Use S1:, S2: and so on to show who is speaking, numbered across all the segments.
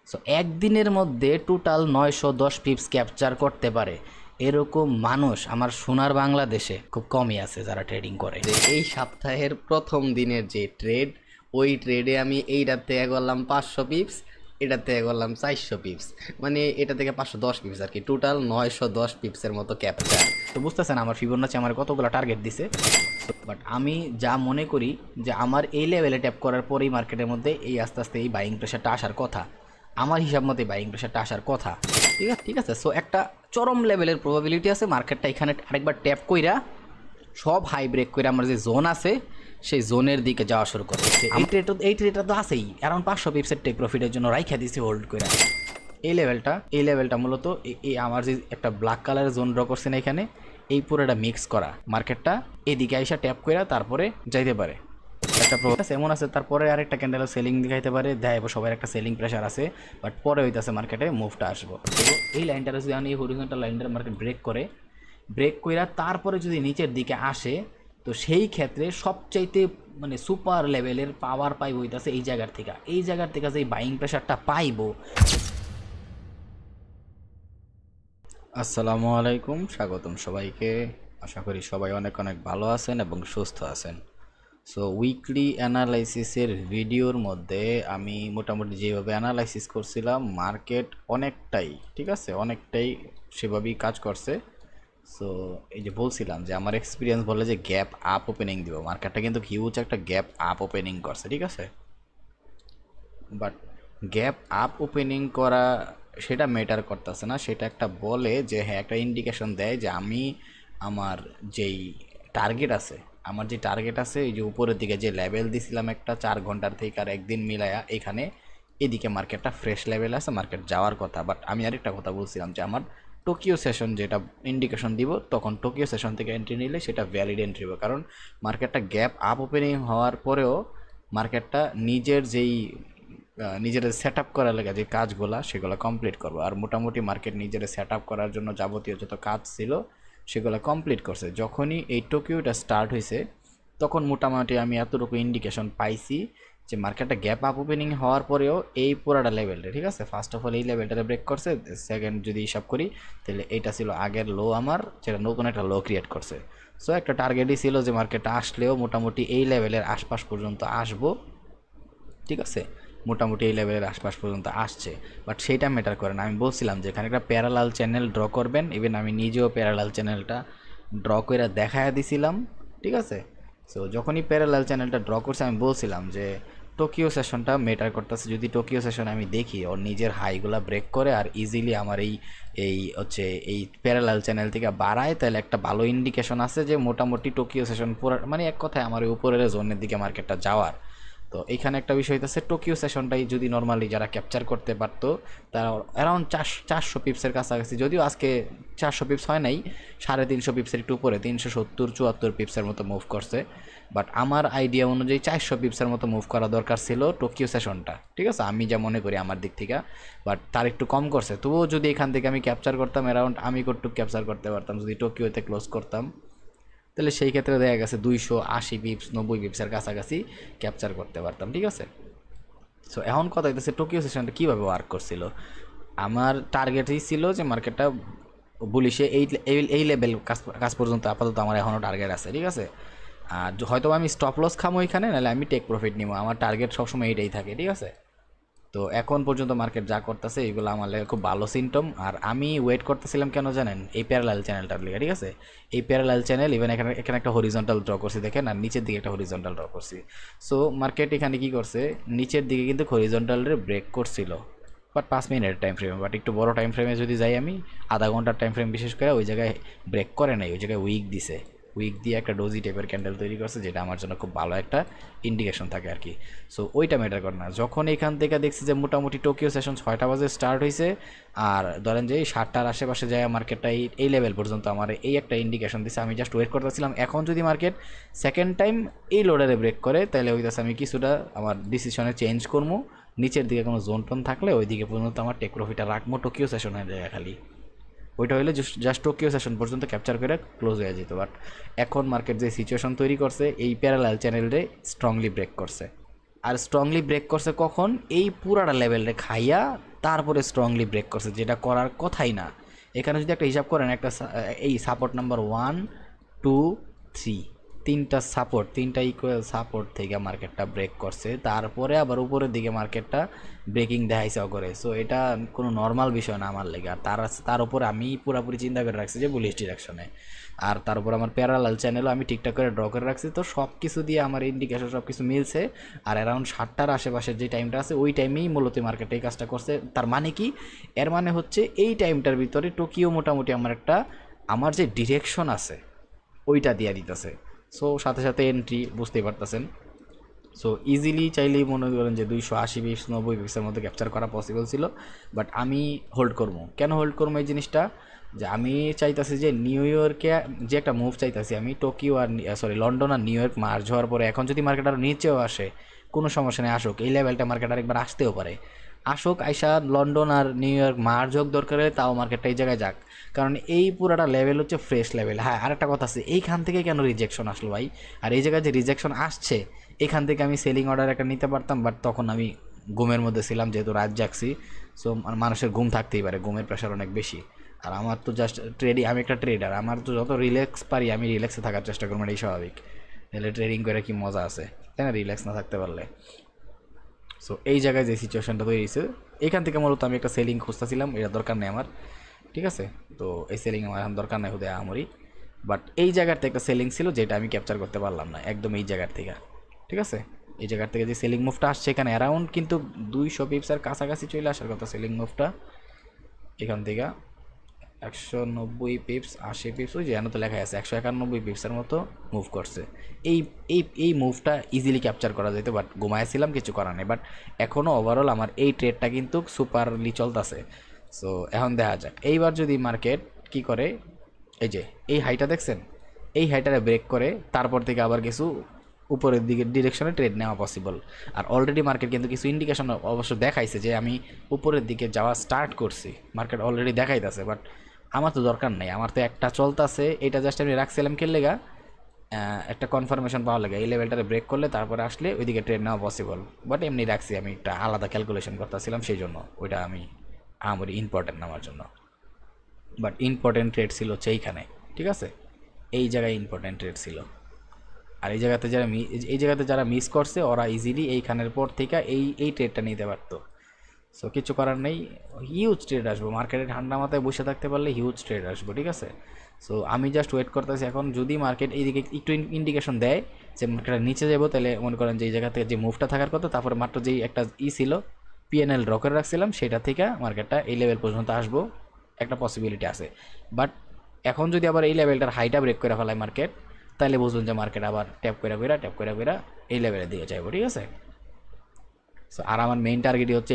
S1: So একদিনের মধ্যে total 910 capture করতে পারে এরকম মানুষ আমার সোনার বাংলাদেশে খুব কমই আছে যারা ট্রেডিং করে। যে এই সপ্তাহের প্রথম দিনের যে ট্রেড, ওই ট্রেডে আমি এইটাতে করলাম 500 পিপস, এটাতে করলাম 400 পিপস, মানে এটা থেকে 510 পিপস আর কি, টোটাল 910 পিপসের মতো ক্যাপচার। তো বুঝতেছেন আমার ফিবোনাচি আমার কতগুলো টার্গেট দিছে। বাট আমি যা মনে করি যে আমার এই লেভেলে ট্যাপ করার পরেই মার্কেটের মধ্যে এই আস্তে আস্তে এই বাইং প্রেশারটা আসার কথা, আমার হিসাব মতে বাইং প্রেশারটা আসার কথা। ঠিক আছে। সো একটা চরম লেভেলের প্রবাবিলিটি আছে মার্কেটটা এখানে আরেকবার ট্যাপ কইরা সব হাই ব্রেক করে আমার যে জোন আছে সেই জোনের দিকে যাওয়া শুরু করে। এই ট্রেডটা তো আছেই, অ্যারাউন্ড 500 পিপসের টেক প্রফিটের জন্য রাইখা দিয়েছি হোল্ড করে। এই লেভেলটা মূলত এই আমার যে একটা ব্ল্যাক কালারের জোন ড্র করছে না এখানে, এই পুরোটা মিক্স করা মার্কেটটা এদিকে আইসা ট্যাপ করে তারপরে যাইতে পারে। একটা প্রসেস এমন আছে, তারপরে আরেকটা ক্যান্ডেল সেলিং দেখাইতে পারে, দেয় সবাই একটা সেলিং প্রেশার আছে, বাট পরে হইতেছে মার্কেটে মুভটা আসবো। তো এই লাইনটা যদি আমি হরিজন্টাল লাইনটার মার্কেট ব্রেক কইরা তারপরে যদি নিচের দিকে আসে, তো সেই ক্ষেত্রে সবচাইতে মানে সুপার লেভেলের পাওয়ার পাইব হইতেছে এই জায়গার থেকে যে বাইং প্রেশারটা পাইবো। আসসালামু আলাইকুম, স্বাগতম সবাইকে। আশা করি সবাই অনেক অনেক ভালো আছেন এবং সুস্থ আছেন। সো উইকলি অ্যানালাইসিসের ভিডিওর মধ্যে আমি মোটামুটি যেভাবে অ্যানালাইসিস করছিলাম, মার্কেট অনেকটাই ঠিক আছে, অনেকটাই সেভাবেই কাজ করছে। সো এই যে বলছিলাম যে আমার এক্সপিরিয়েন্স বলে যে গ্যাপ আপ ওপেনিং দিব, মার্কেটটা কিন্তু হিউজ একটা গ্যাপ আপ ওপেনিং করছে, ঠিক আছে। বাট গ্যাপ আপ ওপেনিং করা সেটা ম্যাটার করতেছে না, সেটা একটা বলে যে হ্যাঁ একটা ইন্ডিকেশন দেয় যে আমি আমার যেই টার্গেট আছে আমার যে টার্গেট আছে এই যে উপরের দিকে যে লেভেল দিছিলাম একটা 4 ঘন্টার থেকে আর একদিন মিলায়া, এখানে এদিকে মার্কেটটা ফ্রেশ লেভেল আছে, মার্কেট যাওয়ার কথা। বাট আমি আরেকটা কথা বলছিলাম যে আমার টোকিও সেশন যেটা ইন্ডিকেশন দিব, তখন টোকিও সেশন থেকে এন্ট্রি নিলে সেটা ভ্যালিড এন্ট্রি হবে, কারণ মার্কেটটা গ্যাপ আপ ওপেনিং হওয়ার পরেও মার্কেটটা নিজের সেট আপ করার লাগে যে কাজগুলো সেগুলো কমপ্লিট করবো। আর মোটামুটি মার্কেট নিজের সেট আপ করার জন্য যাবতীয় যত কাজ ছিল সেগুলো কমপ্লিট করছে। যখনই এই টোকিওটা স্টার্ট হয়েছে তখন মোটামুটি আমি এতটুকু ইন্ডিকেশন পাইছি যে মার্কেটটা গ্যাপ আপ ওপেনিং হওয়ার পরেও এই পুরাটা লেভেলটা ঠিক আছে, ফার্স্ট অফ অল এই লেভেলটাতে ব্রেক করছে। সেকেন্ড যদি হিসাব করি তাহলে এইটা ছিল আগের লো আমার, যেটা নতুন একটা লো ক্রিয়েট করছে। সো একটা টার্গেটই ছিল যে মার্কেটটা আসলেও মোটামুটি এই লেভেলের আশপাশ পর্যন্ত আসবো, ঠিক আছে। মোটামুটি এই লেভেলের আশপাশ পর্যন্ত আসছে, বাট সেইটা ম্যাটার করে না। আমি বলছিলাম যে এখানে একটা প্যারালাল চ্যানেল ড্র করবেন, ইভেন আমি নিজেও প্যারালাল চ্যানেলটা ড্র করে দেখায়া দিছিলাম, ঠিক আছে। সো যখনই প্যারালাল চ্যানেলটা ড্র করছে আমি বলছিলাম যে টোকিও সেশনটা ম্যাটার করতেছে। যদি টোকিও সেশন আমি দেখি ওর নিজের হাইগুলা ব্রেক করে আর ইজিলি আমার এই এই হচ্ছে এই প্যারালাল চ্যানেল থেকে বাড়ায়, তাহলে একটা ভালো ইন্ডিকেশন আছে যে মোটামুটি টোকিও সেশন পুরো মানে এক কথায় আমার উপরের জোনের দিকে মার্কেটটা যাওয়ার। তো এইখানে একটা বিষয় হইতেছে টোকিও সেশনটাই যদি নর্মালি যারা ক্যাপচার করতে পারতো তারা অ্যারাউন্ড 400 পিপসের কাছাকাছি, যদিও আজকে 400 পিপস হয় নাই, 350 পিপসের একটু উপরে 370-74 পিপসের মতো মুভ করছে। বাট আমার আইডিয়া অনুযায়ী 400 পিপসের মতো মুভ করা দরকার ছিল টোকিও সেশনটা, ঠিক আছে, আমি যা মনে করি আমার দিক থেকে। বাট তার একটু কম করছে, তবুও যদি এখান থেকে আমি ক্যাপচার করতাম অ্যারাউন্ড আমি কতটুকু ক্যাপচার করতে পারতাম যদি টোকিওতে ক্লোজ করতাম, তাহলে সেই ক্ষেত্রে দেখা গেছে 280 পিপস 90 পিপসের কাছাকাছি ক্যাপচার করতে পারতাম, ঠিক আছে। সো এখন কথা হইতেছে টোকিও সেশনটা কীভাবে ওয়ার্ক করছিল। আমার টার্গেটই ছিল যে মার্কেটটা বুলিশে এই লেভেল কাজ পর্যন্ত আপাতত আমার এখনও টার্গেট আছে, ঠিক আছে। আর হয়তো আমি স্টপ লস খামো এখানে, নাহলে আমি টেক প্রফিট নিবো, আমার টার্গেট সবসময় এইটাই থাকে, ঠিক আছে। তো এখন পর্যন্ত মার্কেট যা করতেছে এগুলো আমার লাগে খুব ভালো সিমটম। আর আমি ওয়েট করতেছিলাম কেন জানেন, এই প্যারালাল চ্যানেলটার লিগে, ঠিক আছে। এই প্যারালাল চ্যানেল ইভেন এখানে এখানে একটা হরিজন্টাল ড্র করছি দেখেন, আর নিচের দিকে একটা হরিজন্টাল ড্র করছি। সো মার্কেট এখানে কি করছে, নিচের দিকে কিন্তু হরিজন্টালের ব্রেক করছিল, বাট 5 মিনিটের টাইম ফ্রেমে। বাট একটু বড় টাইম ফ্রেমে যদি যাই আমি, আধা ঘন্টার টাইম ফ্রেম বিশেষ করে, ওই জায়গায় ব্রেক করে নাই, ওই জায়গায় উইক দিছে, উইক দিয়ে একটা ডোজি টাইপের ক্যান্ডেল তৈরি করছে, যেটা আমার জন্য খুব ভালো একটা ইন্ডিকেশন থাকে আর কি। সো ওইটা ম্যাটার করে না। যখন এখান থেকে দেখছি যে মোটামুটি টোকিও সেশন 6টা বাজে স্টার্ট হয়েছে, আর ধরেন যে এই 7টার আশেপাশে যায় মার্কেটটা এই লেভেল পর্যন্ত আমার এই একটা ইন্ডিকেশন দিচ্ছে, আমি জাস্ট ওয়েট করতেছিলাম। এখন যদি মার্কেট সেকেন্ড টাইম এই লোডারে ব্রেক করে, তাহলে ওইটাছে আমি কিছুটা আমার ডিসিশনে চেঞ্জ করবো, নিচের দিকে কোনো জোন টোন থাকলে ওই দিকে পর্যন্ত আমার টেক প্রফিটটা রাখবো টোকিও সেশনের জায়গা খালি। ওইটা হলে জাস্ট টোকিও সেশন পর্যন্ত ক্যাপচার করে ক্লোজ হয়ে যেত। বাট এখন মার্কেট যে সিচুয়েশন তৈরি করছে, এই প্যারালাল চ্যানেলরে স্ট্রংলি ব্রেক করছে, আর স্ট্রংলি ব্রেক করছে কখন, এই পুরাটা লেভেলটা খাইয়া তারপরে স্ট্রংলি ব্রেক করছে, যেটা করার কথাই না। এখানে যদি একটা হিসাব করেন, একটা এই সাপোর্ট নাম্বার 1 2 3, তিনটা সাপোর্ট, তিনটা ইকুয়াল সাপোর্ট থেকে মার্কেটটা ব্রেক করছে, তারপরে আবার উপরের দিকে মার্কেটটা ব্রেকিং দেখাইছেও করে। সো এটা কোনো নর্মাল বিষয় না আমার লেগে। আর তার উপর আমি পুরোপুরি চিন্তা করে রাখছি যে বুলিশ ডিরেকশনে, আর তার উপর আমার প্যারালাল চ্যানেলও আমি ঠিকঠাক করে ড্র করে রাখছি। তো সব কিছু দিয়ে আমার ইন্ডিকেশন সব কিছু মিলছে। আর অ্যারাউন্ড 7টার আশেপাশের যে টাইমটা আছে ওই টাইমেই মূলত মার্কেটে এই কাজটা করছে। তার মানে কি, এর মানে হচ্ছে এই টাইমটার ভিতরে টোকিও মোটামুটি আমার যে ডিরেকশন আছে ওইটা দিয়ে দিতেছে। সো সাথে সাথে এন্ট্রি, বুঝতেই পারতেছেন। সো ইজিলি চাইলেই মনে করেন যে 280 পিপস 90 পিপসের মধ্যে ক্যাপচার করা পসিবল ছিল। বাট আমি হোল্ড করবো। কেন হোল্ড করবো এই জিনিসটা, যে আমি চাইতেছি যে নিউ ইয়র্কে যে একটা মুভ চাইতেছি আমি, টোকিও আর লন্ডন আর নিউ ইয়র্ক মার্জ হওয়ার পরে এখন যদি মার্কেট আরও নিচেও আসে কোনো সমস্যা নেই, আসুক। এই লেভেলটা মার্কেট আরেকবার আসতেও পারে, আসুক, আইসা লন্ডন আর নিউ ইয়র্ক মার্জ হোক দরকার হলে, তাও মার্কেটটা এই জায়গায় যাক। কারণ এই পুরাটা লেভেল হচ্ছে ফ্রেশ লেভেল। হ্যাঁ, আরেকটা কথা আছে, এইখান থেকে কেন রিজেকশন আসলো ভাই? আর এই জায়গায় যে রিজেকশন আসছে, এখান থেকে আমি সেলিং অর্ডার একটা নিতে পারতাম, বাট তখন আমি ঘুমের মধ্যে ছিলাম, যেহেতু রাত জাগছি। সো মানুষের ঘুম থাকতেই পারে, ঘুমের প্রেশার অনেক বেশি। আর আমার তো জাস্ট আমি একটা ট্রেডার, আমার তো যত রিল্যাক্স পারি আমি রিল্যাক্সে থাকার চেষ্টা করবো, এটাই স্বাভাবিক। তাহলে ট্রেডিং করে কি মজা আছে, তাই না, রিল্যাক্স না থাকতে পারলে? সো এই জায়গায় যে সিচুয়েশনটা তৈরি হয়েছে, এখান থেকে মূলত আমি একটা সেলিং খুঁজতেছিলাম, এটা দরকার নেই আমার, ঠিক আছে। তো এই সেলিং আমার এখন দরকার নেই হুদে আমরি। বাট এই জায়গাতে একটা সেলিং ছিল যেটা আমি ক্যাপচার করতে পারলাম না, একদম এই জায়গার থেকে, ঠিক আছে। এই জায়গার থেকে যে সেলিং মুভটা আসছে এখানে অ্যারাউন্ড কিন্তু 200 পিপসের কাছাকাছি চলে আসার কথা সেলিং মুভটা। এখান থেকে 190 পিপস 80 পিপস, ওই যে এনে তো লেখা আছে 191 পিপসের মতো মুভ করছে। এই এই মুভটা ইজিলি ক্যাপচার করা যেত, বাট ঘুমাইছিলাম, কিছু করার নেই। বাট এখনও ওভারঅল আমার এই ট্রেডটা কিন্তু সুপারলি চলতেছে। সো এখন দেখা যাক এইবার যদি মার্কেট কি করে। এই যে এই হাইটা দেখছেন, এই হাইটারে ব্রেক করে তারপর থেকে আবার কিছু উপরের দিকে ডিরেকশনে ট্রেড নেওয়া পসিবল। আর অলরেডি মার্কেট কিন্তু কিছু ইন্ডিকেশন অবশ্য দেখাইছে যে আমি উপরের দিকে যাওয়া স্টার্ট করছি, মার্কেট অলরেডি দেখাইতেছে। বাট আমার তো দরকার নেই, আমার তো একটা চলতেছে, এটা জাস্ট আমি রাখছিলাম খেললেগা, একটা কনফার্মেশন পাওয়া লাগে এই লেভেলটারে ব্রেক করলে তারপরে আসলে ওইদিকে ট্রেড নেওয়া পসিবল। বাট এমনি রাখছি, আমি একটা আলাদা ক্যালকুলেশন করতেছিলাম, সেই জন্য ওইটা আমি আমার ইম্পর্টেন্ট আমার জন্য। বাট ইম্পর্টেন্ট ট্রেড ছিল হচ্ছে এইখানে, ঠিক আছে, এই জায়গায় ইম্পর্টেন্ট ট্রেড ছিল। আর এই জায়গাতে যারা মিস করছে ওরা ইজিলি এইখানের পর থেকে এই ট্রেডটা নিতে পারতো। সো কিছু করার নেই, হিউজ ট্রেড আসবো মার্কেটে, ঠান্ডা মাথায় বসে থাকতে পারলে হিউজ ট্রেড আসবো, ঠিক আছে। সো আমি জাস্ট ওয়েট করতেছি এখন, যদি মার্কেট এইদিকে একটু ইন্ডিকেশন দেয় যে মার্কেটের নিচে যাবো, তাহলে মনে করেন যে এই জায়গা থেকে যে মুভটা থাকার কথা, তারপরে মাত্র যেই একটা ছিল পিএনএল ড্র করে রাখছিলাম, সেটা থেকে মার্কেটটা এই লেভেল পর্যন্ত আসবো, একটা পসিবিলিটি আছে। বাট এখন যদি আবার এই লেভেলটার হাইটা ব্রেক করে ফেলায় মার্কেট, তাহলে বুঝুন যে মার্কেট আবার ট্যাপ করে এই লেভেলের দিকে যাইবো, ঠিক আছে। সো আর আমার মেইন টার্গেটই হচ্ছে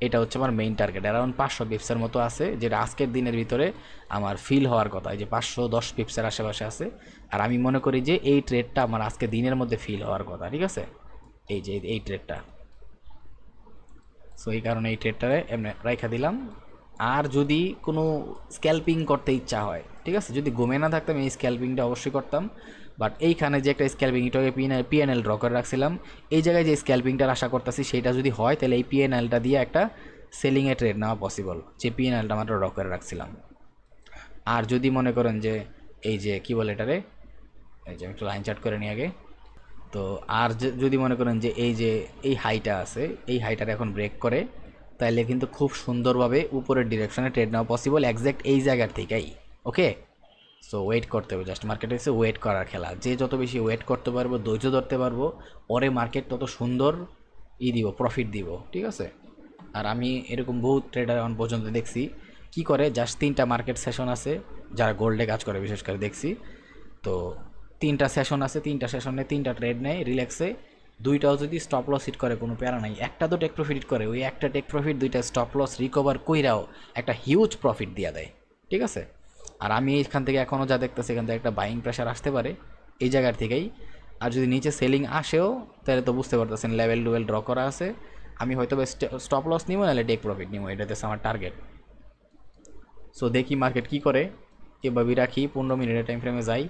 S1: এটা হচ্ছে আমার মেইন টার্গেট। অ্যারাউন্ড 500 পিপসের মতো আছে, যেটা আজকের দিনের ভিতরে আমার ফিল হওয়ার কথা, এই যে 510 পিপসের আশেপাশে আছে। আর আমি মনে করি যে এই ট্রেডটা আমার আজকে দিনের মধ্যে ফিল হওয়ার কথা, ঠিক আছে, এই যে এই ট্রেডটা। সো এই কারণে এই ট্রেডটারে এমনি রাইখা দিলাম। আর যদি কোনো স্ক্যাল্পিং করতে ইচ্ছা হয়, ঠিক আছে, যদি ঘুমে না থাকতাম এই স্ক্যাল্পিংটা অবশ্যই করতাম। বাট এইখানে যে একটা স্ক্যাল্পিং, এটাকে পিএনএল ড্র করে রাখছিলাম, এই জায়গায় যে স্ক্যাল্পিংটার আশা করতেছি সেইটা যদি হয়, তাহলে এই পিএনএলটা দিয়ে একটা সেলিংয়ে ট্রেড নেওয়া পসিবল, যে পিএনএলটা মাত্র ড্র করে রাখছিলাম। আর যদি মনে করেন যে এই যে কী বলে এটারে, এই যে একটু লাইন চার্ট করে নিই আগে। তো আর যদি মনে করেন যে এই হাইটা আছে, এই হাইটার এখন ব্রেক করে, তাইলে কিন্তু খুব সুন্দরভাবে উপরের ডিরেকশনে ট্রেড নেওয়া পসিবল এক্স্যাক্ট এই জায়গার থেকেই। ওকে, সো ওয়েট করতে হবে, জাস্ট মার্কেটে এসে ওয়েট করার খেলা। যে যত বেশি ওয়েট করতে পারবো, ধৈর্য ধরতে পারবো, পরে মার্কেট তত সুন্দর দিব, প্রফিট দিব, ঠিক আছে। আর আমি এরকম বহুত ট্রেডার এখন পর্যন্ত দেখছি কি করে, জাস্ট 3টা মার্কেট সেশন আছে, যারা গোল্ডে কাজ করে বিশেষ করে দেখছি। তো 3টা সেশন আছে, 3টা সেশনে 3টা ট্রেড নেয় রিল্যাক্সে, 2টাও যদি স্টপ লস হিট করে কোনো প্যারা নাই, একটা তো টেক প্রফিট করে, ওই একটা টেক প্রফিট 2টা স্টপ লস রিকভার কইরাও একটা হিউজ প্রফিট দিয়ে দেয়, ঠিক আছে। আর আমি এখান থেকে এখনও যা দেখতেছি, এখান থেকে একটা বাইং প্রেশার আসতে পারে এই জায়গার থেকেই। আর যদি নিচে সেলিং আসেও, তাহলে তো বুঝতে পারতেছেন লেভেল টুভেল ড্র করা আছে, আমি হয়তো স্টপ লস নিব, নাহলে টেক প্রফিট নিব, এটাতে আমার টার্গেট। সো দেখি মার্কেট কী করে, এভাবেই রাখি, 15 মিনিটের টাইম ফ্রেমে যাই।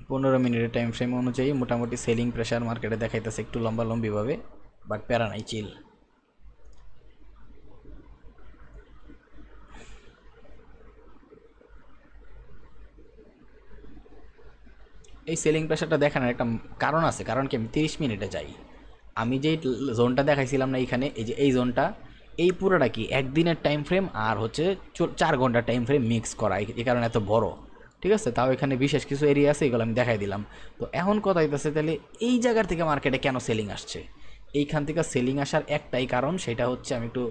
S1: 15 মিনিটের টাইম ফ্রেম অনুযায়ী মোটামুটি সেলিং প্রেশার মার্কেটে দেখাইতেছে একটু লম্বিভাবে, বাট প্যারা নাই, চিল। এই সেলিং প্রেশারটা দেখানোর একটা কারণ আছে, কারণ কি আমি 30 মিনিটে যাই। আমি যেই জোনটা দেখাইছিলাম না এইখানে, এই যে এই জোনটা, এই পুরোটা কি একদিনের টাইম ফ্রেম আর হচ্ছে 4 ঘন্টার টাইম ফ্রেম মিক্স করা, এই কারণে এত বড়। ঠিক আছে, তাও এখানে বিশেষ কিছু এরিয়া আছে, এগুলো আমি দেখাই দিলাম। তো এখন কথা হইতেছে, তাহলে এই জায়গার থেকে মার্কেটে কেন সেলিং আসছে? এইখান থেকে সেলিং আসার একটাই কারণ, সেটা হচ্ছে আমি একটু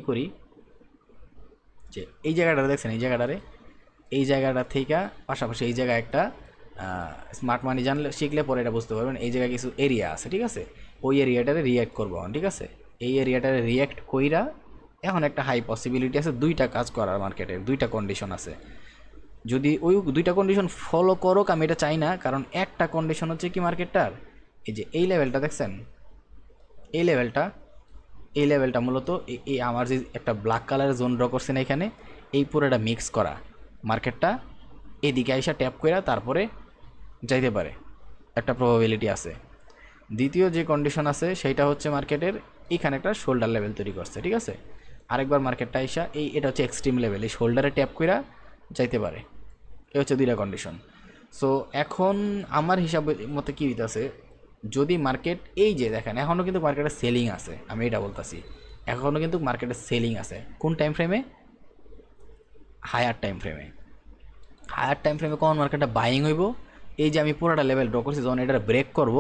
S1: করি, যে এই জায়গাটা দেখছেন, এই জায়গাটা থেকে পাশাপাশি এই জায়গায় একটা স্মার্ট মানি জানলে শিখলে পরে এটা বুঝতে পারবেন, এই জায়গায় কিছু এরিয়া আছে। ঠিক আছে, ওই এরিয়াটারে রিয়্যাক্ট করবো। ঠিক আছে, এই এরিয়াটারে রিয়্যাক্ট কইরা এখন একটা হাই পসিবিলিটি আছে দুইটা কাজ করার, মার্কেটের দুইটা কন্ডিশন আছে। যদি ওই দুইটা কন্ডিশন ফলো করুক, আমি এটা চাই না, কারণ একটা কন্ডিশন হচ্ছে কি মার্কেটটার, এই যে এই লেভেলটা দেখছেন, এই লেভেলটা, এই লেভেলটা মূলত এই আমার যে একটা ব্ল্যাক কালারের জোন ড্র করছে না এখানে, এই পুরোটা মিক্স করা মার্কেটটা এদিকে আইসা ট্যাপ করে তারপরে যাইতে পারে, একটা প্রবাবিলিটি আছে। দ্বিতীয় যে কন্ডিশন আছে সেইটা হচ্ছে মার্কেটের এইখানে একটা শোল্ডার লেভেল তৈরি করছে। ঠিক আছে, আরেকবার মার্কেটটা আইসা এটা হচ্ছে এক্সট্রিম লেভেল, এই শোল্ডারে ট্যাপ করে যাইতে পারে। এই হচ্ছে দুইটা কন্ডিশন। সো এখন আমার হিসাব মতে কী হইতেছে, যদি মার্কেট এই যে দেখেন এখনও কিন্তু মার্কেটে সেলিং আছে, আমি এটা বলতেছি, এখনও কিন্তু মার্কেটে সেলিং আছে। কোন টাইম ফ্রেমে? হায়ার টাইম ফ্রেমে। হায়ার টাইম ফ্রেমে কোন মার্কেটটা বাইং হইব, এই যে আমি পুরোটা লেভেল ড্র করছি, যখন এটা ব্রেক করব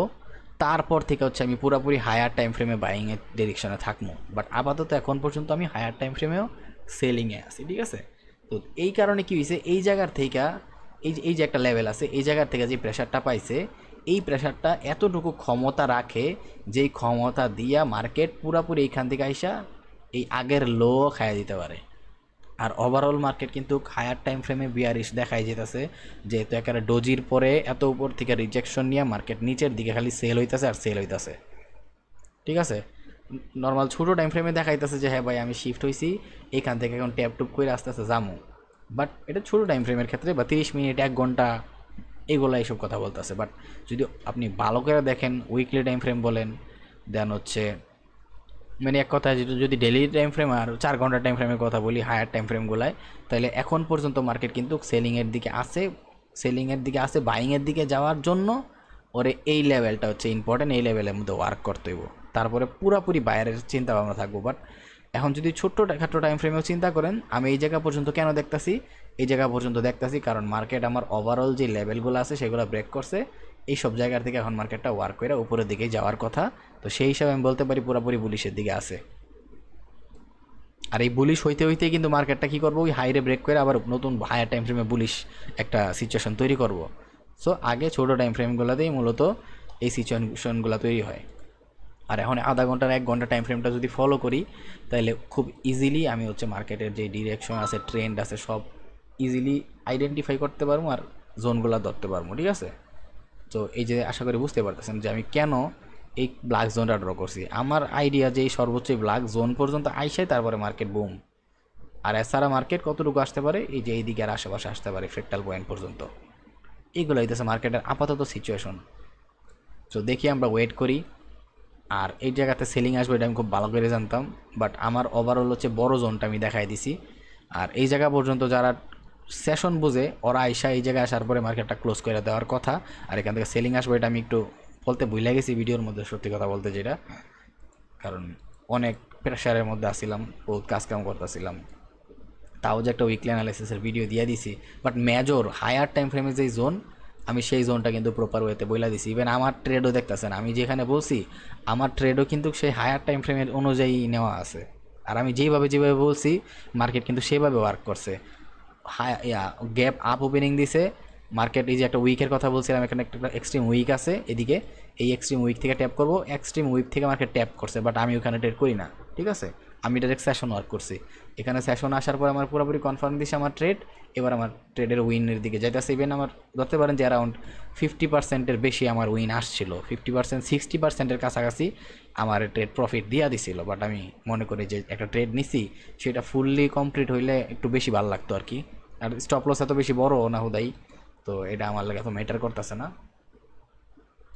S1: তারপর থেকে হচ্ছে আমি পুরোপুরি হায়ার টাইম ফ্রেমে বাইংয়ের ডিরেকশনে থাকবো। বাট আপাতত এখন পর্যন্ত আমি হায়ার টাইম ফ্রেমেও সেলিংয়ে আছি। ঠিক আছে, তো এই কারণে কী হয়েছে, এই জায়গার থেকে এই যে একটা লেভেল আছে, এই জায়গার থেকে যে প্রেশারটা পাইছে, এই প্রেশারটা এতটুকু ক্ষমতা রাখে, যেই ক্ষমতা দিয়া মার্কেট পুরাপুরি এইখান থেকে আইসা এই আগের লো খাইয়া দিতে পারে। আর ওভারঅল মার্কেট কিন্তু হায়ার টাইম ফ্রেমে বিয়ারিশ দেখাই যেতেছে, যেহেতু একেবারে ডোজির পরে এত উপর থেকে রিজেকশন নিয়ে মার্কেট নিচের দিকে খালি সেল হইতেছে আর সেল হইতেছে। ঠিক আছে, নর্মাল ছোটো টাইম ফ্রেমে দেখাইতেছে যে হ্যাঁ ভাই আমি শিফট হয়েছি, এখান থেকে এখন ট্যাপ টুপ করে আস্তে আস্তে যামু। বাট এটা ছোটো টাইম ফ্রেমের ক্ষেত্রে বা 30 মিনিট 1 ঘন্টা এগুলো এইসব কথা বলতেছে। বাট যদি আপনি ভালো করে দেখেন, উইকলি টাইম ফ্রেম বলেন, দেন হচ্ছে মানে এক কথায় যদি ডেলি টাইম ফ্রেম আর 4 ঘন্টা টাইম ফ্রেমের কথা বলি হায়ার টাইম ফ্রেমগুলায়, তাহলে এখন পর্যন্ত মার্কেট কিন্তু সেলিংয়ের দিকে আছে, বাইংয়ের দিকে যাওয়ার জন্য ওরে এই লেভেলটা হচ্ছে ইম্পর্টেন্ট, এই লেভেলের মধ্যে ওয়ার্ক করতে হইব, তারপরে পুরাপুরি বাইরের চিন্তা ভাবনা থাকবো। বাট এখন যদি ছোট্ট খাটো টাইম ফ্রেমেও চিন্তা করেন, আমি এই জায়গা পর্যন্ত কেন দেখতেছি, এই জায়গা পর্যন্ত দেখতেছি কারণ মার্কেট আমার ওভারঅল যে লেভেলগুলো আছে সেগুলো ব্রেক করছে, এই সব জায়গার থেকে এখন মার্কেটটা ওয়ার্ক করে উপরের দিকে যাওয়ার কথা। তো সেই হিসাবে আমি বলতে পারি পুরোপুরি বুলিশের দিকে আছে। আর এই বুলিশ হইতে হইতে কিন্তু মার্কেটটা কী করবো, ওই হাইরে ব্রেক করে আবার নতুন হায়ার টাইম ফ্রেমে বুলিশ একটা সিচুয়েশন তৈরি করব। সো আগে ছোটো টাইম ফ্রেমগুলোতেই মূলত এই সিচুয়েশনগুলো তৈরি হয়। আর এখন আধা ঘন্টার 1 ঘন্টা টাইম ফ্রেমটা যদি ফলো করি, তাহলে খুব ইজিলি আমি হচ্ছে মার্কেটের যে ডিরেকশন আছে, ট্রেন্ড আছে, সব ইজিলি আইডেন্টিফাই করতে পারবো আর জোনগুলো ধরতে পারবো। ঠিক আছে, তো এই যে আশা করি বুঝতে পারতেছেন যে আমি কেন এই ব্ল্যাক জোনটা ড্র করছি। আমার আইডিয়া যে এই সর্বোচ্চ ব্ল্যাক জোন পর্যন্ত আইসাই তারপরে মার্কেট বুম, আর এছাড়া মার্কেট কতটুকু আসতে পারে, এই যে এই দিকে আর আশেপাশে আসতে পারে ফ্রেক্টাল পয়েন্ট পর্যন্ত। এইগুলো হইতেছে মার্কেটের আপাতত সিচুয়েশন। তো দেখি আমরা ওয়েট করি। আর এই জায়গাতে সেলিং আসবে এটা আমি খুব ভালো করে জানতাম, বাট আমার ওভারঅল হচ্ছে বড় জোনটা আমি দেখাই দিছি। আর এই জায়গা পর্যন্ত যারা সেশন বুঝে ওরা আইসা এই জায়গায় আসার পরে মার্কেটটা ক্লোজ করে দেওয়ার কথা। আর এখান থেকে সেলিং আসবে এটা আমি একটু বলতে ভুলে গেছি ভিডিওর মধ্যে, সত্যি কথা বলতে যেটা, কারণ অনেক প্রেশারের মধ্যে আসছিলাম, বহুত কাজকাম করতেছিলাম, তাও যে একটা উইকলি অ্যানালাইসিসের ভিডিও দিয়ে দিছি। বাট মেজর হায়ার টাইম ফ্রেমের যেই জোন, আমি সেই জোনটা কিন্তু প্রপার ওয়েতে বইলা দিছি। ইভেন আমার ট্রেডও দেখতেছেন, আমি যেখানে বলছি আমার ট্রেডও কিন্তু সেই হায়ার টাইম ফ্রেমের অনুযায়ী নেওয়া আছে। আর আমি যেভাবে বলছি মার্কেট কিন্তু সেভাবে ওয়ার্ক করছে। গ্যাপ আপ ওপেনিং দিছে মার্কেট, এই যে একটা উইকের কথা বলছিলাম, এখানে একটা এক্সট্রিম উইক আছে এদিকে, এই এক্সট্রিম উইক থেকে ট্যাপ করবো, এক্সট্রিম উইক থেকে মার্কেট ট্যাপ করছে, বাট আমি ওখানে ট্রেড করি না। ঠিক আছে, আমি ডাইরেক্ট সেশন ওয়ার্ক করছি। এখানে সেশন আসার পর আমার পুরোপুরি কনফার্ম দিছে আমার ট্রেড, এবার আমার ট্রেডের উইনের দিকে যাইতেছে। ইভেন আমার ধরতে পারেন যে অ্যারাউন্ড 50%-এর বেশি আমার উইন আসছিল, 50% 60%-এর কাছাকাছি আমার ট্রেড প্রফিট দিয়া দিছিল। বাট আমি মনে করি যে একটা ট্রেড নিছি সেটা ফুললি কমপ্লিট হইলে একটু বেশি ভালো লাগতো আর কি। আর স্টপ লস এত বেশি বড় না হুদাই, তো এটা আমার লাগে এত ম্যাটার করতেছে না।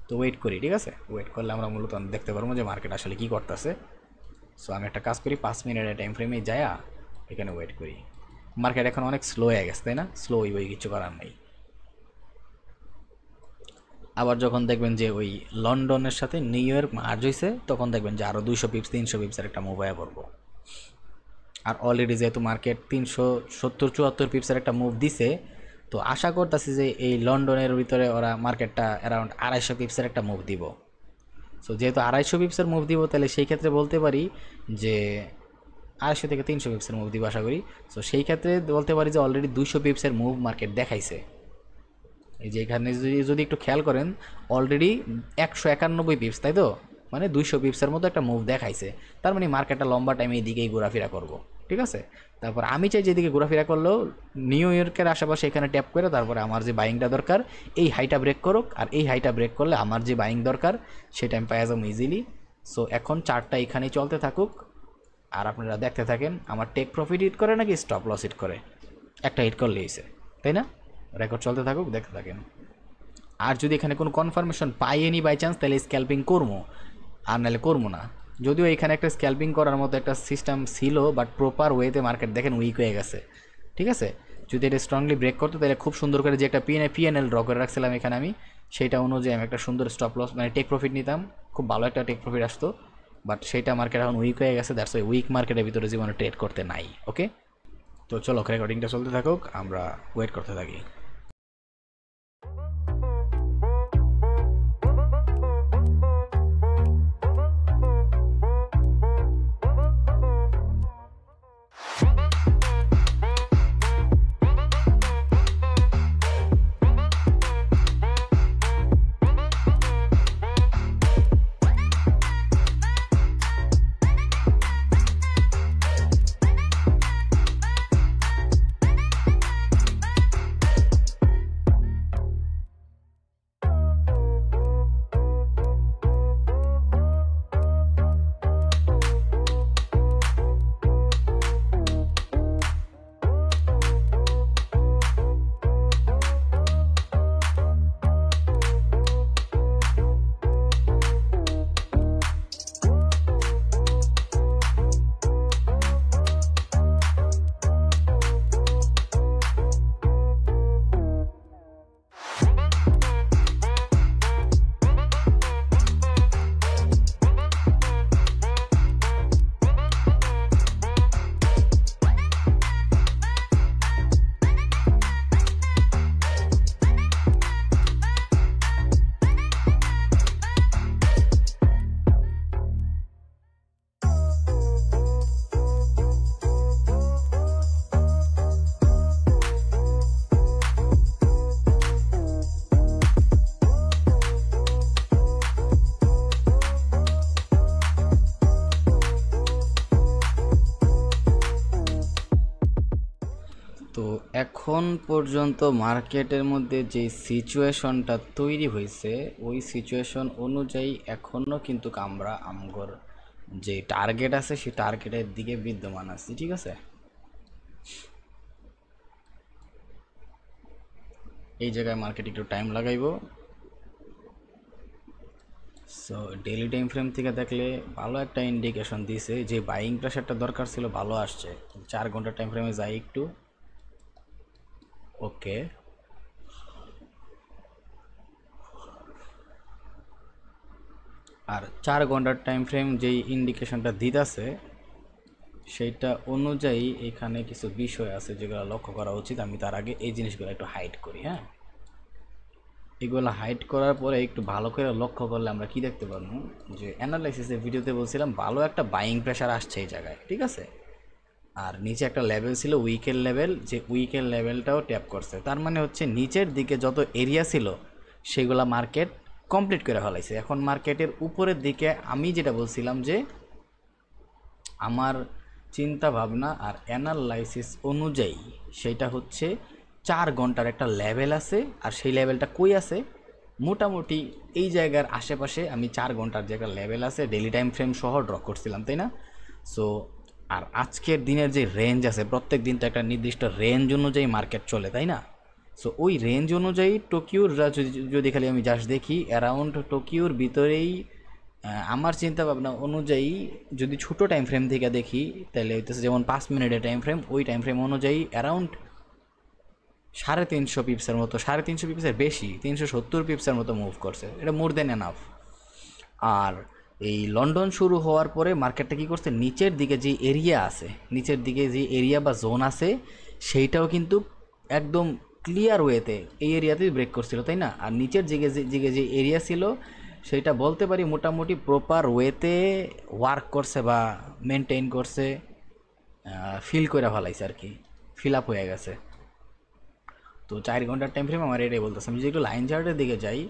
S1: তো ওয়েট করি, ঠিক আছে? ওয়েট করলে আমরা মূলত দেখতে পারবো যে মার্কেট আসলে কী করতেছে। সো আমি একটা কাজ করি, 5 মিনিটের টাইম ফ্রেমে যায়া এখানে ওয়েট করি। মার্কেট এখন অনেক স্লো হয়ে গেছে, তাই না? স্লো ওই কিছু করার নেই। আবার যখন দেখবেন যে ওই লন্ডনের সাথে নিউ ইয়র্ক মার্জ হয়েছে, তখন দেখবেন যে আরও 200 পিপস 300 পিপসের একটা মুভ হয়ে পড়বো। আর অলরেডি যেহেতু মার্কেট 370-74 পিপসের একটা মুভ দিছে, তো আশা করতেছি যে এই লন্ডনের ভিতরে ওরা মার্কেটটা অ্যারাউন্ড 250 পিপসের একটা মুভ দিব। সো যেহেতু 250 পিপসের মুভ দিব, তাহলে সেই ক্ষেত্রে বলতে পারি যে 250 থেকে 300 পিপসের মুভ দিব আশা করি। সো সেই ক্ষেত্রে বলতে পারি যে অলরেডি 200 পিপসের মুভ মার্কেট দেখাইছে। এই যে এখানে যদি একটু খেয়াল করেন, অলরেডি 191 পিপস, তাই তো? মানে 200 পিপসের মতো একটা মুভ দেখাইছে। তার মানে মার্কেটটা লম্বা টাইমে এইদিকেই ঘোরাফেরা করব, ঠিক আছে? তারপর আমি চাই যেদিকে ঘোরাফেরা করলেও নিউ ইয়র্কের আশেপাশে এখানে ট্যাপ করে তারপরে আমার যে বাইংটা দরকার এই হাইটা ব্রেক করুক, আর এই হাইটা ব্রেক করলে আমার যে বাইং দরকার সেটা আমি পাই যাবো ইজিলি। সো এখন চার্টটা এখানেই চলতে থাকুক, আর আপনারা দেখতে থাকেন আমার টেক প্রফিট হিট করে নাকি স্টপ লস হিট করে। একটা হিট করলে হয়েছে, তাই না? রেকর্ড চলতে থাকুক, দেখতে থাকেন। আর যদি এখানে কোনো কনফার্মেশন পাইনি বাই চান্স, তাহলে স্ক্যাল্পিং করবো, আর নাহলে করবো না। যদিও এখানে একটা স্ক্যাল্পিং করার মতো একটা সিস্টেম ছিল, বাট প্রপার ওয়েতে মার্কেট দেখেন উইক হয়ে গেছে, ঠিক আছে? যদি এটা স্ট্রংলি ব্রেক করতো তাহলে খুব সুন্দর করে যে একটা পিএনএল ড্র করে রাখছিলাম এখানে আমি, সেইটা অনুযায়ী আমি একটা সুন্দর স্টপ লস মানে টেক প্রফিট নিতাম, খুব ভালো একটা টেক প্রফিট আসতো। বাট সেইটা মার্কেট এখন উইক হয়ে গেছে, দ্যাটস ওয়াই উইক মার্কেটের ভিতরে জীবনে ট্রেড করতে নাই। ওকে, তো চলো রেকর্ডিংটা চলতে থাকুক, আমরা ওয়েট করতে থাকি। তো এখন পর্যন্ত মার্কেটের মধ্যে যে সিচুয়েশনটা তৈরি হয়েছে, ওই সিচুয়েশন অনুযায়ী এখনও কিন্তু আমরা আমগর যে টার্গেট আছে সেই টার্গেটের দিকে বিদ্যমান আছি, ঠিক আছে? এই জায়গায় মার্কেট একটু টাইম লাগাইব। সো ডেইলি টাইম ফ্রেম থেকে দেখলে ভালো একটা ইন্ডিকেশন দিছে যে বাইং প্রেশারটা দরকার ছিল, ভালো আসছে। 4 ঘন্টার টাইম ফ্রেমে যাই একটু। ওকে, আর 4 ঘন্টার টাইম ফ্রেম যেই ইন্ডিকেশনটা দিতেছে সেইটা অনুযায়ী এখানে কিছু বিষয় আছে যেগুলো লক্ষ্য করা উচিত। আমি তার আগে এই জিনিসগুলো একটু হাইড করি। হ্যাঁ, এগুলো হাইড করার পরে একটু ভালো করে লক্ষ্য করলে আমরা কি দেখতে পারবো, যে অ্যানালাইসিসের ভিডিওতে বলছিলাম ভালো একটা বাইং প্রেশার আসছে এই জায়গায়, ঠিক আছে? আর নিচে একটা লেভেল ছিল উইকের লেভেল, যে উইকের লেভেলটাও ট্যাপ করছে। তার মানে হচ্ছে নিচের দিকে যত এরিয়া ছিল সেগুলা মার্কেট কমপ্লিট করে ফেলাইছে। এখন মার্কেটের উপরের দিকে আমি যেটা বলছিলাম যে আমার চিন্তা ভাবনা আর অ্যানালাইসিস অনুযায়ী সেটা হচ্ছে 4 ঘন্টার একটা লেভেল আছে, আর সেই লেভেলটা কই আছে? মোটামুটি এই জায়গার আশেপাশে। আমি 4 ঘন্টার যে একটা লেভেল আছে ডেলি টাইম ফ্রেম সহ ড্র করছিলাম, তাই না? সো আর আজকের দিনের যে রেঞ্জ আছে, প্রত্যেক দিন তো একটা নির্দিষ্ট রেঞ্জ অনুযায়ী মার্কেট চলে, তাই না? সো ওই রেঞ্জ অনুযায়ী টোকিওর যদি খালি আমি জাস্ট দেখি অ্যারাউন্ড টোকিওর ভিতরেই আমার চিন্তা ভাবনা অনুযায়ী যদি ছোটো টাইম ফ্রেম থেকে দেখি তাহলে হইতেছে যেমন 5 মিনিটের টাইম ফ্রেম, ওই টাইম ফ্রেম অনুযায়ী অ্যারাউন্ড 350 পিপসের মতো, 350 পিপসের বেশি, 370 পিপসের মতো মুভ করছে। এটা মোর দেন এনাফ। আর এই লন্ডন শুরু হওয়ার পরে মার্কেটটা কী করছে, নিচের দিকে যে এরিয়া আছে, নিচের দিকে যে এরিয়া বা জোন আছে সেইটাও কিন্তু একদম ক্লিয়ার ওয়েতে এই এরিয়াতেই ব্রেক করছিল, তাই না? আর নিচের দিকে যে এরিয়া ছিল সেইটা বলতে পারি মোটামুটি প্রপার ওয়েতে ওয়ার্ক করছে বা মেনটেন করছে, ফিল করে ফেলাইছে আর কি, ফিল আপ হয়ে গেছে। তো 4 ঘন্টার টাইম ফ্রেম আমার এটাই বলতেছে। আমি যদি একটু লাইন চার্টের দিকে যাই,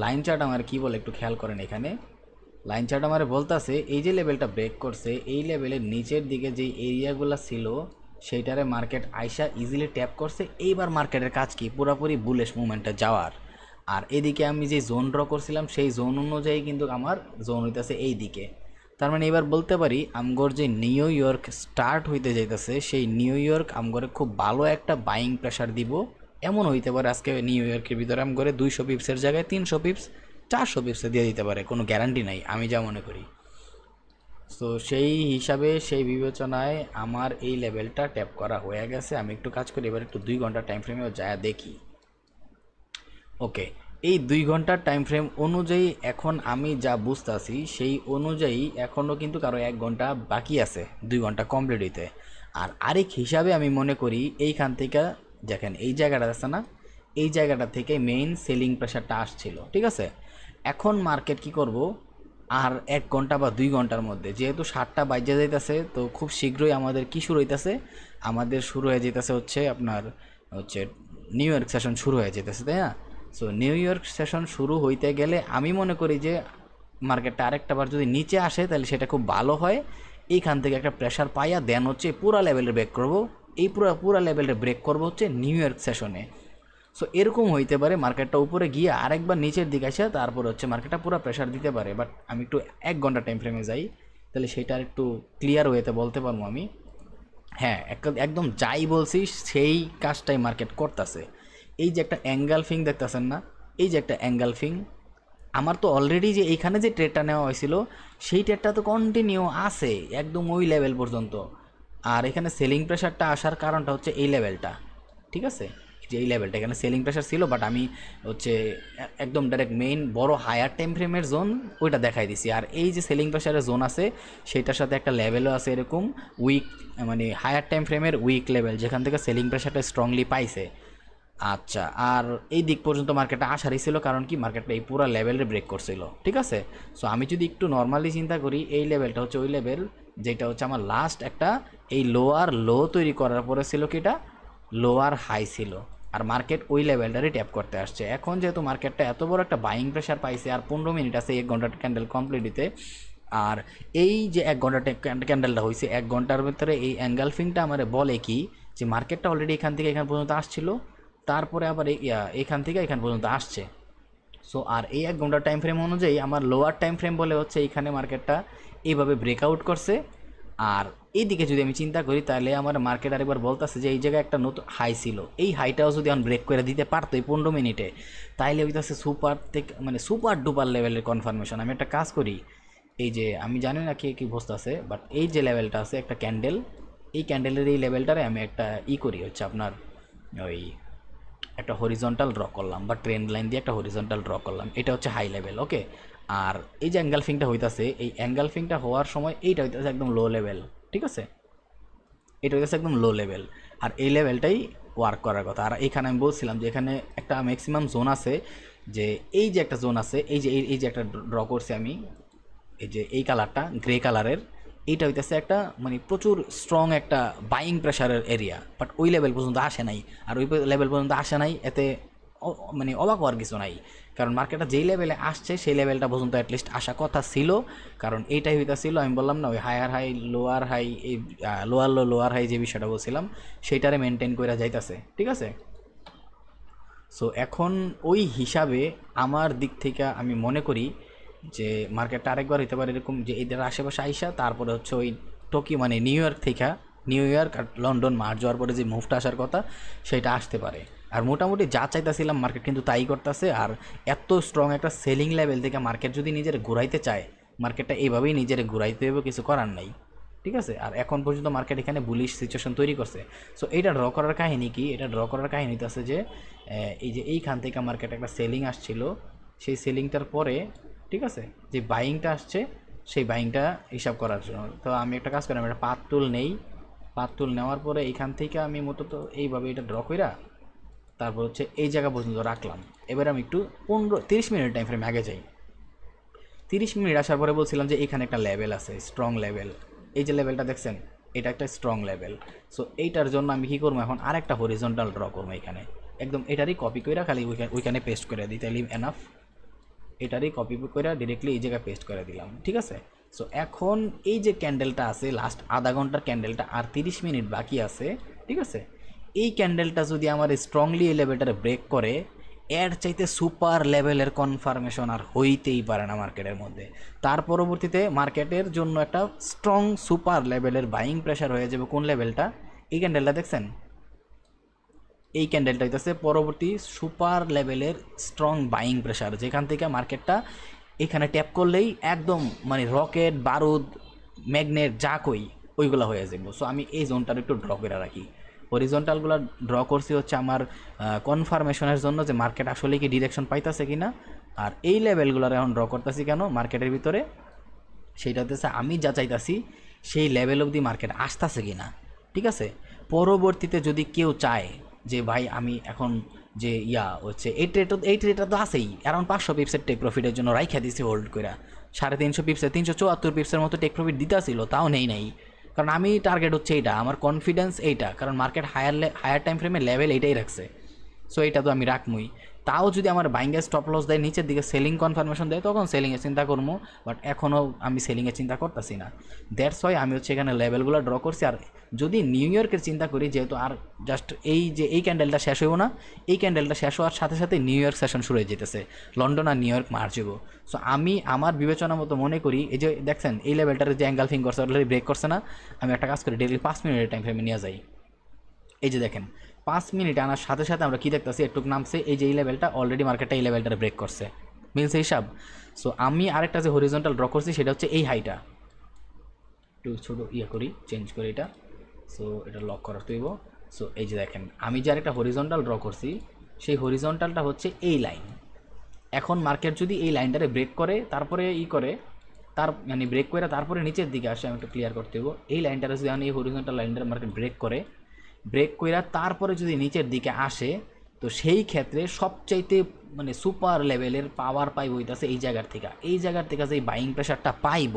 S1: লাইন চার্ট আমার কী বলে একটু খেয়াল করেন। এখানে লাইন চার্ট আমার বলতেছে এই যে লেভেলটা ব্রেক করছে, এই লেভেলের নিচের দিকে যেই এরিয়াগুলো ছিল সেইটারে মার্কেট আইসা ইজিলি ট্যাপ করছে। এইবার মার্কেটের কাজ কি, পুরোপুরি বুলিশ মুভমেন্টে যাওয়ার। আর এদিকে আমি যে জোন ড্র করছিলাম সেই জোন অনুযায়ী কিন্তু আমার জোন হইতেছে এই দিকে। তার মানে এবার বলতে পারি আমগর যে নিউ ইয়র্ক স্টার্ট হইতে যাইতেছে, সেই নিউ ইয়র্ক আমগরে খুব ভালো একটা বাইং প্রেশার দিব। এমন হইতে পারে আজকে নিউ ইয়র্কের ভিতরে আমগরে 200 পিপসের জায়গায় 300 পিপস 400 পিপসে দিয়ে দিতে পারে, কোনো গ্যারান্টি নাই, আমি যা মনে করি। সো সেই হিসাবে সেই বিবেচনায় আমার এই লেভেলটা ট্যাপ করা হয়ে গেছে। আমি একটু কাজ করি, এবার একটু 2 ঘন্টা টাইম ফ্রেমেও যায় দেখি। ওকে, এই 2 ঘন্টার টাইম ফ্রেম অনুযায়ী এখন আমি যা বুঝতেছি সেই অনুযায়ী এখনও কিন্তু কারো 1 ঘন্টা বাকি আছে 2 ঘন্টা কমপ্লিট হইতে। আর আরেক হিসাবে আমি মনে করি এইখান থেকে দেখেন এই জায়গাটা আছে না, এই জায়গাটা থেকে মেইন সেলিং প্রেশারটা আসছিল, ঠিক আছে? এখন মার্কেট কি করব, আর 1 ঘন্টা বা 2 ঘন্টার মধ্যে যেহেতু 7টা বাজে যাইতেছে, তো খুব শীঘ্রই আমাদের কি শুরু হইতেছে, আমাদের শুরু হয়ে যেতেছে হচ্ছে আপনার হচ্ছে নিউ ইয়র্ক সেশন শুরু হয়ে যেতেছে, তাই না? সো নিউ ইয়র্ক সেশন শুরু হইতে গেলে আমি মনে করি যে মার্কেটটা আরেকটা বার যদি নিচে আসে তাহলে সেটা খুব ভালো হয়। এইখান থেকে একটা প্রেশার পাইয়া দেন হচ্ছে পুরা লেভেলে ব্রেক করবো, এই পুরা লেভেলে ব্রেক করবো হচ্ছে নিউ ইয়র্ক সেশনে। সো এরকম হইতে পারে মার্কেটটা উপরে গিয়ে আরেকবার নিচের দিকে আসে, তারপর হচ্ছে মার্কেটটা পুরো প্রেশার দিতে পারে। বাট আমি একটু 1 ঘন্টা টাইম ফ্রেমে যাই, তাহলে সেটা আর একটু ক্লিয়ার ওয়েতে বলতে পারবো আমি। হ্যাঁ, একদম যাই বলছি সেই কাজটাই মার্কেট করতেছে। এই যে একটা অ্যাঙ্গালফিং দেখতেছেন না, এই যে একটা অ্যাঙ্গালফিং, আমার তো অলরেডি যে এইখানে যে ট্রেডটা নেওয়া হয়েছিল সেই ট্রেডটা তো কন্টিনিউ আছে একদম ওই লেভেল পর্যন্ত। আর এখানে সেলিং প্রেশারটা আসার কারণটা হচ্ছে এই লেভেলটা, ঠিক আছে? যে এই লেভেলটা এখানে সেলিং প্রেশার ছিল, বাট আমি হচ্ছে একদম ডাইরেক্ট মেইন বড় হায়ার টাইম ফ্রেমের জোন ওইটা দেখাই দিছি। আর এই যে সেলিং প্রেশারের জোন আছে সেটার সাথে একটা লেভেলও আছে এরকম উইক, মানে হায়ার টাইম ফ্রেমের উইক লেভেল, যেখান থেকে সেলিং প্রেশারটা স্ট্রংলি পাইছে। আচ্ছা, আর এই দিক পর্যন্ত মার্কেটটা আসারই ছিল, কারণ কি মার্কেটটা এই পুরো লেভেলে ব্রেক করছিল, ঠিক আছে? সো আমি যদি একটু নর্মালি চিন্তা করি, এই লেভেলটা হচ্ছে ওই লেভেল যেটা হচ্ছে আমার লাস্ট একটা এই লোয়ার লো তৈরি করার পরে ছিল কি, এটা লোয়ার হাই ছিল। আর মার্কেট ওই লেভেলটারই ট্যাপ করতে আসছে। এখন যেহেতু মার্কেটটা এত বড় একটা বাইং প্রেশার পাইছে, আর 15 মিনিট আছে 1 ঘন্টার ক্যান্ডেল কমপ্লিট দিতে, আর এই যে 1 ঘন্টা ক্যান্ডেলটা হয়েছে 1 ঘন্টার ভিতরে এই অ্যাঙ্গালফিংটা আমার বলে কি যে মার্কেটটা অলরেডি এখান থেকে এখান পর্যন্ত আসছিল, তারপরে আবার এখান থেকে এখান পর্যন্ত আসছে। সো আর এই 1 ঘন্টার টাইম ফ্রেম অনুযায়ী আমার লোয়ার টাইম ফ্রেম বলে হচ্ছে এইখানে মার্কেটটা এইভাবে ব্রেকআউট করছে। আর এইদিকে যদি আমি চিন্তা করি তাহলে আমার মার্কেট আরেকবার বলতেছে যে এই জায়গায় একটা নতুন হাই ছিল, এই হাইটাও যদি আমি ব্রেক করে দিতে পারতো এই 15 মিনিটে, তাইলে হইতেছে সুপার থেকে মানে সুপার ডুপার লেভেলের কনফার্মেশন। আমি একটা কাজ করি, এই যে আমি জানি না কে কী বুঝতেছে, বাট এই যে লেভেলটা আছে একটা ক্যান্ডেল, এই ক্যান্ডেলের এই লেভেলটারে আমি একটা করি হচ্ছে আপনার ওই একটা হরিজন্টাল ড্র করলাম, বা ট্রেন্ড লাইন দিয়ে একটা হরিজন্টাল ড্র করলাম, এটা হচ্ছে হাই লেভেল, ওকে? আর এই যে অ্যাঙ্গালফিংটা হইতাছে, এই অ্যাঙ্গালফিংটা হওয়ার সময় এইটা হইতাছে একদম লো লেভেল, ঠিক আছে? এটা হইতাছে একদম লো লেভেল, আর এই লেভেলটাই ওয়ার্ক করার কথা। আর এখানে আমি বলছিলাম যে এখানে একটা ম্যাক্সিমাম জোন আছে, যে এই যে একটা জোন আছে, এই যে একটা ড্র করছি আমি, এই যে এই কালারটা গ্রে কালারের, এইটা হইতেছে একটা মানে প্রচুর স্ট্রং একটা বাইং প্রেশারের এরিয়া, বাট ওই লেভেল পর্যন্ত আসে নাই। আর ওই লেভেল পর্যন্ত আসে নাই এতে মানে অবাক হওয়ার কিছু নাই, কারণ মার্কেটটা যেই লেভেলে আসছে সেই লেভেলটা পর্যন্ত অ্যাটলিস্ট আসা কথা ছিল, কারণ এইটাই হইতেছিল আমি বললাম না ওই হায়ার হাই লোয়ার হাই, এই লোয়ার লো লোয়ার হাই যে বিষয়টা বলছিলাম সেইটারে মেনটেন করে যাইতেছে, ঠিক আছে? সো এখন ওই হিসাবে আমার দিক থেকে আমি মনে করি যে মার্কেটটা আরেকবার হতে পারে এরকম যে এদের আশেপাশে আইসা তারপরে হচ্ছে ওই টোকিও মানে নিউ ইয়র্ক থেকে, নিউ ইয়র্ক আর লন্ডন মার্চ যাওয়ার পরে যে মুভটা আসার কথা সেটা আসতে পারে। আর মোটামুটি যা চাইতেছিলাম মার্কেট কিন্তু তাই করতেছে। আর এত স্ট্রং একটা সেলিং লেভেল থেকে মার্কেট যদি নিজের ঘুরাইতে চায়, মার্কেটটা এইভাবেই নিজের ঘুরাইতে হবে, কিছু করার নাই, ঠিক আছে। আর এখন পর্যন্ত মার্কেট এখানে বুলিশ সিচুয়েশন তৈরি করছে। সো এটা ড্র করার কাহিনী কি? এটা ড্র করার কাহিনীতে আছে যে এই যে এইখান থেকে মার্কেট একটা সেলিং আসছিল, সেই সেলিংটার পরে, ঠিক আছে, যে বাইংটা আসছে সেই বাইংটা হিসাব করার জন্য। তো আমি একটা কাজ করলাম, একটা পাথ টুল নেই, পাথ টুল নেওয়ার পরে এইখান থেকে আমি মূলত এইভাবে এটা ড্র কইরা তারপর হচ্ছে এই জায়গা পর্যন্ত রাখলাম। এবার আমি একটু 15-30 মিনিট টাইম ফ্রেম আগে যাই। 30 মিনিট আসার পরে বলছিলাম যে এখানে একটা লেভেল আছে, স্ট্রং লেভেল। এই যে লেভেলটা দেখছেন, এটা একটা স্ট্রং লেভেল। সো এইটার জন্য আমি কী করবো, এখন আরেকটা হরিজন্টাল ড্র করবো এখানে, একদম এটারই কপি করে খালি ওইখানে পেস্ট করে দিই, তাহলে এনাফ। এটারই কপি করে ডিরেক্টলি এই জায়গায় পেস্ট করে দিলাম, ঠিক আছে। সো এখন এই যে ক্যান্ডেলটা আছে, লাস্ট আধা ঘন্টার ক্যান্ডেলটা, আর 30 মিনিট বাকি আছে, ঠিক আছে। এই ক্যান্ডেলটা যদি আমার স্ট্রংলি এই লেভেলটারে ব্রেক করে, এর চাইতে সুপার লেভেলের কনফার্মেশন আর হইতেই পারে না মার্কেটের মধ্যে। তার পরবর্তীতে মার্কেটের জন্য একটা স্ট্রং সুপার লেভেলের বাইং প্রেশার হয়ে যাবে। কোন লেভেলটা? এই ক্যান্ডেলটা দেখছেন, এই ক্যান্ডেলটা হইতেছে পরবর্তী সুপার লেভেলের স্ট্রং বাইং প্রেশার, যেখান থেকে মার্কেটটা এখানে ট্যাপ করলেই একদম মানে রকেট, বারুদ, ম্যাগনেট যা কই ওইগুলো হয়ে যাবো। সো আমি এই জোনটার একটু ড্র করে রাখি। হরিজন্টালগুলো ড্র করছি হচ্ছে আমার কনফার্মেশনের জন্য যে মার্কেট আসলে কি ডিরেকশন পাইতেছে কিনা। আর এই লেভেলগুলোর এখন ড্র করতেছি কেন মার্কেটের ভিতরে, সেইটা হচ্ছে আমি যা চাইতাছি সেই লেভেল অবধি মার্কেট আসতেছে কিনা, ঠিক আছে। পরবর্তীতে যদি কেউ চায় যে ভাই আমি এখন যে হচ্ছে এই ট্রেডটা তো আছেই, অ্যারাউন্ড 500 পিপসের টেক প্রফিটের জন্য রাইখা দিছি হোল্ড করে, 350 পিপসের 374 পিপসের মতো টেক প্রফিট দিতে ছিল, তাও নেই। কারণ আমি টার্গেট হচ্ছে এইটা, আমার কনফিডেন্স এইটা, কারণ মার্কেট হায়ার টাইম ফ্রেমে লেভেল এইটাই রাখছে। সো এইটা তো আমি রাখমই। তাও যদি আমার বাইঙ্গের স্টপ লস দেয়, নিচের দিকে সেলিং কনফার্মেশন দেয়, তখন সেলিংয়ের চিন্তা করবো। বাট এখনও আমি সেলিংয়ের চিন্তা করতেছি না। দ্যাটস ওয়াই আমি হচ্ছে এখানে লেভেলগুলো ড্র করছি। আর যদি নিউ ইয়র্কের চিন্তা করি, যেহেতু আর জাস্ট এই ক্যান্ডেলটা শেষ হইব না, এই ক্যান্ডেলটা শেষ হওয়ার সাথে সাথে নিউ ইয়র্ক সেশন শুরু হয়ে যেতেছে, লন্ডন আর নিউ ইয়র্ক মার্চ হইব। সো আমি আমার বিবেচনা মতো মনে করি, এই যে দেখছেন এই লেভেলটার যে অ্যাঙ্গেলফিং করছে অলরেডি ব্রেক করছে না, আমি একটা কাজ করি ডেইলি 5 মিনিটের টাইম ফ্রেমে নিয়ে যাই। এই যে দেখেন 5 মিনিট আনার সাথে সাথে আমরা কী দেখতেছি, একটুক নামছে, এই যে এই লেভেলটা অলরেডি মার্কেটটা এই লেভেলটা ব্রেক করছে, মিলছে হিসাব। সো আমি আরেকটা যে হরিজন্টাল ড্র করছি সেটা হচ্ছে এই হাইটা, একটু ছোটো করি, চেঞ্জ করি এটা। সো এটা লক করার তৈব। সো এই যে দেখেন আমি যে আরেকটা হরিজন্টাল ড্র করছি, সেই হরিজন্টালটা হচ্ছে এই লাইন। এখন মার্কেট যদি এই লাইনটারে ব্রেক করে তারপরে করে তার মানে ব্রেক করে তারপরে নিচের দিকে আসে, আমি একটু ক্লিয়ার করতে হইব। এই লাইনটারে যদি আমি এই হরিজন্টাল লাইনটার মার্কেট ব্রেক কইরা তারপরে যদি নিচের দিকে আসে, তো সেই ক্ষেত্রে সবচাইতে মানে সুপার লেভেলের পাওয়ার পাইব হইতাছে এই জায়গার থেকে যে বাইং প্রেশারটা পাইব,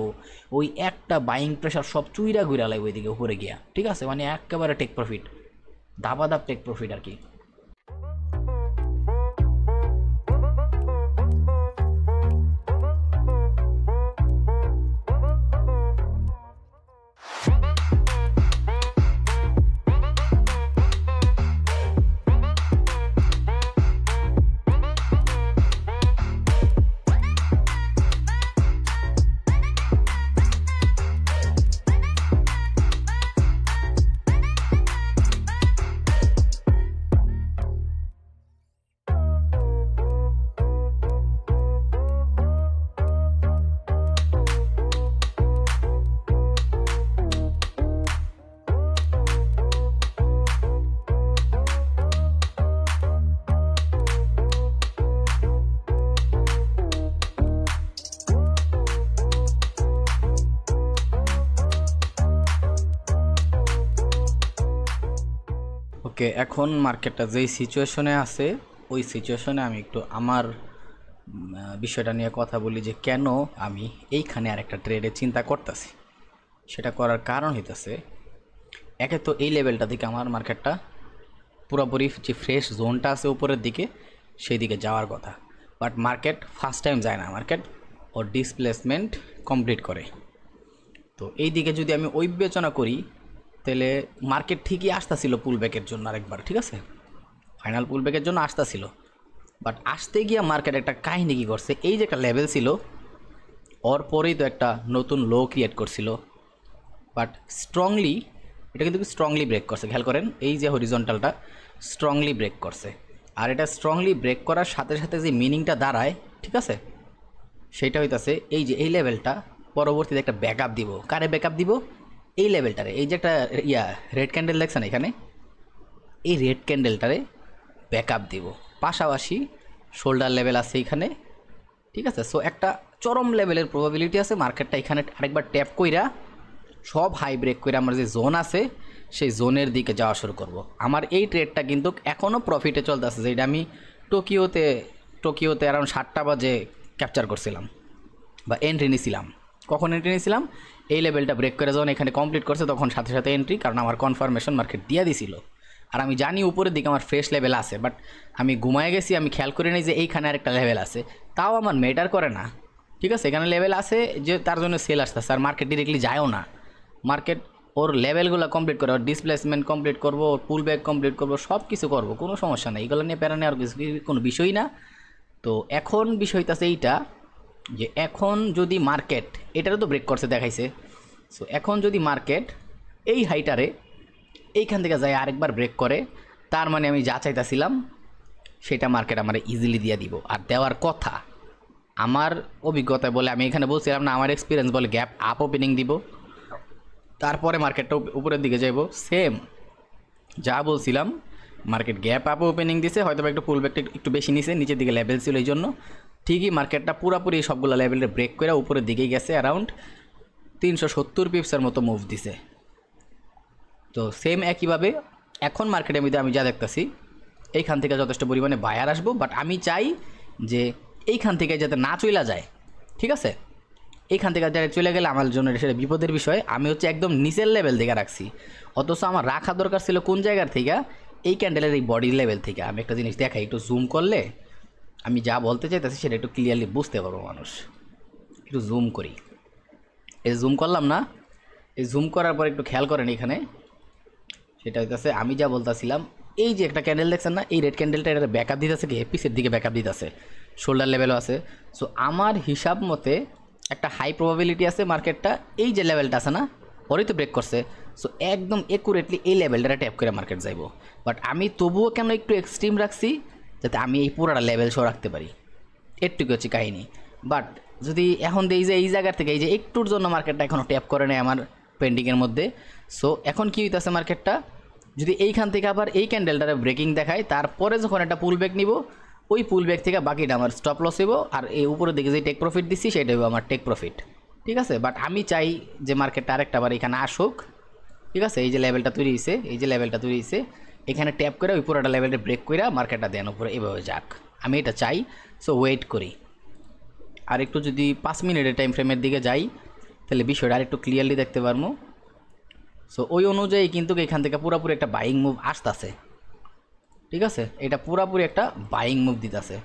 S1: ওই একটা বাইং প্রেশার সব চুইরা গুইরা লাগবে ওইদিকে উপরে গিয়া, ঠিক আছে। মানে একেবারে টেক প্রফিট, দাবাদাব টেক প্রফিট আর কি। ওকে, এখন মার্কেটটা যেই সিচুয়েশনে আছে ওই সিচুয়েশনে আমি একটু আমার বিষয়টা নিয়ে কথা বলি, যে কেন আমি এইখানে আরেকটা ট্রেডে চিন্তা করতেছি। সেটা করার কারণ হইতেছে, একে তো এই লেভেলটা থেকে আমার মার্কেটটা পুরোপুরি যে ফ্রেশ জোনটা আছে উপরের দিকে সেই দিকে যাওয়ার কথা, বাট মার্কেট ফার্স্ট টাইম যায় না, মার্কেট ওর ডিসপ্লেসমেন্ট কমপ্লিট করে। তো এই দিকে যদি আমি ওই বিবেচনা করি, তাহলে মার্কেট ঠিকই আসতেছিল পুলব্যাকের জন্য আরেকবার, ঠিক আছে, ফাইনাল পুলব্যাকের জন্য আসতেছিল। বাট আসতে গিয়ে মার্কেট একটা কাহিনী কী করছে, এই যে একটা লেভেল ছিল ওর পরেই তো একটা নতুন লো ক্রিয়েট করছিল, বাট স্ট্রংলি এটা কিন্তু স্ট্রংলি ব্রেক করছে। খেয়াল করেন এই যে হরিজন্টালটা স্ট্রংলি ব্রেক করছে, আর এটা স্ট্রংলি ব্রেক করার সাথে সাথে যে মিনিংটা দাঁড়ায়, ঠিক আছে, সেইটা হইতাছে এই যে এই লেভেলটা পরবর্তীতে একটা ব্যাকআপ দিব। কারে ব্যাকআপ দিব? এই লেভেলটারে। এই যে একটা রেড ক্যান্ডেল দেখছেন এখানে, এই রেড ক্যান্ডেলটারে ব্যাকআপ দিব। পাশাপাশি শোল্ডার লেভেল আছে এখানে, ঠিক আছে। সো একটা চরম লেভেলের প্রবাবিলিটি আছে মার্কেটটা এখানে আরেকবার ট্যাপ কইরা সব হাই ব্রেক করে আমার যে জোন আছে সেই জোনের দিকে যাওয়া শুরু করব। আমার এই ট্রেডটা কিন্তু এখনও প্রফিটে চলতেছে, যেটা আমি টোকিওতে অ্যারাউন্ড 7টা বাজে ক্যাপচার করছিলাম বা এন্ট্রি নিয়েছিলাম। কখন এন্ট্রি নিয়েছিলাম? এই লেভেলটা ব্রেক করে যখন এখানে কমপ্লিট করছে তখন সাথে সাথে এন্ট্রি, কারণ আমার কনফার্মেশন মার্কেট দিয়ে দিছিল। আর আমি জানি উপরের দিকে আমার ফ্রেশ লেভেল আছে, বাট আমি ঘুমায় গেছি, আমি খেয়াল করি নাই যে এইখানে আরেকটা লেভেল আছে। তাও আমার ম্যাটার করে না, ঠিক আছে। এখানে লেভেল আছে যে তার জন্য সেল আসতেছে, আর মার্কেট ডিরেক্টলি যায়ও না। মার্কেট ওর লেভেলগুলো কমপ্লিট করে, ওর ডিসপ্লেসমেন্ট কমপ্লিট করবো, ওর পুল ব্যাক কমপ্লিট করবো, সব কিছু করবো, কোনো সমস্যা নেই। এগুলো নিয়ে প্যারা নেওয়ার কোনো বিষয়ই না। তো এখন বিষয়টা এইটা যে এখন যদি মার্কেট এটারও তো ব্রেক করছে দেখাইছে, সো এখন যদি মার্কেট এই হাইটারে এইখান থেকে যায় আরেকবার ব্রেক করে, তার মানে আমি যা চাইতেছিলাম সেটা মার্কেট আমার ইজিলি দিয়ে দিব। আর দেওয়ার কথা, আমার অভিজ্ঞতা বলে, আমি এখানে বলছিলাম না, আমার এক্সপিরিয়েন্স বলে গ্যাপ আপ ওপেনিং দিব, তারপরে মার্কেটটা উপরের দিকে যাইব। সেম যা বলছিলাম, মার্কেট গ্যাপ আপ ওপেনিং দিছে, হয়তো একটু পুল ব্যাকটা একটু বেশি নিছে, নিচের দিকে লেভেল ছিল, এই জন্য ঠিকই মার্কেটটা পুরোপুরি সবগুলো লেভেলে ব্রেক করে উপরের দিকেই গেছে। অ্যারাউন্ড 370 পিপসের মতো মুভ দিছে। তো সেম একইভাবে এখন মার্কেটের মধ্যে আমি যা দেখতেছি, এইখান থেকে যথেষ্ট পরিমাণে বায়ার আসবো, বাট আমি চাই যে এইখান থেকে যাতে না চলে যায়, ঠিক আছে। এইখান থেকে যারা চলে গেলে আমার জন্য সেটা বিপদের বিষয়। আমি হচ্ছে একদম নিচের লেভেল থেকে রাখছি, অথচ আমার রাখা দরকার ছিল কোন জায়গার থেকে? এই ক্যান্ডেলের এই বডি লেভেল থেকে। আমি একটা জিনিস দেখাই, একটু জুম করলে আমি যা বলতে চাইতেছি সেটা একটু ক্লিয়ারলি বুঝতে পারবো মানুষ। একটু জুম করি, এই জুম করলাম না, এই জুম করার পর একটু খেয়াল করেন এখানে, সেটা হইতেছে আমি যা বলতেছিলাম। এই যে একটা ক্যান্ডেল দেখছেন না, এই রেড ক্যান্ডেলটা এটা ব্যাকআপ দিতেছে কি পিসের দিকে ব্যাকআপ দিতেছে, শোল্ডার লেভেলও আছে। সো আমার হিসাব মতে একটা হাই প্রবাবিলিটি আছে মার্কেটটা এই যে লেভেলটা আছে না, ওরই তো ব্রেক করছে। সো একদম একুরেটলি এই লেভেলটা ট্যাপ করে মার্কেট যাইব। বাট আমি তবুও কেন একটু এক্সট্রিম রাখছি, যাতে আমি এই পুরোটা লেভেল শো রাখতে পারি, এরটুকু হচ্ছে কাহিনী। বাট যদি এখন এই যে এই জায়গার থেকে এই যে একটুর জন্য মার্কেটটা এখনও ট্যাপ করে নেয় আমার পেন্ডিংয়ের মধ্যে। সো এখন কী হইতেছে মার্কেটটা, যদি এইখান থেকে আবার এই ক্যান্ডেলটারে ব্রেকিং দেখায়, তারপরে যখন একটা পুল ব্যাক নিব, ওই পুল ব্যাক থেকে বাকিটা আমার স্টপ লস হইব, আর এই উপরের দিকে যে টেক প্রফিট দিচ্ছি সেটা হইব আমার টেক প্রফিট, ঠিক আছে। বাট আমি চাই যে মার্কেটটা আরেকটা বার এখানে আসুক, ঠিক আছে। এই যে লেভেলটা তৈরি হয়েছে, এই যে লেভেলটা তৈরি হয়েছে, এখানে ট্যাপ করে ওই পুরোটা লেভেলটা ব্রেক করে মার্কেটটা দেন উপরে, এভাবে যাক, আমি এটা চাই। সো ওয়েট করি আর একটু, যদি 5 মিনিটের টাইম ফ্রেমের দিকে যাই তাহলে বিষয়টা আর একটু ক্লিয়ারলি দেখতে পারবো। সো ওই অনুযায়ী কিন্তু এখান থেকে পুরোপুরি একটা বাইং মুভ আসতেছে, ঠিক আছে। এটা পুরোপুরি একটা বাইং মুভ দিতেছে।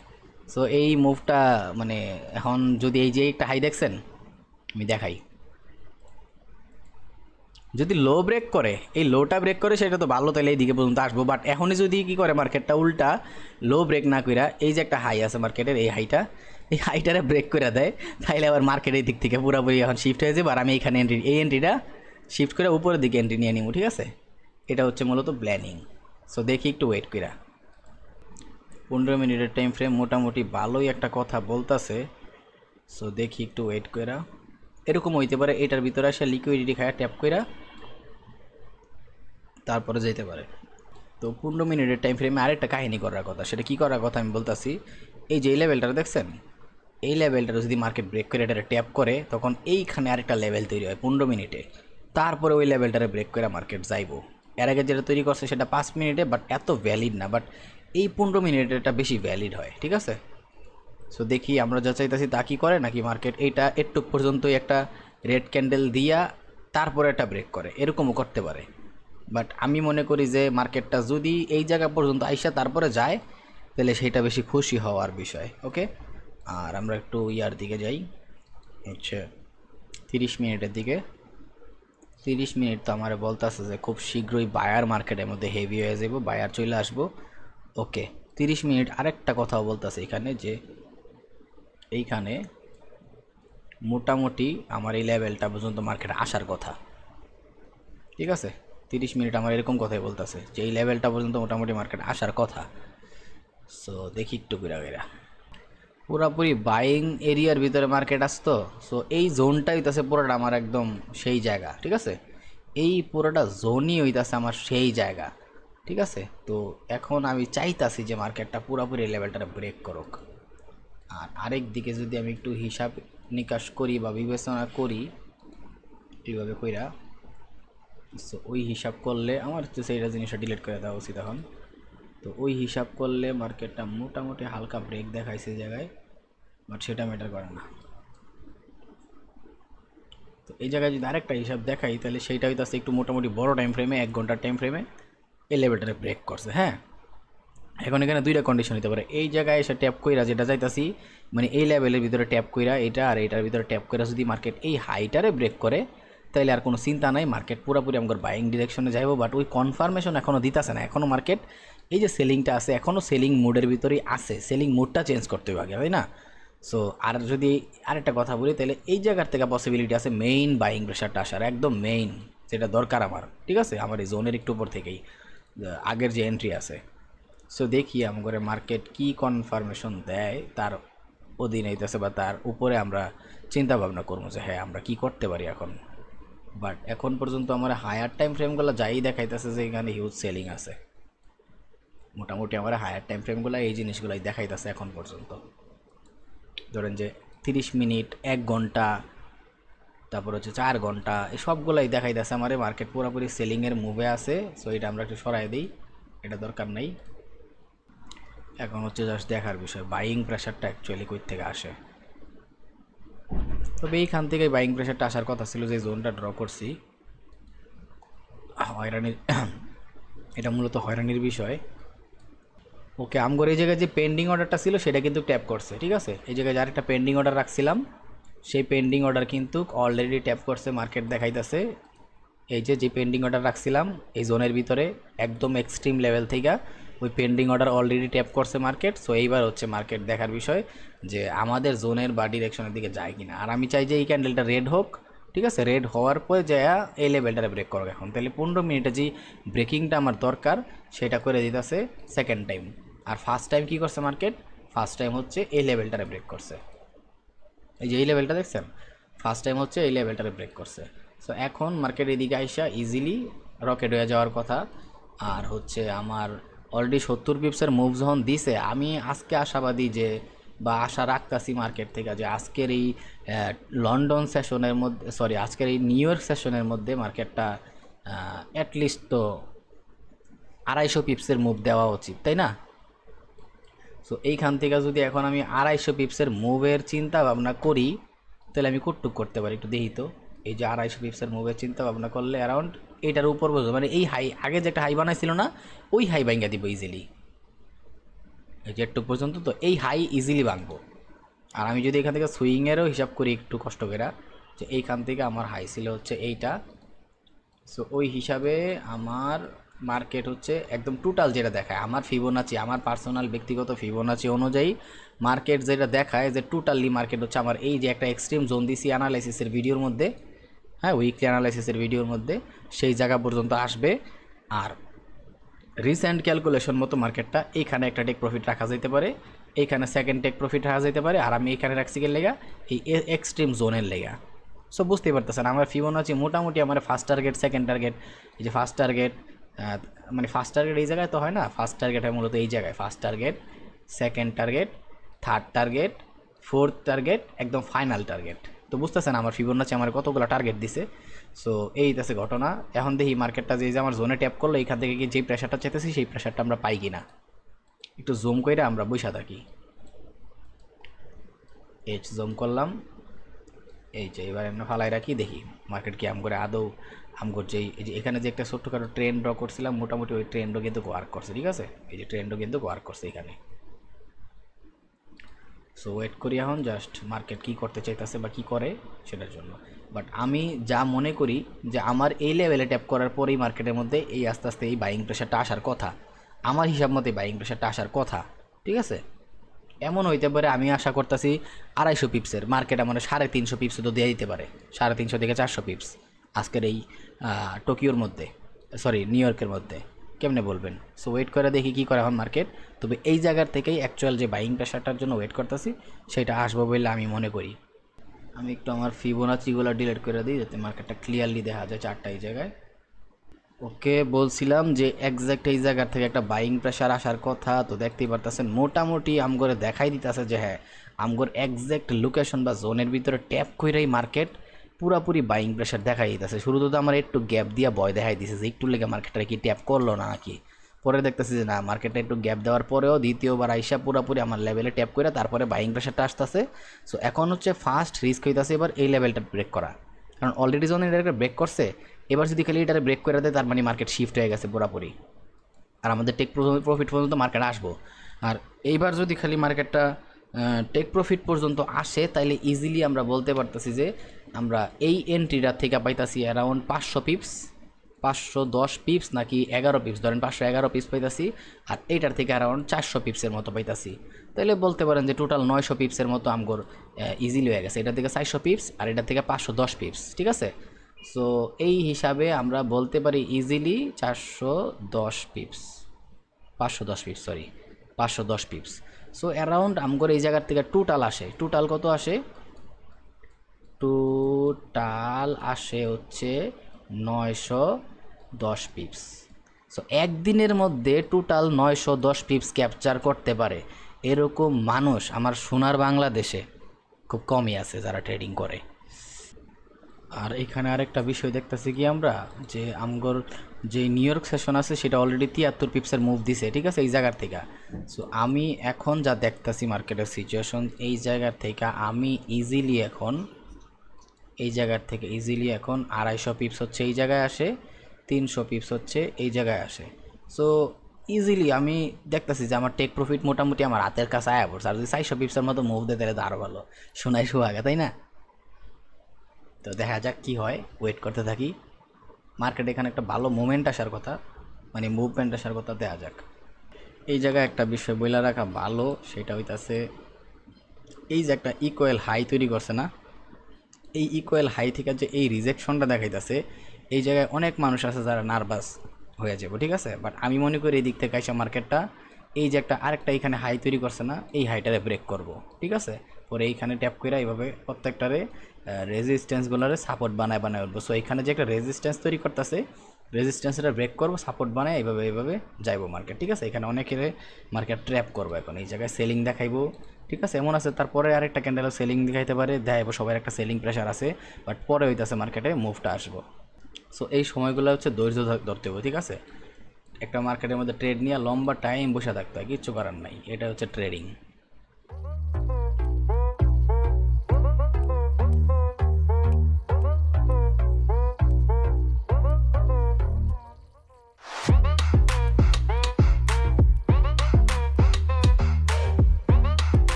S1: সো এই মুভটা মানে এখন যদি এই যে একটা হাই দেখছেন, আমি দেখাই, যদি লো ব্রেক করে, এই লোটা ব্রেক করে সেটা তো ভালো, তাহলে এই দিকে পর্যন্ত আসবো। বাট এখনই যদি কী করে মার্কেটটা উল্টা লো ব্রেক না কইরা এই যে একটা হাই আছে মার্কেটের, এই হাইটারে ব্রেক করে দেয়, তাইলে আবার মার্কেট এই দিক থেকে পুরোপুরি এখন শিফট হয়ে যাবে। আর আমি এখানে এই এন্ট্রিটা শিফট করে উপরের দিকে এন্ট্রি নিয়ে নিব, ঠিক আছে। এটা হচ্ছে মূলত প্ল্যানিং। সো দেখি একটু ওয়েট কইরা, 15 মিনিটের টাইম ফ্রেম মোটামুটি ভালোই একটা কথা বলতেছে। সো দেখি একটু ওয়েট কইরা, এরকম হইতে পারে এটার ভিতরে আসে লিকুইডিটি খায়া ট্যাপ কইরা তারপরে যেতে পারে। তো 15 মিনিটের টাইম ফ্রেমে আরেকটা কাহিনী করার কথা, সেটা কী করার কথা আমি বলতেছি। এই যে এই লেভেলটা দেখছেন, এই লেভেলটা যদি মার্কেট ব্রেক করে এটা ট্যাপ করে, তখন এইখানে আরেকটা লেভেল তৈরি হয় 15 মিনিটে, তারপরে ওই লেভেলটারে ব্রেক করে মার্কেট যাইব। এর আগে যেটা তৈরি করছে সেটা 5 মিনিটে, বাট এত ভ্যালিড না, বাট এই 15 মিনিটেরটা বেশি ভ্যালিড হয়, ঠিক আছে। সো দেখি আমরা যা চাইতেছি তা কি করে, নাকি মার্কেট এইটা একটু পর্যন্তই একটা রেড ক্যান্ডেল দিয়া তারপরে একটা ব্রেক করে, এরকমও করতে পারে। বাট আমি মনে করি যে মার্কেটটা যদি এই জায়গা পর্যন্ত আইসা তারপরে যায়, তাহলে সেটা বেশি খুশি হওয়ার বিষয়। ওকে, আর আমরা একটু ইয়ার দিকে যাই, হচ্ছে 30 মিনিটের দিকে। 30 মিনিট তো আমার বলতেছে যে খুব শীঘ্রই বায়ার মার্কেটের মধ্যে হেভি হয়ে যাব, বায়ার চলে আসবো। ওকে, 30 মিনিট আরেকটা কথাও বলতেছে এখানে, যে এইখানে মোটামুটি আমার এই লেভেলটা পর্যন্ত মার্কেটে আসার কথা, ঠিক আছে। 30 মিনিট আমার এরকম কথাই বলতেছে যে এই লেভেলটা পর্যন্ত মোটামুটি মার্কেট আসার কথা। সো দেখি একটু ঘুরা ঘুরা পুরাপুরি বাইং এরিয়ার ভিতরে মার্কেট আসতো। সো এই জোনটাই হইতাছে পুরোটা আমার একদম সেই জায়গা, ঠিক আছে, এই পুরোটা জোনই হইতাছে আমার সেই জায়গা, ঠিক আছে। তো এখন আমি চাইতাছি যে মার্কেটটা পুরোপুরি লেভেলটা ব্রেক করুক। আর আরেক দিকে যদি আমি একটু হিসাব নিকাশ করি বা বিবেচনা করি এইভাবে কইরা, সো ওই হিসাব করলে আমার হচ্ছে সেইটা জিনিসটা ডিলিট করে দেওয়া উচিত এখন। তো ওই হিসাব করলে মার্কেটটা মোটামুটি হালকা ব্রেক দেখাইছে জায়গায়, বাট সেটা ম্যাটার করে না। তো এই জায়গায় যদি আরেকটা হিসাব দেখাই তাহলে সেইটা হইতাছে একটু মোটামুটি বড় টাইম ফ্রেমে, 1 ঘন্টার টাইম ফ্রেমে এই লেভেলটারে ব্রেক করছে। হ্যাঁ, এখন এখানে দুইটা কন্ডিশন হতে পারে। এই জায়গায় এসে ট্যাপ কইরা যেটা চাইতাছি, মানে এই লেভেলের ভিতরে ট্যাপ কইরা এটা আর এটার ভিতরে ট্যাপ কইরা যদি মার্কেট এই হাইটারে ব্রেক করে তাহলে আর কোনো চিন্তা নাই, মার্কেট পুরোপুরি আমার বাইং ডিরেকশনে যাইব। বাট ওই কনফার্মেশন এখনও দিতেছে না, এখনও মার্কেট এই যে সেলিংটা আছে এখনও সেলিং মুডের ভিতরেই আছে, সেলিং মুডটা চেঞ্জ করতে হবে আগে, তাই না? সো আর যদি আরেকটা কথা বলি তাহলে এই জায়গার থেকে পসিবিলিটি আছে মেইন বাইং প্রেশারটা আসার, একদম মেইন যেটা দরকার আমার, ঠিক আছে, আমার এই জোনের একটু উপর থেকেই আগের যে এন্ট্রি আছে। সো দেখি আমাদের মার্কেট কি কনফার্মেশন দেয় তার অধীনে হইতেছে বা তার উপরে আমরা চিন্তা ভাবনা করবো যে হ্যাঁ আমরা কি করতে পারি এখন। বাট এখন পর্যন্ত আমার হায়ার টাইম ফ্রেমগুলো যাই দেখাইতেছে যে এখানে হিউজ সেলিং আছে, মোটামুটি আমার হায়ার টাইম ফ্রেমগুলো এই জিনিসগুলাই দেখাইতেছে এখন পর্যন্ত। ধরেন যে 30 মিনিট, 1 ঘন্টা, তারপর হচ্ছে 4 ঘন্টা, এই সবগুলাই দেখাইতেছে আমার মার্কেট পুরোপুরি সেলিংয়ের মুভে আছে। সো এটা আমরা একটু সরাই দিই, এটা দরকার নেই। এখন হচ্ছে জাস্ট দেখার বিষয় বাইং প্রেশারটা অ্যাকচুয়ালি কই থেকে আসে। তবে এইখান থেকে বাইং প্রেশারটা আসার কথা ছিল, যে জোনটা ড্র করছি হয়রানির এটা মূলত হয়রানির বিষয়। ওকে, আমগর এই জায়গায় যে পেন্ডিং অর্ডারটা ছিল সেটা কিন্তু ট্যাপ করছে, ঠিক আছে। এই জায়গায় যার একটা পেন্ডিং অর্ডার রাখছিলাম সেই পেন্ডিং অর্ডার কিন্তু অলরেডি ট্যাপ করছে, মার্কেট দেখাইতেছে। এই যে পেন্ডিং অর্ডার রাখছিলাম এই জোনের ভিতরে একদম এক্সট্রিম লেভেল থেকে ওই পেন্ডিং অর্ডার অলরেডি ট্যাপ করছে মার্কেট। সো এইবার হচ্ছে মার্কেট দেখার বিষয় যে আমাদের জোনের বা ডিরেকশনের দিকে যায় কিনা। আর আমি চাই যে এই ক্যান্ডেলটা রেড হোক, ঠিক আছে, রেড হওয়ার পরে যায় এই লেভেলটারে ব্রেক করো এখন। তাহলে 15 মিনিটে যে ব্রেকিংটা আমার দরকার সেটা করে দিতেছে সেকেন্ড টাইম। আর ফার্স্ট টাইম কী করছে মার্কেট, ফার্স্ট টাইম হচ্ছে এই লেভেলটারে ব্রেক করছে, এই যে এই লেভেলটা দেখছেন, ফার্স্ট টাইম হচ্ছে এই লেভেলটারে ব্রেক করছে। সো এখন মার্কেট এদিকে আইসা ইজিলি রকেট হয়ে যাওয়ার কথা। আর হচ্ছে আমার অলরেডি 70 পিপসের মুভ যখন দিছে, আমি আজকে আশাবাদী যে বা আশা রাখতাছি মার্কেট থেকে যে আজকের এই লন্ডন সেশনের মধ্যে, সরি আজকের এই নিউ ইয়র্ক সেশনের মধ্যে মার্কেটটা অ্যাটলিস্ট তো 250 পিপসের মুভ দেওয়া উচিত, তাই না? সো এইখান থেকে যদি এখন আমি 250 পিপসের মুভের চিন্তা ভাবনা করি তাহলে আমি কটুক করতে পারি একটু দেখি তো। এই যে 250 পিপসের মুভের চিন্তা ভাবনা করলে অ্যারাউন্ড এইটার উপর বসবো, মানে এই হাই আগে যে একটা হাই বানাইছিল না ওই হাই ভাঙ্গা দিব ইজিলি, এই যে একটু পর্যন্ত। তো এই হাই ইজিলি ভাঙবো। আর আমি যদি এখান থেকে সুইংয়েরও হিসাব করি একটু কষ্ট করে, যে এইখান থেকে আমার হাই ছিল হচ্ছে এইটা। সো ওই হিসাবে আমার মার্কেট হচ্ছে একদম টোটাল যেটা দেখায় আমার ফিবোনাচি, আমার পার্সোনাল ব্যক্তিগত ফিবোনাচি অনুযায়ী মার্কেট যেটা দেখায় যে টোটালি মার্কেট হচ্ছে আমার এই যে একটা এক্সট্রিম জোন দিছি অ্যানালাইসিসের ভিডিওর মধ্যে, হ্যাঁ উইকলি অ্যানালাইসিসের ভিডিওর মধ্যে সেই জায়গা পর্যন্ত আসবে। আর রিসেন্ট ক্যালকুলেশন মতো মার্কেটটা এইখানে একটা টেক প্রফিট রাখা যেতে পারে, এইখানে সেকেন্ড টেক প্রফিট রাখা যেতে পারে। আর আমি এইখানে রাখছি কে লেগা, এই এক্সট্রিম জোনের লেগা। সো বুঝতেই পারতেছেন আমার ফিবোনাচি মোটামুটি আমার ফার্স্ট টার্গেট সেকেন্ড টার্গেট, এই যে ফার্স্ট টার্গেট মানে ফার্স্ট টার্গেট এই জায়গায় তো হয় না, ফার্স্ট টার্গেট হয় মূলত এই জায়গায়, first target, second target, third target, fourth target, একদম ফাইনাল টার্গেট। তো বুঝতেছেন আমার ফিবোনাচি আমার কতগুলো টার্গেট দিছে। সো এই আছে ঘটনা। এখন দেখি মার্কেটটা যে আমার জোনে ট্যাপ করলো এইখান থেকে কি যেই প্রেশারটা চেতেছি সেই প্রেশারটা আমরা পাই কিনা, একটু জুম করে আমরা বসে থাকি। এইচ জুম করলাম, এই যে এবার আমরা ফালাই রাখি, দেখি মার্কেট কি করে আদৌ আমগর যেই এই যে এখানে যে একটা ছোট্টখাটো ট্রেন্ড ড্র করছিলাম মোটামুটি ওই ট্রেন্ডও কিন্তু ওয়ার্ক করছে, ঠিক আছে, এই যে ট্রেন্ডও কিন্তু ওয়ার্ক করছে এখানে। সো ওয়েট করি এখন জাস্ট মার্কেট কী করতে চাইতেছে বা কী করে সেটার জন্য। বাট আমি যা মনে করি যে আমার এই লেভেলে ট্যাপ করার পরেই মার্কেটের মধ্যে এই আস্তে আস্তে এই বাইং প্রেশারটা আসার কথা, আমার হিসাব মতে বাইং প্রেশারটা আসার কথা, ঠিক আছে। এমন হইতে পারে আমি আশা করতেছি 250 পিপসের মার্কেট আমার 350 পিপস তো দিয়ে দিতে পারে, 350 থেকে 400 পিপস আজকের এই টোকিওর মধ্যে, সরি নিউ ইয়র্কের মধ্যে। কেমনে বলবেন? সো ওয়েট করে দেখি কী করে এখন মার্কেট। তবে এই জায়গার থেকেই অ্যাকচুয়াল যে বাইং প্রেশারটার জন্য ওয়েট করতেছি সেটা আসবো বলে আমি মনে করি। আমি একটু আমার ফিবোনাচিগুলো ডিলিট করে দিই যাতে মার্কেটটা ক্লিয়ারলি দেখা যায় চারটা এই জায়গায়। ওকে, বলছিলাম যে একজ্যাক্ট এই জায়গার থেকে একটা বাইং প্রেশার আসার কথা। তো দেখতেই পারতেছেন মোটামুটি আমগরে দেখাই দিতেছে যে হ্যাঁ আমগর একজ্যাক্ট লোকেশন বা জোনের ভিতরে ট্যাপ কইরাই মার্কেট পুরাপুরি বাইং প্রেশার দেখাই দিতেছে। শুরুতে তো আমার একটু গ্যাপ দিয়া ভয় দেখাই দিছে যে একটু লেগে মার্কেটটা কি ট্যাপ করলো না নাকি। পরে দেখতেছি যে না, মার্কেটে একটু গ্যাপ দেওয়ার পরেও দ্বিতীয়বার আইসা পুরাপুরি আমার লেভেলে ট্যাপ করে তারপরে বাইং প্রেশারটা আসতেছে। সো এখন হচ্ছে ফার্স্ট রিস্ক হইতেছে এবার এই লেভেলটা ব্রেক করা, কারণ অলরেডি যখন এটা ব্রেক করছে এবার যদি খালি এটারে ব্রেক করে দেয় তার মানে মার্কেট শিফট হয়ে গেছে পুরাপুরি, আর আমাদের টেক প্রফিট পর্যন্ত মার্কেট আসবো। আর এইবার যদি খালি মার্কেটটা টেক প্রফিট পর্যন্ত আসে তাইলে ইজিলি আমরা বলতে পারতেছি যে আমরা এই এন্ট্রিটা থেকে পাইতাছি অ্যারাউন্ড 500 পিপস, 510 পিপস নাকি 11 পিপস, ধরেন 511 পিপস পাইতাছি। আর এইটার থেকে অ্যারাউন্ড 400 পিপসের মতো পাইতাছি। তাইলে বলতে পারেন যে টোটাল 900 পিপসের মতো আমগর ইজিলি হয়ে গেছে। এটা থেকে 400 পিপস আর এটা থেকে 510 পিপস, ঠিক আছে। সো এই হিসাবে আমরা বলতে পারি easily 410 pips, 510 pips, sorry 510 pips. So around আমগর এই জায়গার থেকে টোটাল আসে, টোটাল কত আসে? টোটাল আসে হচ্ছে 910 পিপস। সো একদিনের মধ্যে টোটাল 910 পিপস ক্যাপচার করতে পারে এরকম মানুষ আমার সোনার বাংলাদেশে খুব কমই আছে যারা ট্রেডিং করে। আর এখানে আরেকটা বিষয় দেখতেছি কি আমরা, যে আমগর যে নিউ ইয়র্ক সেশন আছে সেটা অলরেডি 73 পিপসের মুভ দিছে, ঠিক আছে এই জায়গার থেকে। সো আমি এখন যা দেখতেছি মার্কেটের সিচুয়েশন এই জায়গার থেকে আমি ইজিলি এখন এই জায়গার থেকে ইজিলি এখন 250 পিপস হচ্ছে এই জায়গায় আসে, 300 পিপস হচ্ছে এই জায়গায় আসে। সো ইজিলি আমি দেখতেছি যে আমার টেক প্রফিট মোটামুটি আমার হাতের কাছে আয়া পড়ছে। আর যদি 400 পিপসের মতো মুভ দিতে তাহলে তো আরও ভালো, শোনাই সুহাগা, তাই না? তো দেখা যাক কি হয়, ওয়েট করতে থাকি। মার্কেটে এখানে একটা ভালো মুভমেন্ট আসার কথা, মানে মুভমেন্ট আসার কথা, দেখা যাক। এই জায়গায় একটা বিষয় বইলা রাখা ভালো, সেটা হইতাছে এই যে একটা ইকুয়াল হাই তৈরি করছে না, এই ইকুয়াল হাই থেকে যে এই রিজেকশনটা দেখাইতেছে এই জায়গায় অনেক মানুষ আছে যারা নার্ভাস হয়ে যাবে, ঠিক আছে। বাট আমি মনে করি এই দিক থেকে আইসা মার্কেটটা এই যে একটা আরেকটা এখানে হাই তৈরি করছে না, এই হাইটারে ব্রেক করব, ঠিক আছে। পরে এইখানে ট্যাপ করে এইভাবে প্রত্যেকটারে রেজিস্ট্যান্সগুলোরে সাপোর্ট বানায় উঠবো। সো এইখানে যে একটা রেজিস্ট্যান্স তৈরি করতেছে রেজিস্ট্যান্সটা ব্রেক করবো, সাপোর্ট বানায় এইভাবে যাইবো মার্কেট, ঠিক আছে। এখানে অনেকের মার্কেট ট্র্যাপ করবো, এখন এই জায়গায় সেলিং দেখাইবো, ঠিক আছে। এমন আছে তারপরে আরেকটা ক্যান্ডেল সেলিং দেখাইতে পারে, দেখাইবো সবার একটা সেলিং প্রেশার আছে, বাট পরে হইতেছে মার্কেটে মুভটা আসবো। সো এই সময়গুলো হচ্ছে ধৈর্য ধরতে হবে, ঠিক আছে। একটা মার্কেটের মধ্যে ট্রেড নিয়ে লম্বা টাইম বসে থাকতে হয়, কিচ্ছু করার নাই, এটা হচ্ছে ট্রেডিং।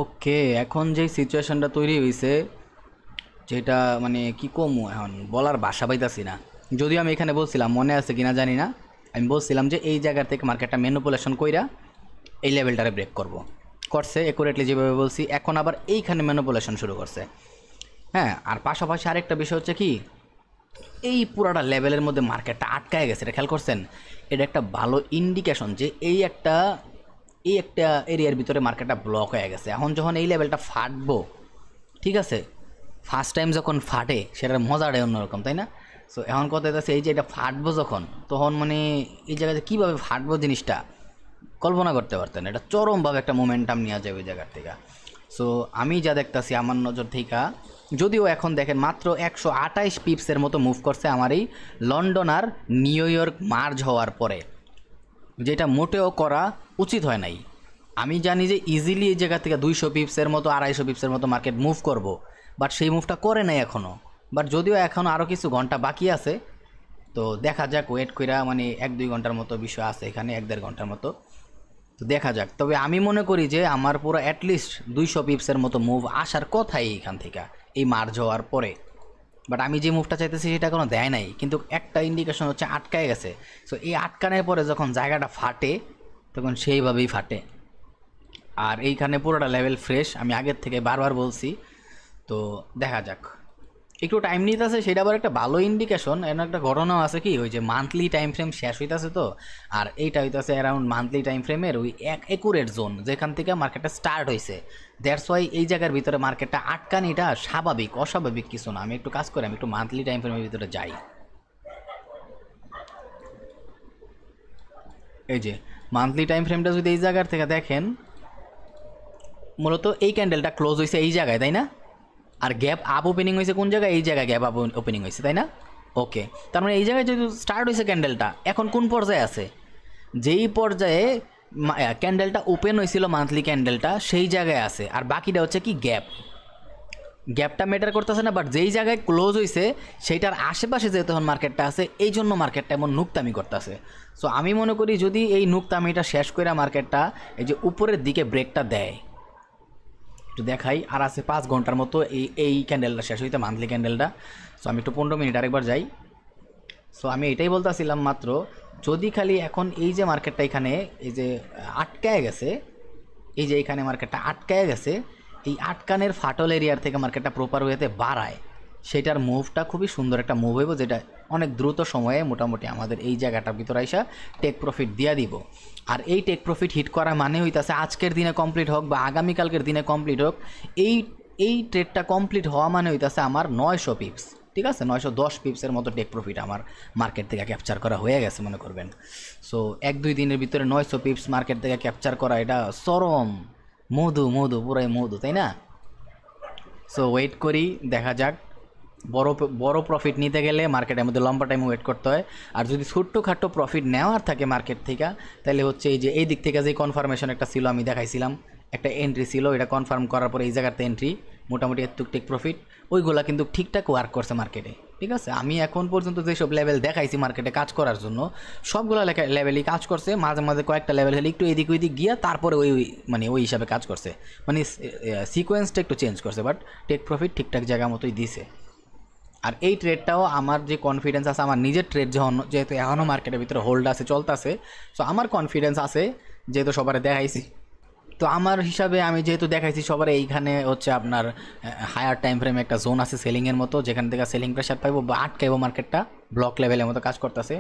S1: ওকে, এখন যেই সিচুয়েশনটা তৈরি হয়েছে যেটা মানে কি কমু এখন বলার ভাষা পাইতাছি না। যদিও আমি এখানে বলছিলাম, মনে আছে কিনা জানি না, আমি বলছিলাম যে এই জায়গা থেকে মার্কেটটা ম্যানিপুলেশন কইরা এই লেভেলটারে ব্রেক করছে একুরেটলি যেভাবে বলছি। এখন আবার এইখানে ম্যানিপুলেশন শুরু করছে, হ্যাঁ। আর পাশাপাশি আরেকটা বিষয় হচ্ছে কি, এই পুরাটা লেভেলের মধ্যে মার্কেটটা আটকায় গেছে, এটা খেয়াল করছেন। এটা একটা ভালো ইন্ডিকেশন যে এই একটা এরিয়ার ভিতরে মার্কেটটা ব্লক হয়ে গেছে। এখন যখন এই লেভেলটা ফাটবো, ঠিক আছে, ফার্স্ট টাইম যখন ফাটে সেটার মজাটাই অন্যরকম, তাই না? সো এখন কথা হচ্ছে এই যে এটা ফাটবো যখন, তখন মানে এই জায়গাতে কীভাবে ফাটবো জিনিসটা কল্পনা করতে পারতেন এটা চরমভাবে একটা মোমেন্টাম নেওয়া যায় ওই জায়গার থেকে। সো আমি যা দেখতাছি আমার নজর থেকে, যদিও এখন দেখেন মাত্র 128 পিপসের মতো মুভ করছে আমার এই লন্ডন আর নিউ ইয়র্ক মার্জ হওয়ার পরে, যেটা মোটেও করা উচিত হয় নাই। আমি জানি যে ইজিলি এই জায়গা থেকে 200 পিপসের মতো 250 পিপসের মতো মার্কেট মুভ করব, বাট সেই মুভটা করে নাই এখনও। বাট যদিও এখনও আরও কিছু ঘন্টা বাকি আছে, তো দেখা যাক, ওয়েট কইরা, মানে 1-2 ঘন্টার মতো বিষয় আছে এখানে, 1-1.5 ঘন্টার মতো, তো দেখা যাক। তবে আমি মনে করি যে আমার পুরো অ্যাটলিস্ট 200 পিপসের মতো মুভ আসার কথাই এখান থেকে এই মার্জ হওয়ার পরে। বাট আমি যে মুভটা চাইতেছি সেটা কোনো দেয় নাই, কিন্তু একটা ইন্ডিকেশন হচ্ছে আটকায় গেছে। সো এই আটকানোর পরে যখন জায়গাটা ফাটে তখন সেইভাবেই ফাটে। আর এইখানে পুরোটা লেভেল ফ্রেশ, আমি আগের থেকে বারবার বলছি। তো দেখা যাক, একটু টাইম নিতেছে, সেটা আবার একটা ভালো ইন্ডিকেশন। এর একটা ঘটনাও আছে কি, ওই যে মান্থলি টাইম ফ্রেম শেষ হইতেছে, তো আর এইটা হইতেছে অ্যারাউন্ড মান্থলি টাইম ফ্রেমের ওই একুরেট জোন যেখান থেকে মার্কেটটা স্টার্ট হয়েছে। দ্যাটস ওয়াই এই জায়গার ভিতরে মার্কেটটা আটকানিটা স্বাভাবিক, অস্বাভাবিক কিছু না। আমি একটু কাজ করি, আমি একটু মান্থলি টাইম ফ্রেমের ভিতরে যাই। এই যে মান্থলি টাইম ফ্রেমটা যদি এই জায়গার থেকে দেখেন, মূলত এই ক্যান্ডেলটা ক্লোজ হয়েছে এই জায়গায়, তাই না? আর গ্যাপ আপ ওপেনিং হয়েছে কোন জায়গায়? এই জায়গায় গ্যাপ আপ ওপেনিং হয়েছে, তাই না? ওকে, তার মানে এই জায়গায় যেহেতু স্টার্ট হয়েছে ক্যান্ডেলটা, এখন কোন পর্যায়ে আছে? যেই পর্যায়ে ক্যান্ডেলটা ওপেন হয়েছিল মান্থলি ক্যান্ডেলটা, সেই জায়গায় আছে। আর বাকিটা হচ্ছে কি গ্যাপ, গ্যাপটা ম্যাটার করতেছে না। বাট যেই জায়গায় ক্লোজ হয়েছে সেইটার আশেপাশে যেহেতু এখন মার্কেটটা আছে, এই জন্য মার্কেটটা এমন নুকতামি করতেছে। সো আমি মনে করি যদি এই নুকতামিটা শেষ করে মার্কেটটা এই যে উপরের দিকে ব্রেকটা দেয়, একটু দেখাই, আর আছে 5 ঘন্টার মতো এই ক্যান্ডেলটা শেষ হইতে, মান্থলি ক্যান্ডেলটা। সো আমি একটু 15 মিনিট আরেকবার যাই। সো আমি এটাই বলতেছিলাম মাত্র, যদি খালি এখন এই যে মার্কেটটা এখানে এই যে আটকায় গেছে, এই যে এখানে মার্কেটটা আটকায় গেছে, এই আটকানের ফাটল এরিয়ার থেকে মার্কেটটা প্রপার ওয়েতে বাড়ায়, সেটার মুভটা খুবই সুন্দর একটা মুভ হইব, যেটা অনেক দ্রুত সময়ে মোটামুটি আমাদের এই জায়গাটার ভিতরে আইসা টেক প্রফিট দিয়া দিব। আর এই টেক প্রফিট হিট করা মানে হইতাছে আজকের দিনে কমপ্লিট হোক বা আগামীকালকের দিনে কমপ্লিট হোক, এই এই ট্রেডটা কমপ্লিট হওয়া মানে হইতাছে আমার 900 পিপস, ঠিক আছে? 910 পিপসের মতো টেক প্রফিট আমার মার্কেট থেকে ক্যাপচার করা হয়ে গেছে মনে করবেন। সো 1-2 দিনের ভিতরে 900 পিপস মার্কেট থেকে ক্যাপচার করা, এটা চরম মধু, মধু, পুরাই মধু, তাই না? সো ওয়েট করি, দেখা যাক। বড় প্রফিট নিতে গেলে মার্কেটের মধ্যে লম্বা টাইম ওয়েট করতে হয়। আর যদি ছোট্টখাটো প্রফিট নেওয়ার থাকে মার্কেট থেকে, তাহলে হচ্ছে এই যে এই দিক থেকে যে কনফার্মেশন একটা ছিল আমি দেখাইছিলাম, একটা এন্ট্রি ছিল, এটা কনফার্ম করার পরে এই জায়গাতে এন্ট্রি, মোটামুটি এতটুক টেক প্রফিট, ওইগুলা কিন্তু ঠিকঠাক ওয়ার্ক করছে মার্কেটে, ঠিক আছে? আমি এখন পর্যন্ত যেসব লেভেল দেখাইছি মার্কেটে কাজ করার জন্য, সবগুলো লেভেলই কাজ করছে। মাঝে মাঝে কয়েকটা লেভেল হলে একটু এদিক ওইদিক গিয়া তারপরে মানে ওই হিসাবে কাজ করছে, মানে সিকোয়েন্সটা একটু চেঞ্জ করছে, বাট টেক প্রফিট ঠিকঠাক জায়গা মতোই দিছে। আর এই ট্রেডটাও আমার যে কনফিডেন্স আছে, আমার নিজের ট্রেড যেহেতু এখনও মার্কেটের ভিতরে হোল্ড আছে, চলতেছে, সো আমার কনফিডেন্স আছে, যেহেতু সবারে দেখাইছি। তো আমার হিসাবে আমি যেহেতু দেখাইছি সবার, এইখানে হচ্ছে আপনার হায়ার টাইম ফ্রেমে একটা জোন আছে সেলিংয়ের মতো, যেখান থেকে সেলিং প্রেশার পাইবো বা আটকাইবো, মার্কেটটা ব্লক লেভেলের মতো কাজ করতেছে।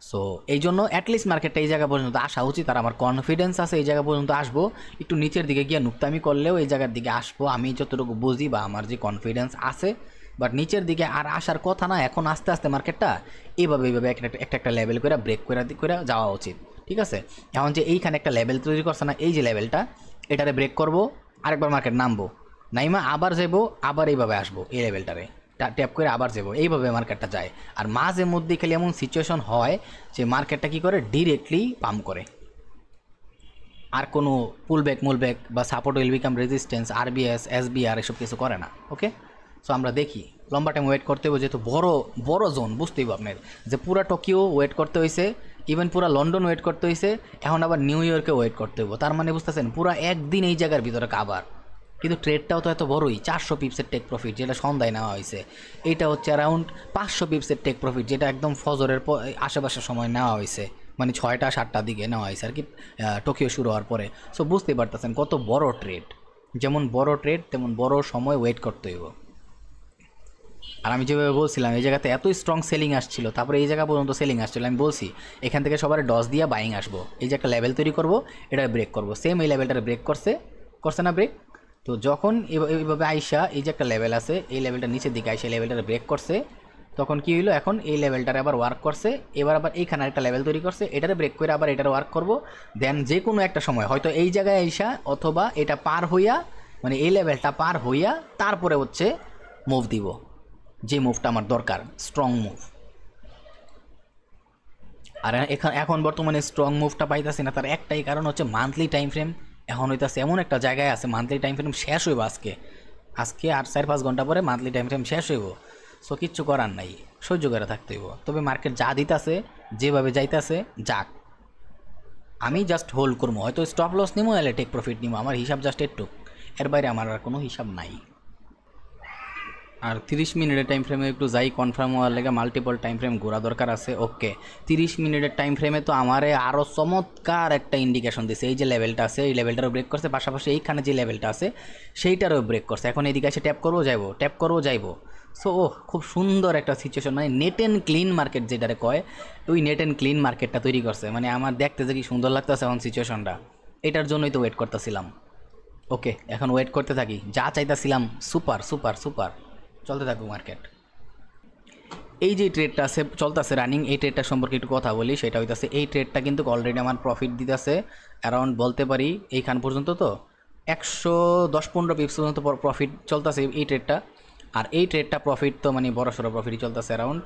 S1: সো এই জন্য অ্যাটলিস্ট মার্কেটটা এই জায়গা পর্যন্ত আসা উচিত। আর আমার কনফিডেন্স আছে এই জায়গা পর্যন্ত আসবো, একটু নিচের দিকে গিয়ে নুকতামি করলেও এই জায়গার দিকে আসবো, আমি যতটুকু বুঝি বা আমার যে কনফিডেন্স আছে। বাট নিচের দিকে আর আসার কথা না, এখন আস্তে আস্তে মার্কেটটা এইভাবে একটা লেভেল করে ব্রেক করে যাওয়া উচিত, ঠিক আছে? এখন যে এইখানে একটা লেভেল তৈরি করছে না, এই যে লেভেলটা, এটারে ব্রেক করব, আরেকবার মার্কেট নামবো, নাইমা আবার যাবো, আবার এইভাবে আসবো, এই লেভেলটারে ট্যাপ করে আবার যাবো, এইভাবে মার্কেটটা যায়। আর মাঝে মধ্যে খালি এমন সিচুয়েশন হয় যে মার্কেটটা কী করে, ডিরেক্টলি পাম্প করে, আর কোনো পুলব্যাক মুলব্যাক বা support will become resistance, RBS, SBR এসব কিছু করে না। ওকে, সো আমরা দেখি, লম্বা টাইম ওয়েট করতে হবে, যেহেতু বড় জোন, বুঝতেই হবে আপনার যে পুরা টোকিও ওয়েট করতে হয়েছে, ইভেন পুরা লন্ডন ওয়েট করতে হয়েছে, এখন আবার নিউ ইয়র্কে ওয়েট করতে হবে। তার মানে বুঝতেছেন পুরা একদিন এই জায়গার ভিতরে কাবার। কিন্তু ট্রেডটাও তো এত বড়ই, 400 পিপসের টেক প্রফিট, যেটা সন্ধ্যায় নেওয়া হয়েছে। এইটা হচ্ছে অ্যারাউন্ড 500 পিপসের টেক প্রফিট, যেটা একদম ফজরের আশেপাশের সময় নেওয়া হয়েছে, মানে 6টা-7টার দিকে নেওয়া হয়েছে আর কি, টোকিও শুরু হওয়ার পরে। সো বুঝতেই পারতেছেন কত বড় ট্রেড, যেমন বড় ট্রেড তেমন বড় সময় ওয়েট করতে হইব। আর আমি যেভাবে বলছিলাম এই জায়গাতে এত স্ট্রং সেলিং আসছিল, তারপরে এই জায়গা পর্যন্ত সেলিং আসছিল, আমি বলছি এখান থেকে সবার ডস দিয়ে বাইং আসবো, এই যে একটা লেভেল তৈরি করবো, এটা ব্রেক করবো, সেম এই লেভেলটা ব্রেক করছে না ব্রেক? তো যখন এইভাবে আইসা এই যে একটা লেভেল আছে, এই লেভেলটা নিচের দিকে আইসা লেভেলটা ব্রেক করছে, তখন কি হইলো, এখন এই লেভেলটারে আবার ওয়ার্ক করছে, এবার আবার এইখানে একটা লেভেল তৈরি করছে, এটারে ব্রেক করে আবার এটারে ওয়ার্ক করব, দেন যে কোনো একটা সময় হয়তো এই জায়গায় আইসা অথবা এটা পার হইয়া মানে এই লেভেলটা পার হইয়া তারপরে হচ্ছে মুভ দিব, যে মুভটা আমার দরকার, স্ট্রং মুভ। আর এখন বর্তমানে স্ট্রং মুভটা পাইতেছি না, তার একটাই কারণ হচ্ছে মান্থলি টাইম ফ্রেম এখন হইতাছে এমন একটা জায়গায় আছে, মান্থলি টাইম ফ্রেম শেষ হইব আজকে আর 4-5 ঘন্টা পরে মান্থলি টাইম ফ্রেম শেষ হইব। সো কিচ্ছু করার নাই, সহ্য করে থাকতে হইব। তবে মার্কেট যা দিতেছে, যেভাবে যাইতেছে যাক, আমি জাস্ট হোল্ড করবো, হয়তো স্টপ লস নিবো নাহলে টেক প্রফিট নিবো, আমার হিসাব জাস্ট একটু, এর বাইরে আমার আর কোনো হিসাব নাই। আর 30 মিনিটের টাইম ফ্রেমে একটু যাই কনফার্ম হওয়ার লেগে মাল্টিপল টাইম ফ্রেম ঘোরা দরকার আছে। ওকে, 30 মিনিটের টাইম ফ্রেমে তো আমারে আরও চমৎকার একটা ইন্ডিকেশন দিছে, এই যে লেভেলটা আছে এই লেভেলটারও ব্রেক করছে, পাশাপাশি এইখানে যে লেভেলটা আছে সেইটারও ব্রেক করছে। এখন এদিকে এসে ট্যাপ করবো যাইবো। সো খুব সুন্দর একটা সিচুয়েশন, মানে নেট অ্যান্ড ক্লিন মার্কেট যেটারে কয়, ওই নেট অ্যান্ড ক্লিন মার্কেটটা তৈরি করছে। মানে আমার দেখতে যে কি সুন্দর লাগতেছে এখন সিচুয়েশনটা, এটার জন্যই তো ওয়েট করতেছিলাম। ওকে, এখন ওয়েট করতে থাকি, যা চাইতেছিলাম সুপার সুপার সুপার, চলতে থাকুক মার্কেট। এই যে ট্রেডটা আছে চলতেছে রানিং, এই ট্রেডটা সম্পর্কে একটু কথা বলি। সেটা হইতেছে এই ট্রেডটা কিন্তু অলরেডি আমার প্রফিট দিতেছে অ্যারাউন্ড বলতে পারি এইখান পর্যন্ত, তো 110-15 পিপস পর্যন্ত প্রফিট চলতেছে এই ট্রেডটা। আর এই ট্রেডটা প্রফিট তো মানে বড়সড় প্রফিটই চলতেছে, অ্যারাউন্ড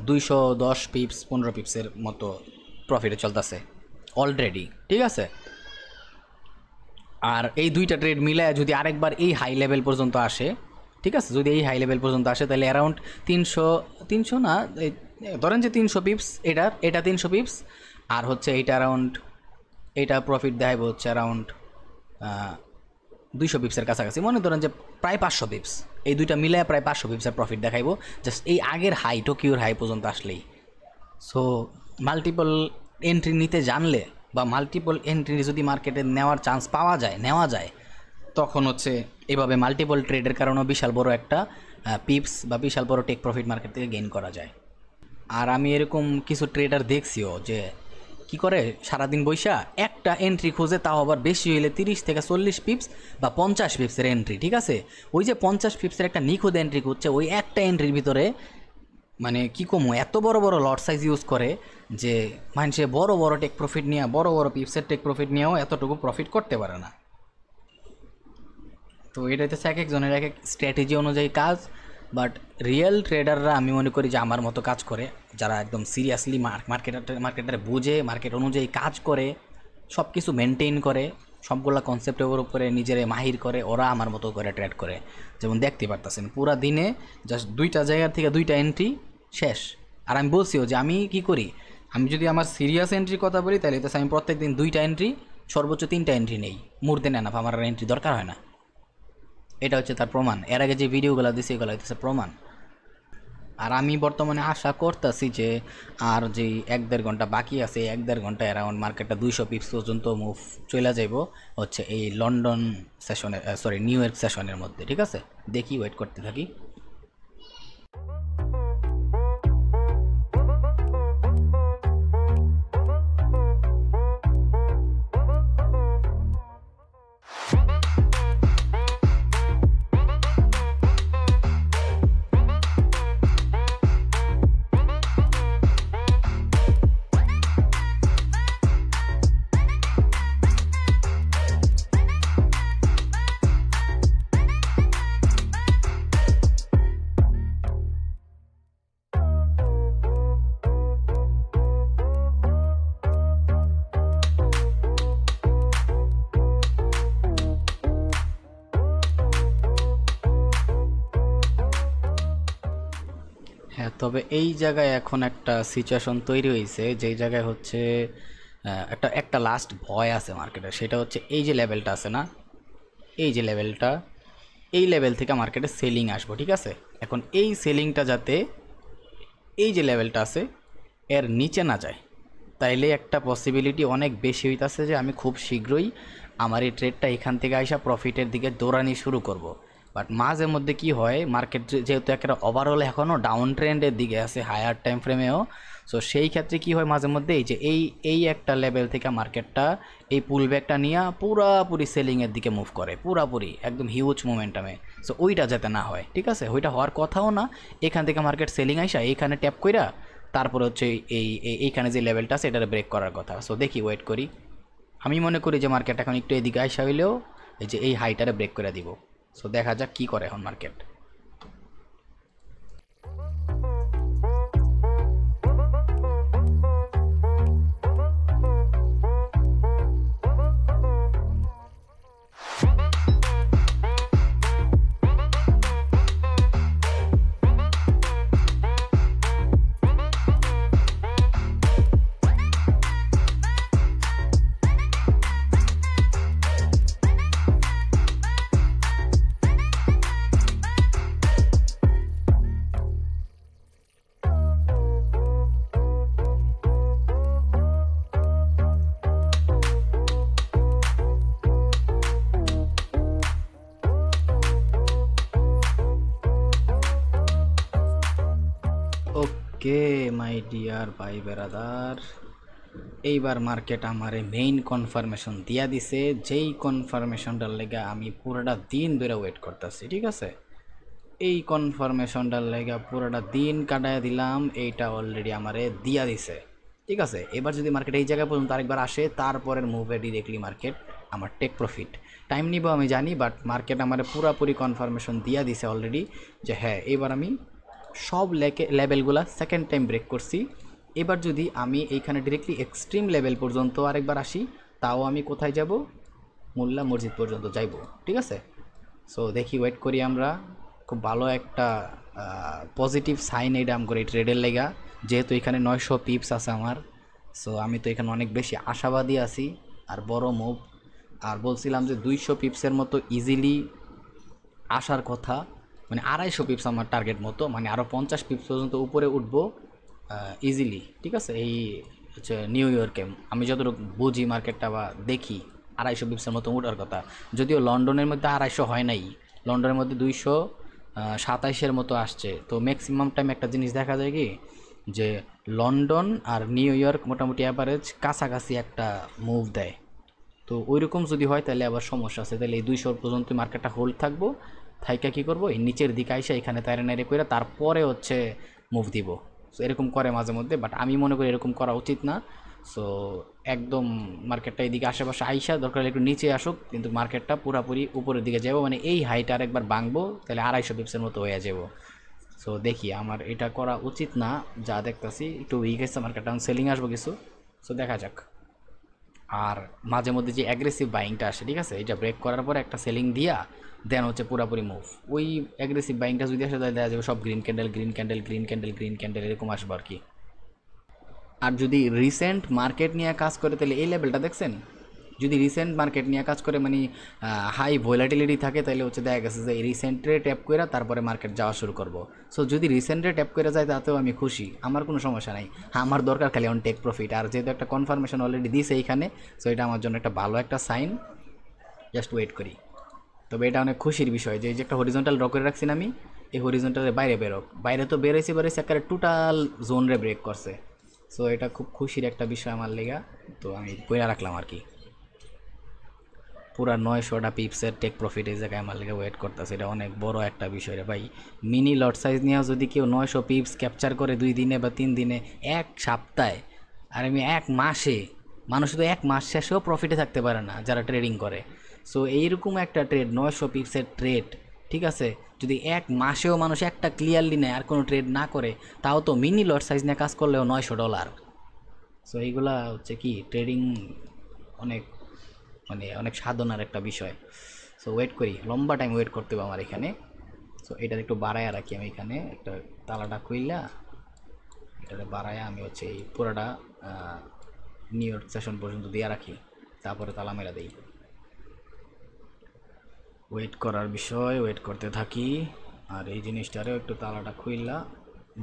S1: 210 পিপস 15 পিপসের মতো প্রফিটে চলতেছে অলরেডি, ঠিক আছে। আর এই দুইটা ট্রেড মিলে যদি আরেকবার এই হাই লেভেল পর্যন্ত আসে, ঠিক আছে, যদি এই হাই লেভেল পর্যন্ত আসে তাহলে অ্যারাউন্ড 300 না, ধরেন যে 300 পিপস, এটা 300 পিপস, আর হচ্ছে এইটা অ্যারাউন্ড, এইটা প্রফিট দেখাইব হচ্ছে অ্যারাউন্ড 200 পিপসের কাছাকাছি, মনে ধরেন যে প্রায় 500 পিপস, এই দুইটা মিলে প্রায় 500 পিপসের প্রফিট দেখাইব জাস্ট এই আগের হাই, টোকিওর হাই পর্যন্ত আসলেই। সো মাল্টিপল এন্ট্রি নিতে জানলে বা মাল্টিপল এন্ট্রি যদি মার্কেটে নেওয়ার চান্স নেওয়া যায় তখন হচ্ছে এভাবে মাল্টিপল ট্রেডের কারণেও বিশাল বড় একটা পিপস বা বিশাল বড় টেক প্রফিট মার্কেট থেকে গেইন করা যায়। আর আমি এরকম কিছু ট্রেডার দেখছিও যে কি করে সারাদিন বৈশা একটা এন্ট্রি খুঁজে, তাও আবার বেশি হইলে 30 থেকে 40 পিপস বা 50 পিপসের এন্ট্রি, ঠিক আছে। ওই যে 50 পিপসের একটা নিখুঁত এন্ট্রি খুঁজছে, ওই একটা এন্ট্রির ভিতরে মানে কি কমো এত বড় বড় লট সাইজ ইউজ করে যে মানুষে বড় বড় টেক প্রফিট নিয়ে, বড় বড় পিপসের টেক প্রফিট নিয়েও এতটুকু প্রফিট করতে পারে না। তো এটা হচ্ছে এক একজনের এক এক স্ট্র্যাটেজি অনুযায়ী কাজ, বাট রিয়েল ট্রেডাররা আমি মনে করি যে আমার মতো কাজ করে, যারা একদম সিরিয়াসলি মার্কেটারে বুঝে, মার্কেট অনুযায়ী কাজ করে, সব কিছু মেনটেন করে, সবগুলা কনসেপ্টের উপরে নিজের মাহির করে, ওরা আমার মতো করে ট্রেড করে। যেমন দেখতে পারতেছেন পুরা দিনে জাস্ট 2টা জায়গার থেকে 2টা এন্ট্রি শেষ। আর আমি বলছিও যে আমি কি করি, আমি যদি আমার সিরিয়াস এন্ট্রির কথা বলি তাহলে তো আমি প্রত্যেক দিন 2টা এন্ট্রি, সর্বোচ্চ 3টা এন্ট্রি নেই, মোর দেন এনাফ, আমার এন্ট্রি দরকার হয় না। এটা হচ্ছে তার প্রমাণ, এর আগে যে ভিডিওগুলো দিছি এগুলো হচ্ছে প্রমাণ। আর আমি বর্তমানে আশা করতেছি যে আর যে 1-1.5 ঘন্টা বাকি আছে, 1-1.5 ঘন্টা অ্যারাউন্ড মার্কেটটা 200 পিপস পর্যন্ত মুভ চলে যাইব হচ্ছে এই লন্ডন সেশনের, সরি নিউ ইয়র্ক সেশনের মধ্যে, ঠিক আছে। দেখি, ওয়েট করতে থাকি। হ্যাঁ, তবে এই জায়গায় এখন একটা সিচুয়েশন তৈরি হয়েছে, যেই জায়গায় হচ্ছে একটা লাস্ট ভয় আছে মার্কেটে। সেটা হচ্ছে এই যে লেভেলটা আছে না, এই যে লেভেলটা, এই লেভেল থেকে মার্কেটে সেলিং আসবো, ঠিক আছে। এখন এই সেলিংটা যাতে এই যে লেভেলটা আছে এর নিচে না যায়, তাইলে একটা পসিবিলিটি অনেক বেশি হইতাছে যে আমি খুব শীঘ্রই আমার এই ট্রেডটা এখান থেকে আইসা প্রফিটের দিকে দৌড়ানি শুরু করব। বাট মাঝে মধ্যে কি হয়, মার্কেট যেহেতু একটা ওভারঅল এখনও ডাউন ট্রেন্ডের দিকে আছে হায়ার টাইম ফ্রেমেও, সো সেই ক্ষেত্রে কি হয় মাঝে মধ্যে এই যে এই একটা লেভেল থেকে মার্কেটটা এই পুল ব্যাকটা নিয়ে পুরাপুরি সেলিংয়ের দিকে মুভ করে, পুরাপুরি একদম হিউজ মোমেন্টামে। সো ওইটা যাতে না হয়, ঠিক আছে, ওইটা হওয়ার কথাও না। এখান থেকে মার্কেট সেলিং আইসা এইখানে ট্যাপ কইরা তারপর হচ্ছে এইখানে যে লেভেলটা আছে এটারে ব্রেক করার কথা। সো দেখি, ওয়েট করি। আমি মনে করি যে মার্কেট এখন একটু এদিকে আইসা হইলেও এই যে এই হাইটারে ব্রেক করে দিব। সো দেখা যাক কী করে এখন মার্কেট। ওকে মাই ডিয়ার ভাই বেরাদার, এইবার মার্কেট আমারে মেইন কনফার্মেশন দিয়া দিছে, যেই কনফার্মেশনটার লেগে আমি পুরোটা দিন ধরে ওয়েট করতেছি। ঠিক আছে, এই কনফার্মেশনটার লেগে পুরোটা দিন কাটায় দিলাম, এইটা অলরেডি আমারে দিয়া দিছে। ঠিক আছে, এবার যদি মার্কেট এই জায়গা পর্যন্ত আরেকবার আসে, তারপরের মুভে ডিরেক্টলি মার্কেট আমার টেক প্রফিট। টাইম নিব আমি জানি, বাট মার্কেট আমার পুরাপুরি কনফার্মেশন দিয়া দিছে অলরেডি যে হ্যাঁ এবার আমি সব লেভেলগুলা সেকেন্ড টাইম ব্রেক করছি। এবার যদি আমি এইখানে ডিরেক্টলি এক্সট্রিম লেভেল পর্যন্ত আরেকবার আসি, তাও আমি কোথায় যাব? মোল্লা মসজিদ পর্যন্ত যাইব। ঠিক আছে, সো দেখি, ওয়েট করি আমরা। খুব ভালো একটা পজিটিভ সাইন এটা আম করি ট্রেডের লেগা, যেহেতু এখানে 900 পিপস আছে আমার। সো আমি তো এখানে অনেক বেশি আশাবাদী আছি আর বড় মুভ। আর বলছিলাম যে 200 পিপসের মতো ইজিলি আসার কথা, মানে 250 পিপস আমার টার্গেট মতো, মানে আরও 50 পিপস পর্যন্ত উপরে উঠবো ইজিলি। ঠিক আছে, এই হচ্ছে নিউ ইয়র্কে আমি যতটুকু বুঝি মার্কেটটা বা দেখি 250 পিপসের মতো উঠার কথা। যদিও লন্ডনের মধ্যে 250 হয় নাই, লন্ডনের মধ্যে 227 মতো আসছে। তো ম্যাক্সিমাম টাইম একটা জিনিস দেখা যায় কি, যে লন্ডন আর নিউ ইয়র্ক মোটামুটি অ্যাভারেজ কাছাকাছি একটা মুভ দেয়। তো ওইরকম যদি হয় তাহলে আবার সমস্যা আছে, তাহলে এই 200 পর্যন্ত মার্কেটটা হোল্ড থাকবো, থাইকা কী করবো, এই নিচের দিকে আইসা এখানে তাইরে নাইরে করে তারপরে হচ্ছে মুভ দিব। সো এরকম করে মাঝে মধ্যে, বাট আমি মনে করি এরকম করা উচিত না। সো একদম মার্কেটটা এদিকে আশেপাশে আইসা দরকার একটু নিচে আসুক, কিন্তু মার্কেটটা পুরাপুরি উপরের দিকে যাবো, মানে এই হাইটা আরেকবার ভাঙবো, তাহলে 250 পিপসের মতো হয়ে যাবো। সো দেখি, আমার এটা করা উচিত না, যা দেখতেছি একটু উইক আছে মার্কেটটা, সেলিং আসবো কিছু। সো দেখা যাক। আর মাঝে মধ্যে যে অ্যাগ্রেসিভ বাইংটা আসে, ঠিক আছে, এটা ব্রেক করার পর একটা সেলিং দিয়া দেন হচ্ছে পুরাপুরি মুভ। ওই অ্যাগ্রেসিভ বাইংটা যদি আসে তাহলে দেখা যাবে সব green candle green candle green candle green candle এরকম আসবে আর কি। আর যদি রিসেন্ট মার্কেট নিয়ে কাজ করে তাহলে এই লেভেলটা দেখছেন, যদি রিসেন্ট মার্কেট নিয়ে কাজ করে মানে হাই ভোলাটিলিটি থাকে, তাহলে হচ্ছে দেখা গেছে যে রিসেন্টে ট্যাপ করে তারপরে মার্কেট যাওয়া শুরু করবো। সো যদি রিসেন্টে ট্যাপ করে যায় তাতেও আমি খুশি, আমার কোনো সমস্যা নাই। আমার দরকার খালি অন টেক প্রফিট। আর যেহেতু একটা কনফার্মেশন অলরেডি দিয়েছে এইখানে, সো এটা আমার জন্য একটা ভালো একটা সাইন। জাস্ট ওয়েট করি। তবে এটা অনেক খুশির বিষয় যে এই যে একটা হরিজন্টাল ড্র করে রাখছি আমি, এই হরিজন্টালের বাইরে বেরোক, বাইরে তো বেরোইছে একটা টোটাল জোনরে ব্রেক করছে। সো এটা খুব খুশির একটা বিষয় আমার লেগা, তো আমি কইরা রাখলাম আর কি। পুরা 900টা পিপসের টেক প্রফিট এই জায়গায় আমার লেগে ওয়েট করতেছে, এটা অনেক বড় একটা বিষয় রে ভাই। মিনি লট সাইজ নিয়ে যদি কেউ 900 পিপস ক্যাপচার করে 2 দিনে বা 3 দিনে, এক সপ্তাহে, আর আমি 1 মাসে, মানুষ তো 1 মাস শেষেও প্রফিটে থাকতে পারে না যারা ট্রেডিং করে। সো এইরকম একটা ট্রেড 900 পিপসের ট্রেড, ঠিক আছে, যদি 1 মাসেও মানুষ একটা ক্লিয়ারলি নেয় আর কোনো ট্রেড না করে, তাও তো মিনি লট সাইজ নিয়ে কাজ করলেও $900। সো এইগুলা হচ্ছে কি ট্রেডিং অনেক মানে অনেক সাধনার একটা বিষয়। সো ওয়েট করি, লম্বা টাইম ওয়েট করতে হবে আমার এখানে। সো এটা একটু বাড়ায়া রাখি আমি, এখানে একটা তালাটা খুইলা এটাতে বাড়ায়া আমি হচ্ছে এই পুরোটা নিউ ইয়র্ক সেশন পর্যন্ত দিয়ে রাখি, তারপরে তালা মেরা দিই। ওয়েট করার বিষয়, ওয়েট করতে থাকি। আর এই জিনিসটারেও একটু তালাটা খুইলা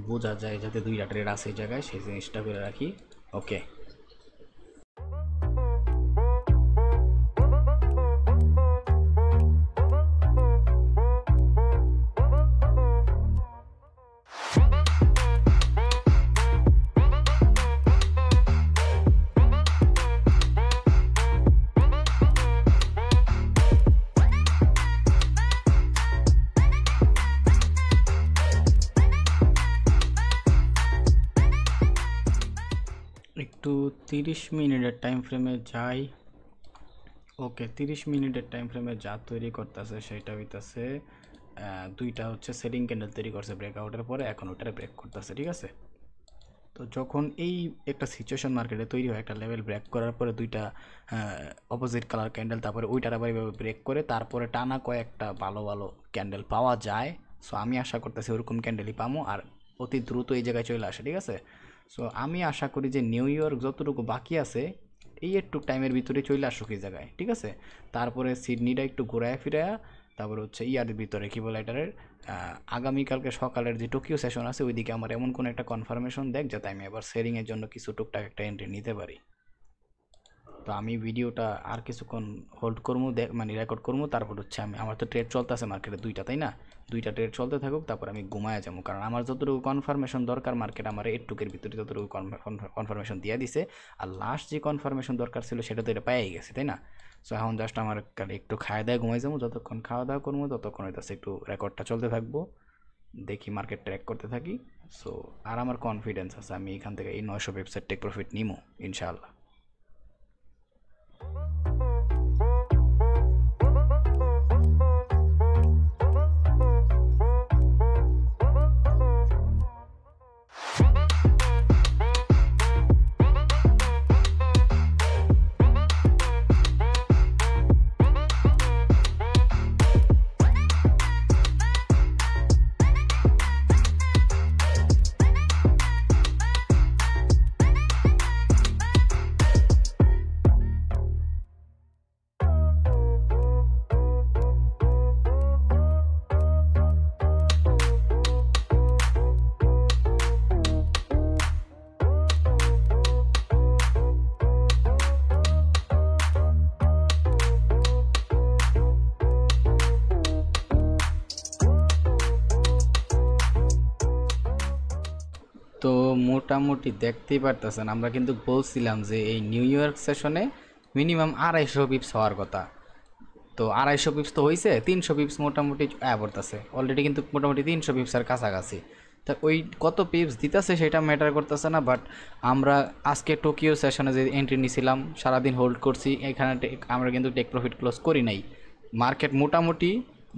S1: বোঝা যায় যাতে 2টা ট্রেড আছে এই জায়গায়, সেই জিনিসটা করে রাখি। ওকে, 30 মিনিটের টাইম ফ্রেমে যাই। ওকে, 30 মিনিটের টাইম ফ্রেমে যা তৈরি করতেছে সেটা হইতাছে দুইটা হচ্ছে সেলিং ক্যান্ডেল তৈরি করছে ব্রেকআউটের পরে, এখন ওটারে ব্রেক করতেছে। ঠিক আছে, তো যখন এই একটা সিচুয়েশন মার্কেটে তৈরি হয়, একটা লেভেল ব্রেক করার পরে দুইটা অপোজিট কালার ক্যান্ডেল, তারপরে ওইটার আবার এইভাবে ব্রেক করে তারপরে টানা কয়েকটা ভালো ভালো ক্যান্ডেল পাওয়া যায়। সো আমি আশা করতেছি ওরকম ক্যান্ডেলই পাবো আর অতি দ্রুত এই জায়গায় চলে আসে। ঠিক আছে, সো আমি আশা করি যে নিউ ইয়র্ক যতটুকু বাকি আছে এই একটু টাইমের ভিতরে চলে আসুক এই জায়গায়। ঠিক আছে, তারপরে সিডনিটা একটু ঘুরায় ফিরায়া তারপর হচ্ছে ইয়ার ভিতরে কী বলে এটার আগামীকালকে সকালের যে টোকিও সেশন আছে ওইদিকে আমার এমন কোনো একটা কনফার্মেশন দেখ যাতে আমি আবার সেলিংয়ের জন্য কিছু টুকটাক একটা এন্ট্রি নিতে পারি। তো আমি ভিডিওটা আর কিছুক্ষণ হোল্ড করবো, মানে রেকর্ড করবো, তারপর হচ্ছে আমি, আমার তো ট্রেড চলতে আছে মার্কেটে দুইটা, তাই না? দুইটা ট্রেড চলতে থাকুক, তারপর আমি ঘুমায় যাবো, কারণ আমার যতটুকু কনফার্মেশন দরকার মার্কেট আমার এটুকের ভিতরে যতটুকু কনফার্মেশন দিয়ে দিছে, আর লাস্ট যে কনফার্মেশন দরকার ছিল সেটা তো এটা পেয়ে গেছে, তাই না? সো এখন জাস্ট আমার একটু খাওয়া দাওয়া ঘুমাই যাবো, যতক্ষণ খাওয়া দাওয়া করবো ততক্ষণ হইতেছে একটু রেকর্ডটা চলতে থাকবো, দেখি মার্কেট ট্র্যাক করতে থাকি। সো আর আমার কনফিডেন্স আছে আমি এখান থেকে এই 900 পিপসের টেক প্রফিট নিবো ইনশাআল্লাহ। তো মোটামুটি দেখতেই পারতেছেন, আমরা কিন্তু বলছিলাম যে এই নিউ ইয়র্ক সেশনে মিনিমাম 250 পিপস হওয়ার কথা। তো 250 পিপস তো হয়েছে, 300 পিপস মোটামুটি পড়তেছে অলরেডি, কিন্তু মোটামুটি 300 পিপসের কাছাকাছি। তা ওই কত পিপস দিতেছে সেটা ম্যাটার করতেছে না, বাট আমরা আজকে টোকিও সেশনে যে এন্ট্রি নিয়েছিলাম সারাদিন হোল্ড করছি, এখানে আমরা কিন্তু টেক প্রফিট ক্লোজ করি নাই। মার্কেট মোটামুটি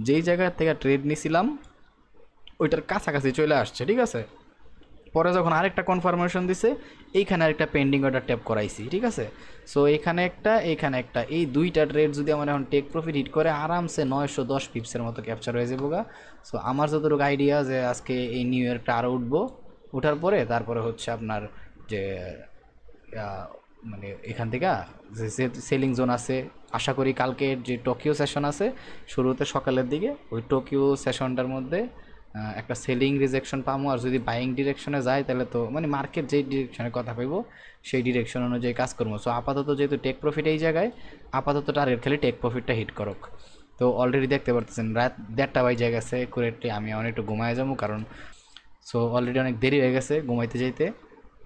S1: যেই জায়গা থেকে ট্রেড নিয়েছিলাম ওইটার কাছাকাছি চলে আসছে। ঠিক আছে, পরে যখন আরেকটা কনফার্মেশন দিছে এইখানে আরেকটা পেন্ডিং অর্ডার ট্যাপ করাইছি। ঠিক আছে, সো এখানে একটা এইখানে একটা, এই দুইটা ট্রেড যদি আমার এখন টেক প্রফিট হিট করে আরামসে 910 পিপসের মতো ক্যাপচার হয়ে যাবো গা। সো আমার যতটুকু আইডিয়া যে আজকে এই নিউ ইয়র্কটা আরও উঠবো, ওঠার পরে তারপরে হচ্ছে আপনার যে মানে এখান থেকে যে সেলিং জোন আছে, আশা করি কালকের যে টোকিও সেশন আছে শুরুতে সকালের দিকে, ওই টোকিও সেশনটার মধ্যে একটা সেলিং রিজেকশন পাবো, আর যদি বাইং ডিরেকশনে যায় তাহলে তো মানে মার্কেট যেই ডিরেকশনের কথা পাইব সেই ডিরেকশন অনুযায়ী কাজ করবো। সো আপাতত যেহেতু টেক প্রফিট এই জায়গায়, আপাতত টার্গেট খালি টেক প্রফিটটা হিট করুক। তো অলরেডি দেখতে পারতেছেন রাত 1:30 বাজে গেছে কুরেটলি, আমি অনেক একটু ঘুমায় যাবো কারণ সো অলরেডি অনেক দেরি হয়ে গেছে ঘুমাইতে যাইতে,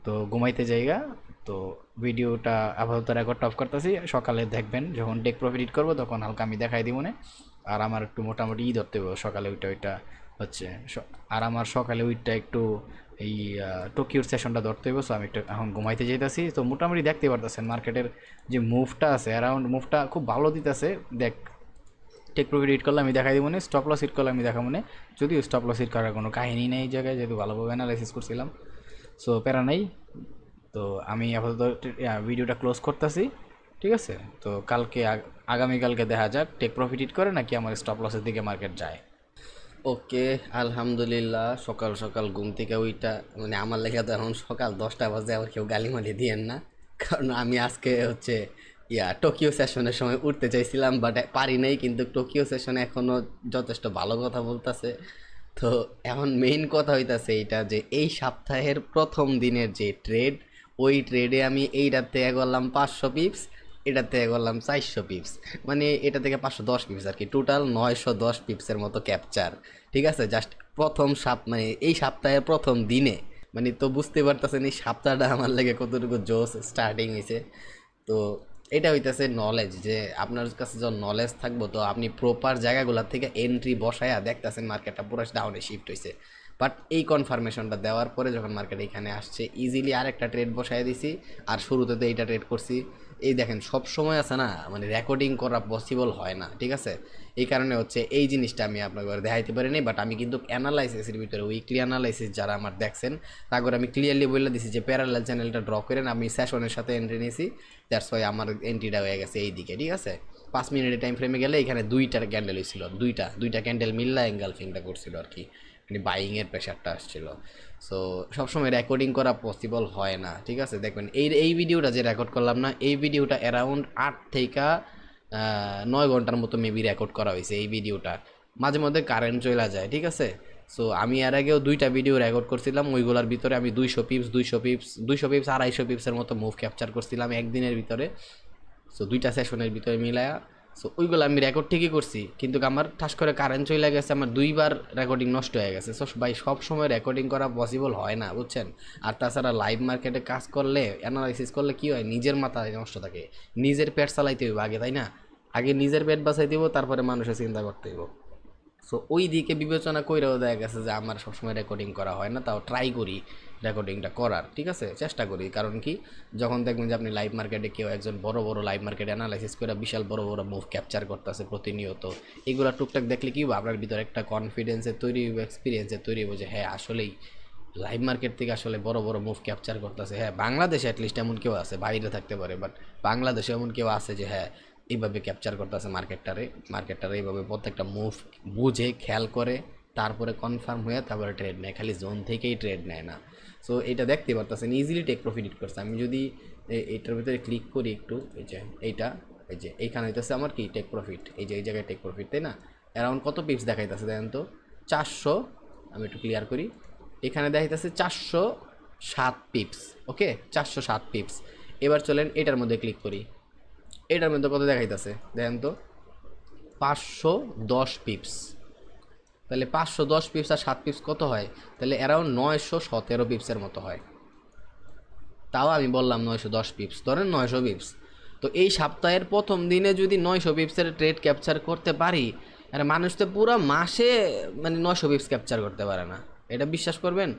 S1: তো ঘুমাইতে যাইগা। তো ভিডিওটা আপাতত রেকর্ড অফ করতেছি, সকালে দেখবেন যখন টেক প্রফিট হিট করবো তখন হালকা আমি দেখাই দিব না। আর আমার একটু মোটামুটি ধরতে হবে সকালে ওইটা হচ্ছে, আর আমার সকালে ওইটা একটু এই টোকিওর সেশনটা ধরতে হবে। সো আমি একটু এখন ঘুমাইতে যাইতেছি। তো মোটামুটি দেখতে পারতেছেন মার্কেটের যে মুভটা আছে, অ্যারাউন্ড মুভটা খুব ভালো দিতেছে। দেখ টেক প্রফিট হিট করলে আমি দেখাই দিব না, স্টপ লস হিট করলে আমি দেখাবো না, যদিও স্টপ লস হিট করার কোনো কাহিনী নেই এই জায়গায়, যেহেতু ভালোভাবে অ্যানালাইসিস করছিলাম। সো প্যারা নেই, তো আমি আপাতত ভিডিওটা ক্লোজ করতেছি। ঠিক আছে, তো কালকে আগামীকালকে দেখা যাক টেক প্রফিট হিট করে নাকি আমার স্টপ লসের দিকে মার্কেট যায়।
S2: ওকে, আলহামদুলিল্লাহ। সকাল সকাল ঘুম থেকে ওইটা মানে আমার লেখা তো এখন সকাল 10টা বাজে, আবার কেউ গালিমালি দিয়েন না, কারণ আমি আজকে হচ্ছে টোকিও সেশনের সময় উঠতে চাইছিলাম বাট পারি নাই, কিন্তু টোকিও সেশনে এখনও যথেষ্ট ভালো কথা বলতেছে। তো এখন মেইন কথা হইতাছে এইটা যে এই সপ্তাহের প্রথম দিনের যে ট্রেড, ওই ট্রেডে আমি এইটার থেকে করলাম 500 পিপস, এটার থেকে করলাম 400 পিপস, মানে এটা থেকে 510 পিপস আর কি, টোটাল 910 পিপসের মতো ক্যাপচার। ঠিক আছে, জাস্ট প্রথম মানে এই সপ্তাহের প্রথম দিনে, মানে তো বুঝতে পারতেছেন এই সপ্তাহটা আমার লেগে কতটুকু জোস স্টার্টিং হয়েছে। তো এটা হইতেছে নলেজ, যে আপনার কাছে যখন নলেজ থাকবো তো আপনি প্রপার জায়গাগুলোর থেকে এন্ট্রি বসায়া দেখতেছেন মার্কেটটা পুরো ডাউনে শিফট হয়েছে, বাট এই কনফার্মেশনটা দেওয়ার পরে যখন মার্কেট এখানে আসছে ইজিলি আরেকটা ট্রেড বসায় দিছি, আর শুরুতে তো এইটা ট্রেড করছি। এই দেখেন সব সময় আছে না, মানে রেকর্ডিং করা পসিবল হয় না, ঠিক আছে? এই কারণে হচ্ছে এই জিনিসটা আমি আপনাকে দেখাইতে পারিনি। বাট আমি কিন্তু অ্যানালাইসিসের ভিতরে উইকলি অ্যানালাইসিস যারা আমার দেখছেন তারপরে আমি ক্লিয়ারলি বলে দিছি যে প্যারালাল চ্যানেলটা ড্র করেন, আমি সেশনের সাথে এন্ট্রি নিয়েছি, দ্যাটস ওয়াই আমার এন্ট্রিটা হয়ে গেছে এই দিকে, ঠিক আছে? 5 মিনিটের টাইম ফ্রেমে গেলে এখানে দুইটার ক্যান্ডেল হয়েছিল, দুইটা ক্যান্ডেল মিল্লা এঙ্গালফিংটা করছিল আর কি, মানে বাইংয়ের প্রেশারটা আসছিল। সো সবসময় রেকর্ডিং করা পসিবল হয় না, ঠিক আছে? দেখবেন এই ভিডিওটা যে রেকর্ড করলাম না, এই ভিডিওটা অ্যারাউন্ড 8 থেকে 9 ঘন্টার মতো মেবি রেকর্ড করা হয়েছে এই ভিডিওটা। মাঝে মধ্যে কারেন্ট চলে যায়, ঠিক আছে? সো আমি এর আগেও 2টা ভিডিও রেকর্ড করছিলাম, ওইগুলোর ভিতরে আমি 200 পিপস 250 পিপসের মতো মুভ ক্যাপচার করছিলাম একদিনের ভিতরে। সো 2টা সেশনের ভিতরে মিলায়া, সো ওইগুলো আমি রেকর্ড ঠিকই করছি, কিন্তু আমার ঠাস করে কারেন্ট চলে গেছে, আমার 2বার রেকর্ডিং নষ্ট হয়ে গেছে। সো ভাই সব সময় রেকর্ডিং করা পসিবল হয় না, বুঝছেন? আর তাছাড়া লাইভ মার্কেটে কাজ করলে অ্যানালাইসিস করলে কী হয়, নিজের মাথায় নষ্ট থাকে, নিজের পেট চালাইতে হইব আগে, তাই না? আগে নিজের পেট বাঁচাই দিব, তারপরে মানুষের চিন্তা করতে হইব। সো ওই দিকে বিবেচনা কইরাও দেখা গেছে যে আমার সবসময় রেকর্ডিং করা হয় না, তাও ট্রাই করি রেকর্ডিংটা করার, ঠিক আছে? চেষ্টা করি, কারণ কি, যখন দেখবেন যে আপনি লাইভ মার্কেটে কেউ একজন বড় বড় লাইভ মার্কেট অ্যানালাইসিস করে বিশাল বড় বড় মুভ ক্যাপচার করতেছে প্রতিনিয়ত, এগুলো টুকটাক দেখলে কি আপনার ভিতরে একটা কনফিডেন্সের তৈরি হইব, এক্সপিরিয়েন্সের তৈরি হইব যে হ্যাঁ আসলেই লাইভ মার্কেট থেকে আসলে বড় বড় মুভ ক্যাপচার করতেছে। হ্যাঁ, বাংলাদেশে অ্যাটলিস্ট এমন কেউ আছে, বাইরে থাকতে পারে, বাট বাংলাদেশে এমন কেউ আছে যে হ্যাঁ এইভাবে ক্যাপচার করতেছে মার্কেটটারে এইভাবে প্রত্যেকটা মুভ বুঝে খেয়াল করে তারপরে কনফার্ম হয়ে তারপরে ট্রেড নেয়, খালি জোন থেকেই ট্রেড নেয় না। সো এটা দেখতে পারতেছেন ইজিলি টেক প্রফিট করছে। আমি যদি এইটার ভিতরে ক্লিক করি একটু, এই যে এইটা, এই যে এইখানে হইতেছে আমার কি টেক প্রফিট, এই যে এই জায়গায় টেক প্রফিট, তাই না? অ্যারাউন্ড কত পিপস দেখাইতেছে দেখেন তো, 400, আমি একটু ক্লিয়ার করি, এখানে দেখাইতেছে 407 পিপস, ওকে 407 পিপস। এবার চলেন এটার মধ্যে ক্লিক করি, এটার মধ্যে কত দেখাইতেছে দেখেন তো, 510 পিপস। তাহলে 510 পিপস আর 7 পিপস কত হয়, তাহলে অ্যারাউন্ড 917 পিপসের মতো হয়। তাও আমি বললাম 910 পিপস, ধরেন 900 পিপস। তো এই সপ্তাহের প্রথম দিনে যদি 900 পিপসের ট্রেড ক্যাপচার করতে পারি, আর মানুষ তো পুরো মাসে মানে 900 পিপস ক্যাপচার করতে পারে না, এটা বিশ্বাস করবেন?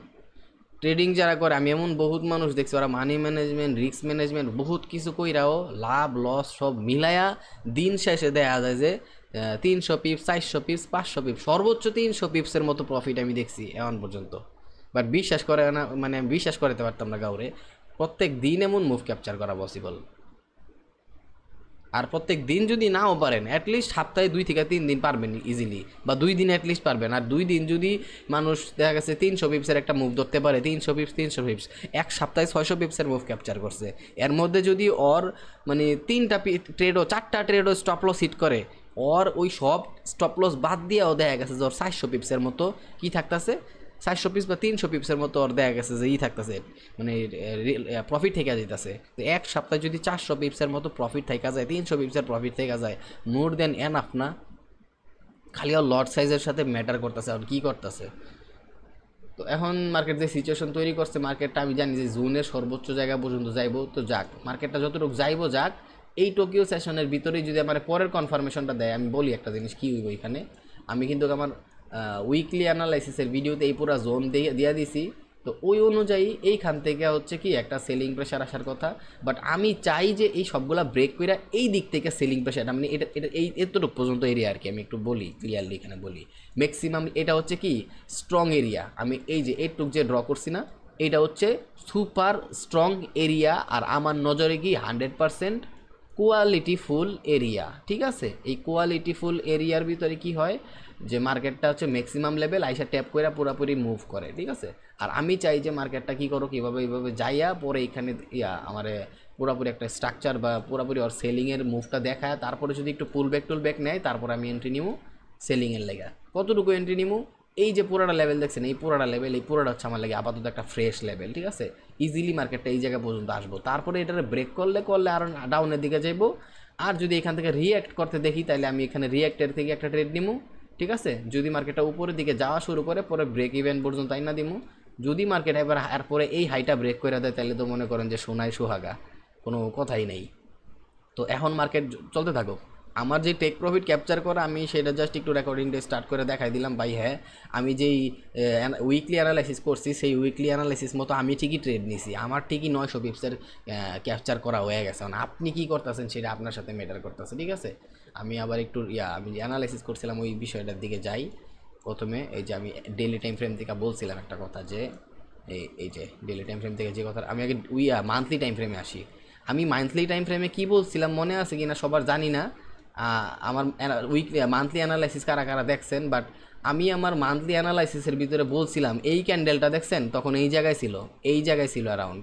S2: ট্রেডিং যারা করে, আমি এমন বহুত মানুষ দেখছি ওরা মানি ম্যানেজমেন্ট, রিস্ক ম্যানেজমেন্ট বহুত কিছু কইরাও লাভ লস সব মিলায়া দিন শেষে দেখা যায় যে 300 পিপস, 400 পিপস, 500 পিপস, সর্বোচ্চ 300 পিপসের মতো প্রফিট আমি দেখছি এখন পর্যন্ত। বাট বিশ্বাস করে না, মানে বিশ্বাস করাতে পারতাম না কাউরে প্রত্যেক দিন এমন মুভ ক্যাপচার করা পসিবল। আর প্রত্যেক দিন যদি নাও পারেন, অ্যাটলিস্ট সপ্তাহে 2 থেকে 3 দিন পারবেন ইজিলি, বা 2 দিন অ্যাটলিস্ট পারবেন। আর 2 দিন যদি মানুষ দেখা গেছে 300 পিপসের একটা মুভ ধরতে পারে, 300 পিপস এক সপ্তাহে 600 পিপসের মুভ ক্যাপচার করছে। এর মধ্যে যদি ওর মানে 3টা ট্রেডও 4টা ট্রেডও স্টপ লস হিট করে, ওর ওই সব স্টপ লস বাদ দিয়েও দেখা গেছে যে ওর 400 পিপসের মতো কি থাকতেছে, 400 পিপস বা 300 পিপসের মতো ওর দেখা গেছে যে থাকতেছে, মানে প্রফিট থেকে যেতেছে। তো এক সপ্তাহে যদি 400 পিপসের মতো প্রফিট থেকে যায়, 300 পিপসের প্রফিট থেকে যায়, মোর দেন এনাফ না? খালি ওর লট সাইজের সাথে ম্যাটার করতেছে আর কি করতেছে। তো এখন মার্কেট যে সিচুয়েশন তৈরি করছে, মার্কেটটা আমি জানি যে জুনের সর্বোচ্চ জায়গা পর্যন্ত যাইবো, তো যাক মার্কেটটা যতটুকু যাইবো যাক। এই টোকিও সেশনের ভিতরেই যদি আমার পরের কনফার্মেশনটা দেয়, আমি বলি একটা জিনিস কী হইব এখানে, আমি কিন্তু আমার উইকলি অ্যানালাইসিসের ভিডিওতে এই পুরো জোন দিয়ে দিছি। তো ওই অনুযায়ী এইখান থেকে হচ্ছে কি একটা সেলিং প্রেশার আসার কথা, বাট আমি চাই যে এই সবগুলা ব্রেক করে এই দিক থেকে সেলিং প্রেশার, মানে এটা এটা এই এতটুকু পর্যন্ত এরিয়া আর কি, আমি একটু বলি ক্লিয়ারলি এখানে বলি। ম্যাক্সিমাম এটা হচ্ছে কি স্ট্রং এরিয়া, আমি এই যে এইটুক যে ড্র করছি না, এটা হচ্ছে সুপার স্ট্রং এরিয়া, আর আমার নজরে কি 100% কোয়ালিটিফুল এরিয়া, ঠিক আছে? এই কোয়ালিটিফুল এরিয়ার ভিতরে কি হয় যে মার্কেটটা হচ্ছে ম্যাক্সিমাম লেভেল আইসা ট্যাপ করে পুরোপুরি মুভ করে, ঠিক আছে? আর আমি চাই যে মার্কেটটা কী করো কীভাবে এইভাবে যাইয়া পরে এইখানে আমার পুরোপুরি একটা স্ট্রাকচার বা পুরোপুরি ওর সেলিংয়ের মুভটা দেখায়, তারপরে যদি একটু পুল ব্যাক নেয়, তারপরে আমি এন্ট্রি নিবো সেলিংয়ের লেগা। কতটুকু এন্ট্রি নিবো, এই যে পুরাটা লেভেল দেখছেন, এই পুরাটা লেভেল, এই পুরাটা হচ্ছে আমার লাগে আপাতত একটা ফ্রেশ লেভেল, ঠিক আছে? ইজিলি মার্কেটটা এই জায়গা পর্যন্ত আসবো, তারপরে এটারে ব্রেক করলে আর ডাউনের দিকে যাইবো। আর যদি এখান থেকে রিঅ্যাক্ট করতে দেখি, তাহলে আমি এখানে রিঅ্যাক্টের থেকে একটা ট্রেড নিবো, ঠিক আছে? যদি মার্কেটটা উপরের দিকে যাওয়া শুরু করে পরে ব্রেক ইভেন পর্যন্ত আইনা দিমু। যদি মার্কেট এবার এরপরে এই হাইটা ব্রেক করে দেয়, তাহলে তো মনে করেন যে সোনায় সোহাগা, কোনো কথাই নেই। তো এখন মার্কেট চলতে থাকুক, আমার যে টেক প্রফিট ক্যাপচার করা আমি সেটা জাস্ট একটু রেকর্ডিংটা স্টার্ট করে দেখাই দিলাম ভাই। হ্যাঁ, আমি যেই উইকলি অ্যানালাইসিস করছি সেই উইকলি অ্যানালাইসিস মতো আমি ঠিকই ট্রেড নিছি, আমার ঠিকই 900 পিপসের ক্যাপচার করা হয়ে গেছে। মানে আপনি কি করতেছেন সেটা আপনার সাথে ম্যাটার করতেছে, ঠিক আছে। আমি আবার একটু আমি অ্যানালাইসিস করছিলাম ওই বিষয়টার দিকে যাই। প্রথমে এই যে আমি ডেইলি টাইম ফ্রেম থেকে বলছিলাম একটা কথা, যে এই যে ডেইলি টাইম ফ্রেম থেকে যে কথা, আমি আগে মান্থলি টাইম ফ্রেমে আসি। আমি মান্থলি টাইম ফ্রেমে কী বলছিলাম মনে আছে কি না সবার জানি না। আমার উইকলি মান্থলি অ্যানালাইসিস কারা কারা দেখছেন, বাট আমি আমার মান্থলি অ্যানালাইসিসের ভিতরে বলছিলাম এই ক্যান্ডেলটা দেখছেন তখন এই জায়গায় ছিল, এই জায়গায় ছিল অ্যারাউন্ড।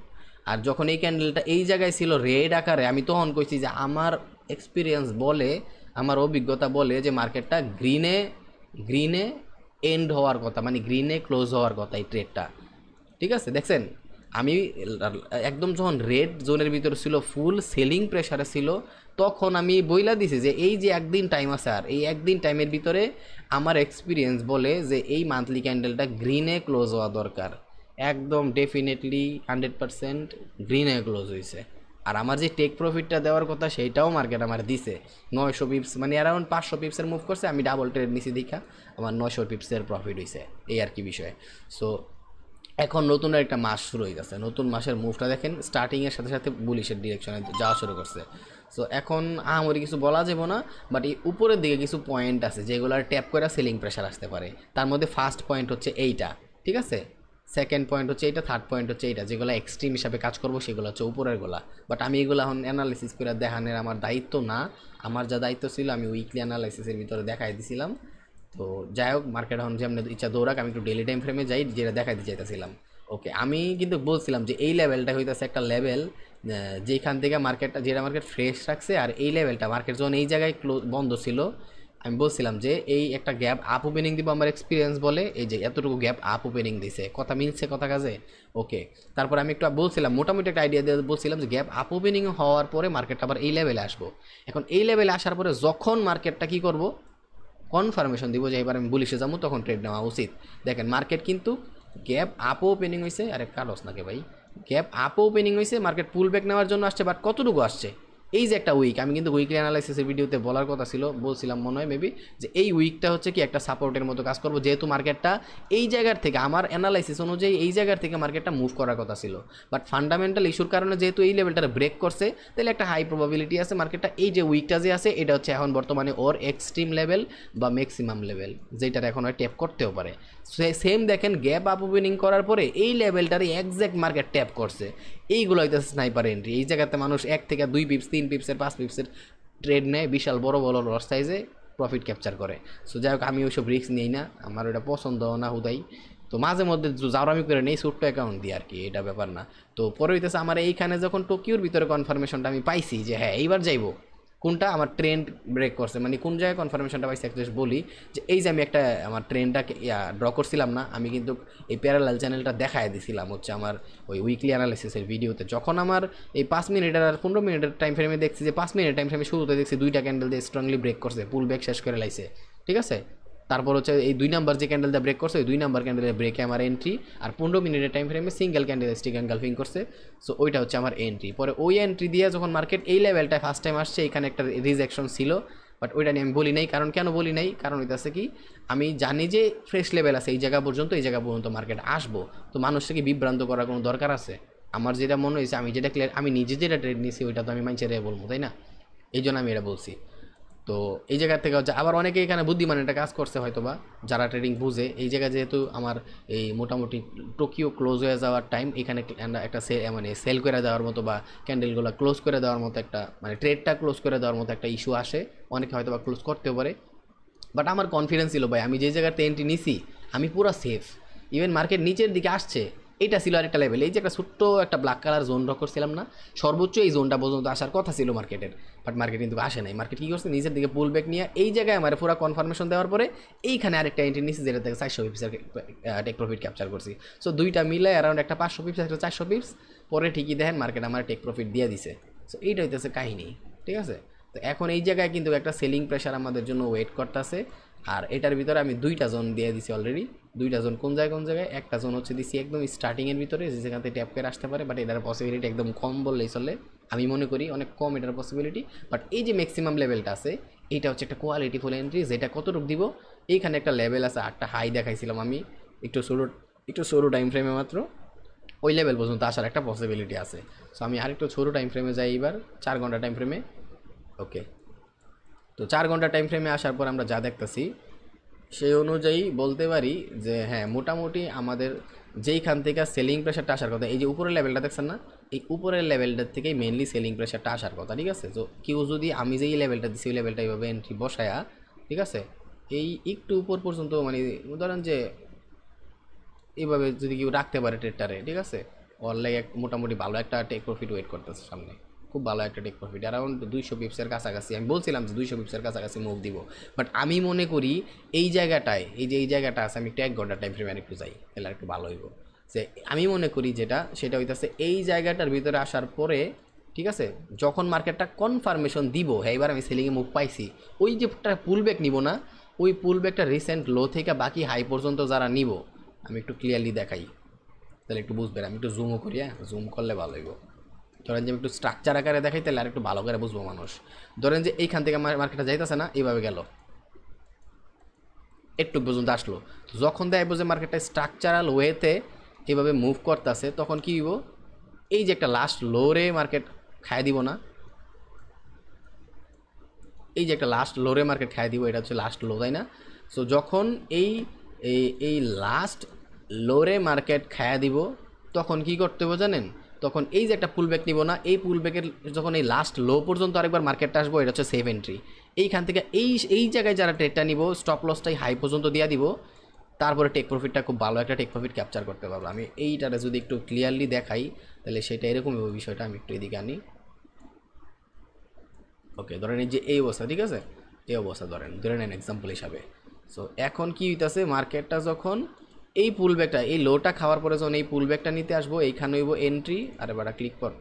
S2: আর যখন এই ক্যান্ডেলটা এই জায়গায় ছিল রেড আকারে, আমি তখন কইছি যে আমার এক্সপিরিয়েন্স বলে, আমার অভিজ্ঞতা বলে যে মার্কেটটা গ্রিনে গ্রিনে এন্ড হওয়ার কথা, মানে গ্রিনে ক্লোজ হওয়ার কথা এই ট্রেডটা, ঠিক আছে। দেখছেন আমি একদম যখন রেড জোনের ভিতরে ছিল, ফুল সেলিং প্রেশারে ছিল, তখন আমি বইলা দিছি যে এই যে একদিন টাইম আছে, আর এই একদিন টাইমের ভিতরে আমার এক্সপিরিয়েন্স বলে যে এই মান্থলি ক্যান্ডেলটা গ্রিনে ক্লোজ হওয়া দরকার। একদম ডেফিনেটলি 100% গ্রিনে ক্লোজ হয়েছে। আর আমার যে টেক প্রফিটটা দেওয়ার কথা সেইটাও মার্কেট আমার দিছে 900 পিপস, মানে অ্যারাউন্ড 500 পিপসের মুভ করছে। আমি ডাবল ট্রেড নিছি দেখা আমার 900 পিপসের প্রফিট হয়েছে, এই আর কি বিষয়। সো এখন নতুন একটা মাস শুরু হয়ে গেছে, নতুন মাসের মুভটা দেখেন স্টার্টিংয়ের সাথে সাথে বুলিশের ডিরেকশনে যাওয়া শুরু করছে। সো এখন আহামরি কিছু বলা যাবে না, বাট এই উপরের দিকে কিছু পয়েন্ট আছে যেগুলোর ট্যাপ করে সেলিং প্রেশার আসতে পারে। তার মধ্যে ফার্স্ট পয়েন্ট হচ্ছে এইটা, ঠিক আছে। সেকেন্ড পয়েন্ট হচ্ছে এইটা, থার্ড পয়েন্ট হচ্ছে এইটা, যেগুলো এক্সট্রিম হিসাবে কাজ করবো সেগুলো হচ্ছে উপরের গোলা। বাট আমি এগুলো এখন অ্যানালিসিস করে দেখানোর আমার দায়িত্ব না, আমার যা দায়িত্ব ছিল আমি উইকলি অ্যানালাইসিসের ভিতরে দেখাই দিছিলাম। তো যাই হোক, মার্কেট এখন যেমন ইচ্ছা দৌড়াক, আমি একটু ডেলি টাইম ফ্রেমে যাই যেটা দেখাই দিতে চাইতেছিলাম। ওকে, আমি কিন্তু বলছিলাম যে এই লেভেলটা হইতেছে একটা লেভেল যেখান থেকে মার্কেটটা, যেটা মার্কেট ফ্রেশ রাখছে, আর এই লেভেলটা মার্কেট যখন এই জায়গায় বন্ধ ছিল, আমি বলছিলাম যে এই একটা গ্যাপ আপ ওপেনিং দিব, আমার এক্সপিরিয়েন্স বলে এই যে এতটুকু গ্যাপ আপ ওপেনিং দিছে, কথা মিলছে কথা কাজে। ওকে, তারপর আমি একটু বলছিলাম মোটামুটি একটা আইডিয়া দিয়ে বলছিলাম যে গ্যাপ আপ ওপেনিং হওয়ার পরে মার্কেটটা আবার এই লেভেলে আসবো। এখন এই লেভেলে আসার পরে যখন মার্কেটটা কী করব, কনফার্মেশন দিব যে এবার আমি বুলিশে যাবো, তখন ট্রেড নেওয়া উচিত। দেখেন মার্কেট কিন্তু গ্যাপ আপও ওপেনিং হয়েছে, আরে কালোস নাকি ভাই, গ্যাপ আপও ওপেনিং হয়েছে, মার্কেট পুল ব্যাক নেওয়ার জন্য আসছে, বাট কতটুকু আসছে এই যে একটা উইক, আমি কিন্তু উইকলি অ্যানালাইসিসের ভিডিওতে বলার কথা ছিল, বলছিলাম মনে হয় মেবি, যে এই উইকটা হচ্ছে কি একটা সাপোর্টের মতো কাজ করবো, যেহেতু মার্কেটটা এই জায়গার থেকে আমার অ্যানালাইসিস অনুযায়ী এই জায়গার থেকে মার্কেটটা মুভ করার কথা ছিল, বাট ফান্ডামেন্টাল ইস্যুর কারণে যেহেতু এই লেভেলটা ব্রেক করছে, তাহলে একটা হাই প্রবাবিলিটি আছে মার্কেটটা এই যে উইকটা যে আছে এটা হচ্ছে এখন বর্তমানে ওর এক্সট্রিম লেভেল বা ম্যাক্সিমাম লেভেল, যেটার এখন হয় ট্যাপ করতেও পারে। সেম দেখেন গ্যাপ আপ ওপেনিং করার পরে এই লেভেলটারই একজ্যাক্ট মার্কেট ট্যাপ করছে, এইগুলো হইতেছে স্নাইপার এন্ট্রি। এই জায়গাতে মানুষ 1 থেকে 2 পিপস 3 পিপসের 5 পিপসের ট্রেড নেয়, বিশাল বড় বড় লস সাইজে প্রফিট ক্যাপচার করে। সো যাই হোক, আমি ওইসব রিস্ক নিই না, আমার ওটা পছন্দ না হুদাই। তো মাঝে মধ্যে আমি করে নেই ছোট্ট অ্যাকাউন্ট দিয়ে আর কি, এটা ব্যাপার না। তো পরে হইতেছে আমার এইখানে যখন টোকিওর ভিতরে কনফার্মেশনটা আমি পাইছি যে হ্যাঁ এইবার যাইবো, কোনটা আমার ট্রেন্ড ব্রেক করছে, মানে কোন জায়গায় কনফার্মেশনটা পাইছি একটা বলি, যে এই যে আমি একটা আমার ট্রেনটাকে ড্র করছিলাম না, আমি কিন্তু এই প্যারালাল চ্যানেলটা দেখায় দিছিলাম হচ্ছে আমার ওই উইকলি অ্যানালাইসিসের ভিডিওতে, যখন আমার এই 5 মিনিটের আর 15 মিনিটের টাইম ফ্রেমে দেখছি যে 5 মিনিট টাইম ফ্রেমে শুরুতে দেখছি দুইটা ক্যান্ডেল দিয়ে স্ট্রংলি ব্রেক করছে, পুল ব্যাক শেষ করে লাইছে, ঠিক আছে। তারপর হচ্ছে এই 2 নাম্বার যে ক্যান্ডেলটা ব্রেক করছে, ওই 2 নাম্বার ক্যান্ডেলের ব্রেকে আমার এন্ট্রি, আর 15 মিনিটের টাইম ফ্রেমে সিঙ্গেল ক্যান্ডেল স্টিক এনগালফিং করছে। সো ওইটা হচ্ছে আমার এন্ট্রি। পরে ওই এন্ট্রি দিয়ে যখন মার্কেট এই লেভেলটা ফার্স্ট টাইম আসছে, এখানে একটা রিজেকশন ছিল, বাট ওইটা নিয়ে আমি বলি নাই। কারণ কেন বলি নাই, কারণ হইতেছে কি আমি জানি যে ফ্রেশ লেভেল আছে এই জায়গা পর্যন্ত, এই জায়গা পর্যন্ত মার্কেট আসবো, তো মানুষটাকে বিভ্রান্ত করার কোনো দরকার আছে? আমার যেটা মনে হয়েছে, আমি যেটা ক্লিয়ার, আমি নিজে যেটা ট্রেড নিয়েছি ওইটা তো আমি মানুষের বলবো, তাই না? এই জন্য আমি এটা বলছি। তো এই জায়গা থেকে হচ্ছে আবার অনেকে এখানে বুদ্ধিমান একটা কাজ করছে হয়তো বা, যারা ট্রেডিং বুঝে, এই জায়গায় যেহেতু আমার এই মোটামুটি টোকিও ক্লোজ হয়ে যাওয়ার টাইম, এখানে একটা মানে সেল করে দেওয়ার মতো বা ক্যান্ডেলগুলো ক্লোজ করে দেওয়ার মতো একটা, মানে ট্রেডটা ক্লোজ করে দেওয়ার মতো একটা ইস্যু আসে, অনেকে হয়তো বা ক্লোজ করতেও পারে। বাট আমার কনফিডেন্স ছিল ভাই, আমি যে জায়গাতে এন্ট্রি নিছি আমি পুরো সেফ। ইভেন মার্কেট নিচের দিকে আসছে, এটা ছিল আরেকটা লেভেল। এই যে একটা ছোট্ট একটা ব্ল্যাক কালার জোন ড্র করছিলাম না, সর্বোচ্চ এই জোনটা পর্যন্ত আসার কথা ছিল মার্কেটের, বাট মার্কেট কিন্তু আসে নাই। মার্কেট কী করছে, নিচের দিকে পুল ব্যাক নিয়ে এই জায়গায় আমার পুরো কনফার্মেশন দেওয়ার পরে এইখানে আরেকটা এন্ট্রি নিচ্ছে, যেটা থেকে 400 পিপসের টেক প্রফিট ক্যাপচার করছি। সো দুইটা মিলে অ্যারাউন্ড একটা 500 পিপস, একটা 400 পিপস, পরে ঠিকই দেখেন মার্কেট আমার টেক প্রফিট দিয়ে দিছে। সো এইটা হইতেছে কাহিনী, ঠিক আছে। তো এখন এই জায়গায় কিন্তু একটা সেলিং প্রেশার আমাদের জন্য ওয়েট করতেছে, আর এটার ভিতরে আমি 2টা জোন দিয়ে দিছি অলরেডি। 2টা জোন কোন জায়গায়, একটা জোন হচ্ছে দিছি একদম স্টার্টিংয়ের ভিতরে, যে যেখান থেকে ট্যাপ করে আসতে পারে, বাট এটার পসিবিলিটি একদম কম বললেই চলে। আমি মনে করি অনেক কম এটার পসিবিলিটি। বাট এই যে ম্যাক্সিমাম লেভেলটা আছে, এইটা হচ্ছে একটা কোয়ালিটিফুল এন্ট্রি, যেটা কতটুকু দিব, এইখানে একটা লেভেল আছে, একটা হাই দেখাইছিলাম আমি একটু ছোটো, একটু ছোটো টাইম ফ্রেমে মাত্র, ওই লেভেল পর্যন্ত আসার একটা পসিবিলিটি আছে। সো আমি আরেকটু ছোটো টাইম ফ্রেমে যাই এবার, 4 ঘন্টা টাইম ফ্রেমে। ওকে, তো 4 ঘন্টা টাইম ফ্রেমে আসার পর আমরা যা দেখতেছি সেই অনুযায়ী বলতে পারি যে হ্যাঁ, মোটামুটি আমাদের যেইখান থেকে সেলিং প্রেশারটা আসার কথা, এই যে উপরের লেভেলটা দেখছেন না, এই উপরের লেভেলটার থেকেই মেনলি সেলিং প্রেশারটা আসার কথা, ঠিক আছে। তো কেউ যদি আমি যেই লেভেলটা দিচ্ছি ওই লেভেলটা এইভাবে এন্ট্রি বসায়া, ঠিক আছে, এই একটু উপর পর্যন্ত মানে ধরেন যে এইভাবে যদি কেউ রাখতে পারে ট্রেডটারে, ঠিক আছে, ওর লাগে মোটামুটি ভালো একটা টেক প্রফিট ওয়েট করতেছে সামনে, খুব ভালো একটা টেক প্রফিট অ্যারাউন্ড 200 পিপসের কাছাকাছি। আমি বলছিলাম যে 200 পিপসের কাছাকাছি মুভ দিব, বাট আমি মনে করি এই জায়গাটায়, এই যে এই জায়গাটা আছে, আমি একটু 1 ঘন্টা টাইম ফ্রেমে একটু যাই, তাহলে আর একটু ভালো হইব। যে আমি মনে করি যেটা, সেটা হইতেছে এই জায়গাটার ভিতরে আসার পরে, ঠিক আছে, যখন মার্কেটটা কনফার্মেশন দিব হ্যাঁ এবার আমি সেলিংয়ে মুভ পাইছি, ওই যে পুল ব্যাক নিব না, ওই পুল ব্যাকটা রিসেন্ট লো থেকে বাকি হাই পর্যন্ত যারা নিব, আমি একটু ক্লিয়ারলি দেখাই তাহলে একটু বুঝবেন। আমি একটু জুমও করি, হ্যাঁ জুম করলে ভালো হইব। ধরেন যে আমি একটু স্ট্রাকচার আকারে দেখাই তাহলে আর একটু ভালো করে বুঝবো মানুষ। ধরেন যে এইখান থেকে মার্কেটটা যাইতেছে না, এইভাবে গেল, একটু পর্যন্ত আসলো, তো যখন দেখবো যে মার্কেটটা স্ট্রাকচারাল ওয়েতে এইভাবে মুভ করতেছে, তখন কি হইব, এই যে একটা লাস্ট লোরে মার্কেট খায় দিব না, এই যে একটা লাস্ট লোরে মার্কেট খায় দিব, এটা হচ্ছে লাস্ট লো, তাই না? সো যখন এই এই এই লাস্ট লোরে মার্কেট খায়া দিব, তখন কি করতে হবে জানেন, তখন এই যে একটা পুলব্যাক নিব না, এই পুলব্যাকের যখন এই লাস্ট লো পর্যন্ত আরেকবার মার্কেটটা আসবো, এটা হচ্ছে সেফ এন্ট্রি। এইখান থেকে এই এই জায়গায় যারা ট্রেডটা নিব, স্টপ লসটাই হাই পর্যন্ত দিয়ে দিব, তারপরে টেক প্রফিটটা খুব ভালো একটা টেক প্রফিট ক্যাপচার করতে পারবো। আমি এইটারে যদি একটু ক্লিয়ারলি দেখাই তাহলে সেটা এরকম বিষয়টা, আমি একটু এদিকে আনি। ওকে, ধরেন এই যে এই অবস্থা, ঠিক আছে, এই অবস্থা ধরেন ধরে নেন এক্সাম্পল হিসাবে। সো এখন কি হইতাছে, মার্কেটটা যখন এই পুল ব্যাকটা, এই লোটা খাওয়ার পরে যখন এই পুল ব্যাকটা নিতে আসবো, এইখানে হইব এন্ট্রি, আরে বাড়া ক্লিক কর,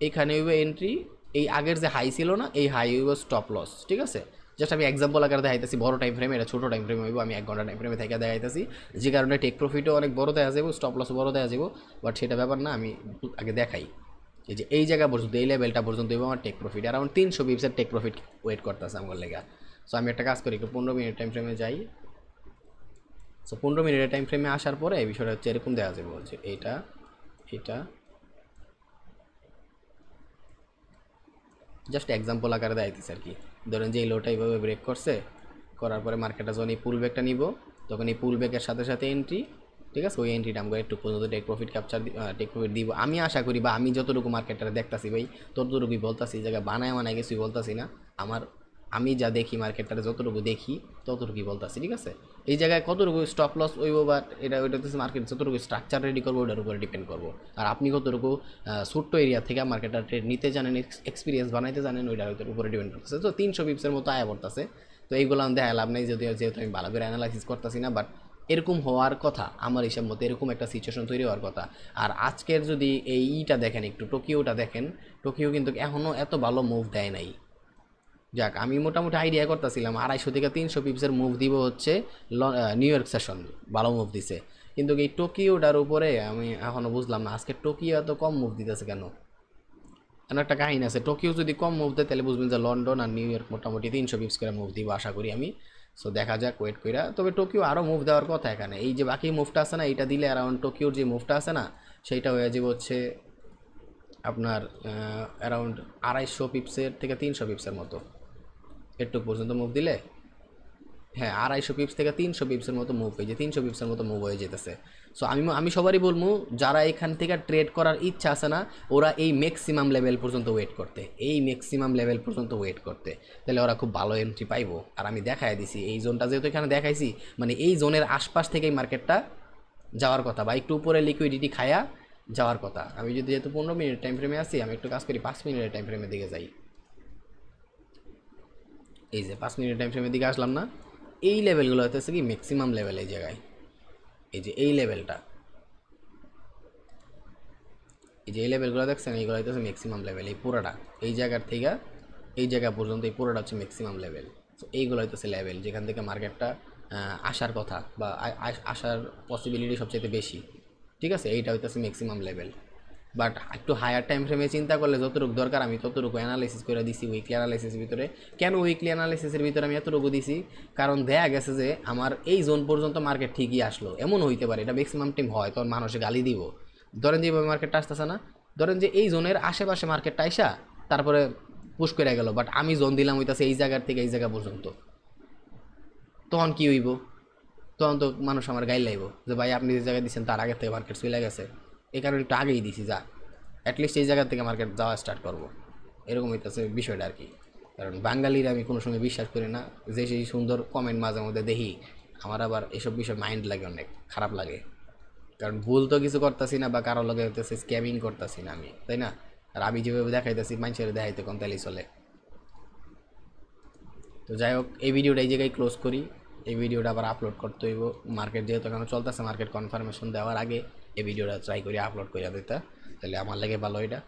S2: এইখানে হইব এন্ট্রি, এই আগের যে হাই ছিল না, এই হাই হইব স্টপ লস, ঠিক আছে। জাস্ট আমি এক্সাম্পল আকারে দেখাইতেছি, বড় টাইম ফ্রেমে, এটা ছোটো টাইম ফ্রেমে হইব, আমি 1 ঘন্টা টাইম ফ্রেমে থেকে দেখাইতেছি, যে কারণে টেক প্রফিটও অনেক বড় দেওয়া যাবো, স্টপ লসও বড় দেওয়া যাবো। বাট সেটা ব্যাপার না, আমি আগে দেখাই এই যে এই জায়গা পর্যন্ত, এই লেভেলটা পর্যন্ত এবং আমার টেক প্রফিট অ্যারাউন্ড 300 পিপসের টেক প্রফিট ওয়েট করতেছে আমার লেগা। সো আমি একটা কাজ করি, একটু 15 মিনিট টাইম ফ্রেমে যাই। সো 15 মিনিটের টাইম ফ্রেমে আসার পরে এই বিষয়টা হচ্ছে এরকম দেওয়া যাবে, যে এইটা এটা জাস্ট এক্সাম্পল আকারে দেখাইতেছে আর কি। ধরেন যে এই লোটা এইভাবে ব্রেক করছে, করার পরে মার্কেটটা যখন এই পুল ব্যাকটা নিব, তখন এই পুল ব্যাকের সাথে সাথে এন্ট্রি, ঠিক আছে, ওই এন্ট্রিটা আমরা একটু পর্যন্ত take profit capture, take profit দিব আমি আশা করি, বা আমি যতটুকু মার্কেটটা দেখতাছি ভাই ততটুকুই বলতাছি, এই জায়গায় বানায় বানায় কিছুই বলতাছি না। আমার আমি যা দেখি মার্কেটটারে যতটুকু দেখি ততটুকুই বলতাছি, ঠিক আছে। এই জায়গায় কতটুকু স্টপ লস হইব বা এটা ওইটা হচ্ছে মার্কেট যতটুকু স্ট্রাকচার রেডি করবো ওটার উপরে ডিপেন্ড করবো, আর আপনি কতটুকু ছোট্ট এরিয়া থেকে মার্কেটটা ট্রেড নিতে জানেন, এক্সপিরিয়েন্স বানাইতে জানেন, ওইটার উপরে ডিপেন্ড করতেছে। তো 300 পিপসের মতো আয়া পড়তেছে, তো এইগুলো আমি দেখা লাভ নেই, যদিও যেহেতু আমি ভালো করে অ্যানালাইসিস করতেছি না, বাট এরকম হওয়ার কথা আমার হিসাব মতো, এরকম একটা সিচুয়েশন তৈরি হওয়ার কথা। আর আজকের যদি এইটা দেখেন, একটু টোকিওটা দেখেন, টোকিও কিন্তু এখনও এত ভালো মুভ দেয় নাই। যাক, আমি মোটামুটি আইডিয়া করতেছিলাম 250 থেকে 300 পিপসের মুভ দিব হচ্ছে নিউ ইয়র্ক সেশন, ভালো মুভ দিছে, কিন্তু এই টোকিওটার উপরে আমি এখনও বুঝলাম না আজকে টোকিও এত কম মুভ দিতেছে কেন। এমন একটা কাহিনী আছে, টোকিও যদি কম মুভ দেয় তাহলে বুঝবেন যে লন্ডন আর নিউ ইয়র্ক মোটামুটি 300 পিপস করে মুভ দিব আশা করি আমি। সো দেখা যাক, ওয়েট কইরা। তবে টোকিও আরও মুভ দেওয়ার কথা এখানে, এই যে বাকি মুভটা আছে না, এইটা দিলে অ্যারাউন্ড টোকিওর যে মুভটা আছে না, সেইটা হয়ে যাবে হচ্ছে আপনার অ্যারাউন্ড 250 পিপসের থেকে 300 পিপসের মতো, একটু পর্যন্ত মুভ দিলে, হ্যাঁ 250 পিপস থেকে 300 পিপসের মতো মুভ হয়ে যায়, 300 পিপসের মতো মুভ হয়ে যেতেছে। সো আমি সবারই বলবো, যারা এখান থেকে ট্রেড করার ইচ্ছা আছে না, ওরা এই ম্যাক্সিমাম লেভেল পর্যন্ত ওয়েট করতে, এই ম্যাক্সিমাম লেভেল পর্যন্ত ওয়েট করতে, তাহলে ওরা খুব ভালো এন্ট্রি পাইবো। আর আমি দেখাই দিছি এই জোনটা যেহেতু এখানে দেখাইছি, মানে এই জোনের আশপাশ থেকেই মার্কেটটা যাওয়ার কথা, বা একটু উপরে লিকুইডিটি খায়া যাওয়ার কথা। আমি যদি যেহেতু 15 মিনিট টাইম ফ্রেমে আসি, আমি একটু কাজ করি 5 মিনিটের টাইম ফ্রেমের দিকে যাই। এই যে 5 মিনিট টাইম ফ্রেমের দিকে আসলাম না, এই লেভেলগুলো হতেছে কি ম্যাক্সিমাম লেভেল এই জায়গায়, এই যে এই লেভেলটা, এই যে এই লেভেলগুলো দেখছেন, এইগুলো হইতেছে ম্যাক্সিমাম লেভেল, এই পুরোটা এই জায়গার থেকে এই জায়গা পর্যন্ত এই পুরোটা হচ্ছে ম্যাক্সিমাম লেভেল। তো এইগুলো হইতেছে লেভেল যেখান থেকে মার্কেটটা আসার কথা, বা আসার পসিবিলিটি সবচেয়ে বেশি, ঠিক আছে, এইটা হইতেছে ম্যাক্সিমাম লেভেল। বাট একটু হায়ার টাইম ফ্রেমে চিন্তা করলে যতটুকু দরকার আমি ততটুকু অ্যানালাইসিস করে দিছি উইকলি অ্যানালাইসিসের ভিতরে। কেন উইকলি অ্যানালাইসিসের ভিতরে আমি এতটুকু দিছি? কারণ দেখা গেছে যে আমার এই জোন পর্যন্ত মার্কেট ঠিকই আসলো, এমন হইতে পারে, এটা ম্যাক্সিমাম টাইম হয়, তখন মানুষে গালি দিব। ধরেন যেভাবে মার্কেটটা আসতেছে না, ধরেন যে এই জোনের আশেপাশে মার্কেটটা আইসা তারপরে পুশ করে গেল, বাট আমি জোন দিলাম হইতাছে এই জায়গার থেকে এই জায়গা পর্যন্ত, তখন কি হইব? তখন তো মানুষ আমার গাইল লাইব যে ভাই আপনি যে জায়গায় দিচ্ছেন তার আগের থেকে মার্কেট চলে গেছে, এই কারণে একটু আগেই দিছি, যা অ্যাটলিস্ট এই জায়গা থেকে মার্কেট যাওয়া স্টার্ট করবো। এরকম হইতেছে বিষয়টা আর কি। কারণ বাঙালির আমি কোনো সময় বিশ্বাস করি না, যে সেই সুন্দর কমেন্ট মাঝে মধ্যে দেখি, আমার আবার এসব বিষয় মাইন্ড লাগে, অনেক খারাপ লাগে। কারণ ভুল তো কিছু করতেছি না, বা কারো লগে হইতেছে স্ক্যামিং করতেছি না আমি, তাই না? আর আমি যেভাবে দেখাইতেছি মানুষের দেখাইতে কোন তাইলেই চলে। তো যাই হোক, এই ভিডিওটা এই জায়গায় ক্লোজ করি। এই ভিডিওটা আবার আপলোড করতে হইব, মার্কেট যেহেতু এখন চলতেছে, মার্কেট কনফার্মেশন দেওয়ার আগে এই ভিডিওটা ট্রাই করি আপলোড করে দিতে, তাহলে আমার লাগে ভালো এটা।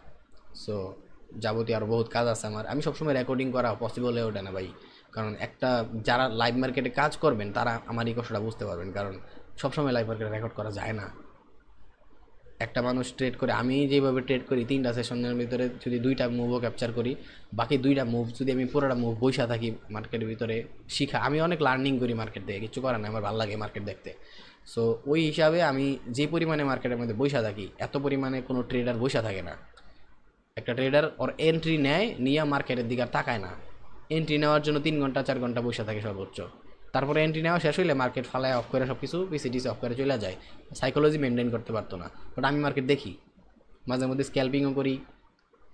S2: সো যাবতীয় আরও বহুত কাজ আছে আমার, আমি সবসময় রেকর্ডিং করা পসিবল হয়ে ওঠে না ভাই। কারণ একটা যারা লাইভ মার্কেটে কাজ করবেন তারা আমার এই কষ্টটা বুঝতে পারবেন, কারণ সবসময় লাইভ মার্কেটে রেকর্ড করা যায় না। একটা মানুষ ট্রেড করে, আমি যেভাবে ট্রেড করি 3টা সেশনের ভিতরে যদি 2টা মুভও ক্যাপচার করি, বাকি 2টা মুভ যদি আমি পুরোটা মুভ বইসা থাকি মার্কেটের ভিতরে শিখা, আমি অনেক লার্নিং করি মার্কেট থেকে, কিছু করার না, আমার ভালো লাগে মার্কেট দেখতে। সো ওই হিসাবে আমি যে পরিমাণে মার্কেটের মধ্যে বইসা থাকি, এত পরিমাণে কোনো ট্রেডার বইসা থাকে না। একটা ট্রেডার ওর এন্ট্রি নেয়, নিয়ে মার্কেটের দিকে আর তাকায় না। এন্ট্রি নেওয়ার জন্য 3 ঘন্টা 4 ঘন্টা বসে থাকে সর্বোচ্চ। তারপরে এন্ট্রি নেওয়া শেষ হইলে মার্কেট ফালায় অফ করে সব কিছু পিসিটিসি অফ করে চলে যায়, সাইকোলজি মেনটেন করতে পারতো না। বাট আমি মার্কেট দেখি, মাঝে মধ্যে স্ক্যালপিংও করি,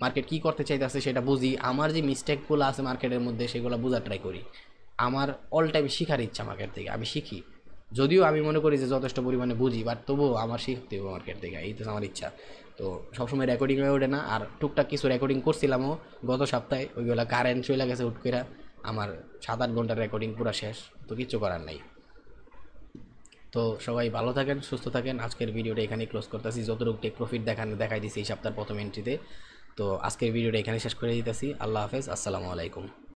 S2: মার্কেট কী করতে চাইতেছে সেটা বুঝি, আমার যে মিস্টেকগুলো আছে মার্কেটের মধ্যে সেগুলো বোঝার ট্রাই করি। আমার অল টাইম শিখার ইচ্ছা মার্কেট থেকে, আমি শিখি। যদিও আমি মনে করি যে যথেষ্ট পরিমাণে বুঝি, বাট তবুও আমার শিখতে হবে মার্কেট থেকে, এই তো আমার ইচ্ছা। তো সবসময় রেকর্ডিং হয়ে ওঠে না, আর টুকটাক কিছু রেকর্ডিং করছিলামও গত সপ্তাহে, ওইগুলো কারেন্ট চলে গেছে হুট করে, আমার 7-8 ঘন্টার রেকর্ডিং পুরো শেষ, তো কিচ্ছু করার নাই। তো সবাই ভালো থাকেন, সুস্থ থাকেন। আজকের ভিডিওটা এখানেই ক্লোজ করতেছি, যতটুকু টেক প্রফিট দেখাই দিছি এই সপ্তাহের প্রথম এন্ট্রিতে। তো আজকের ভিডিওটা এখানে শেষ করে দিতেছি। আল্লাহ হাফেজ, আসসালামু আলাইকুম।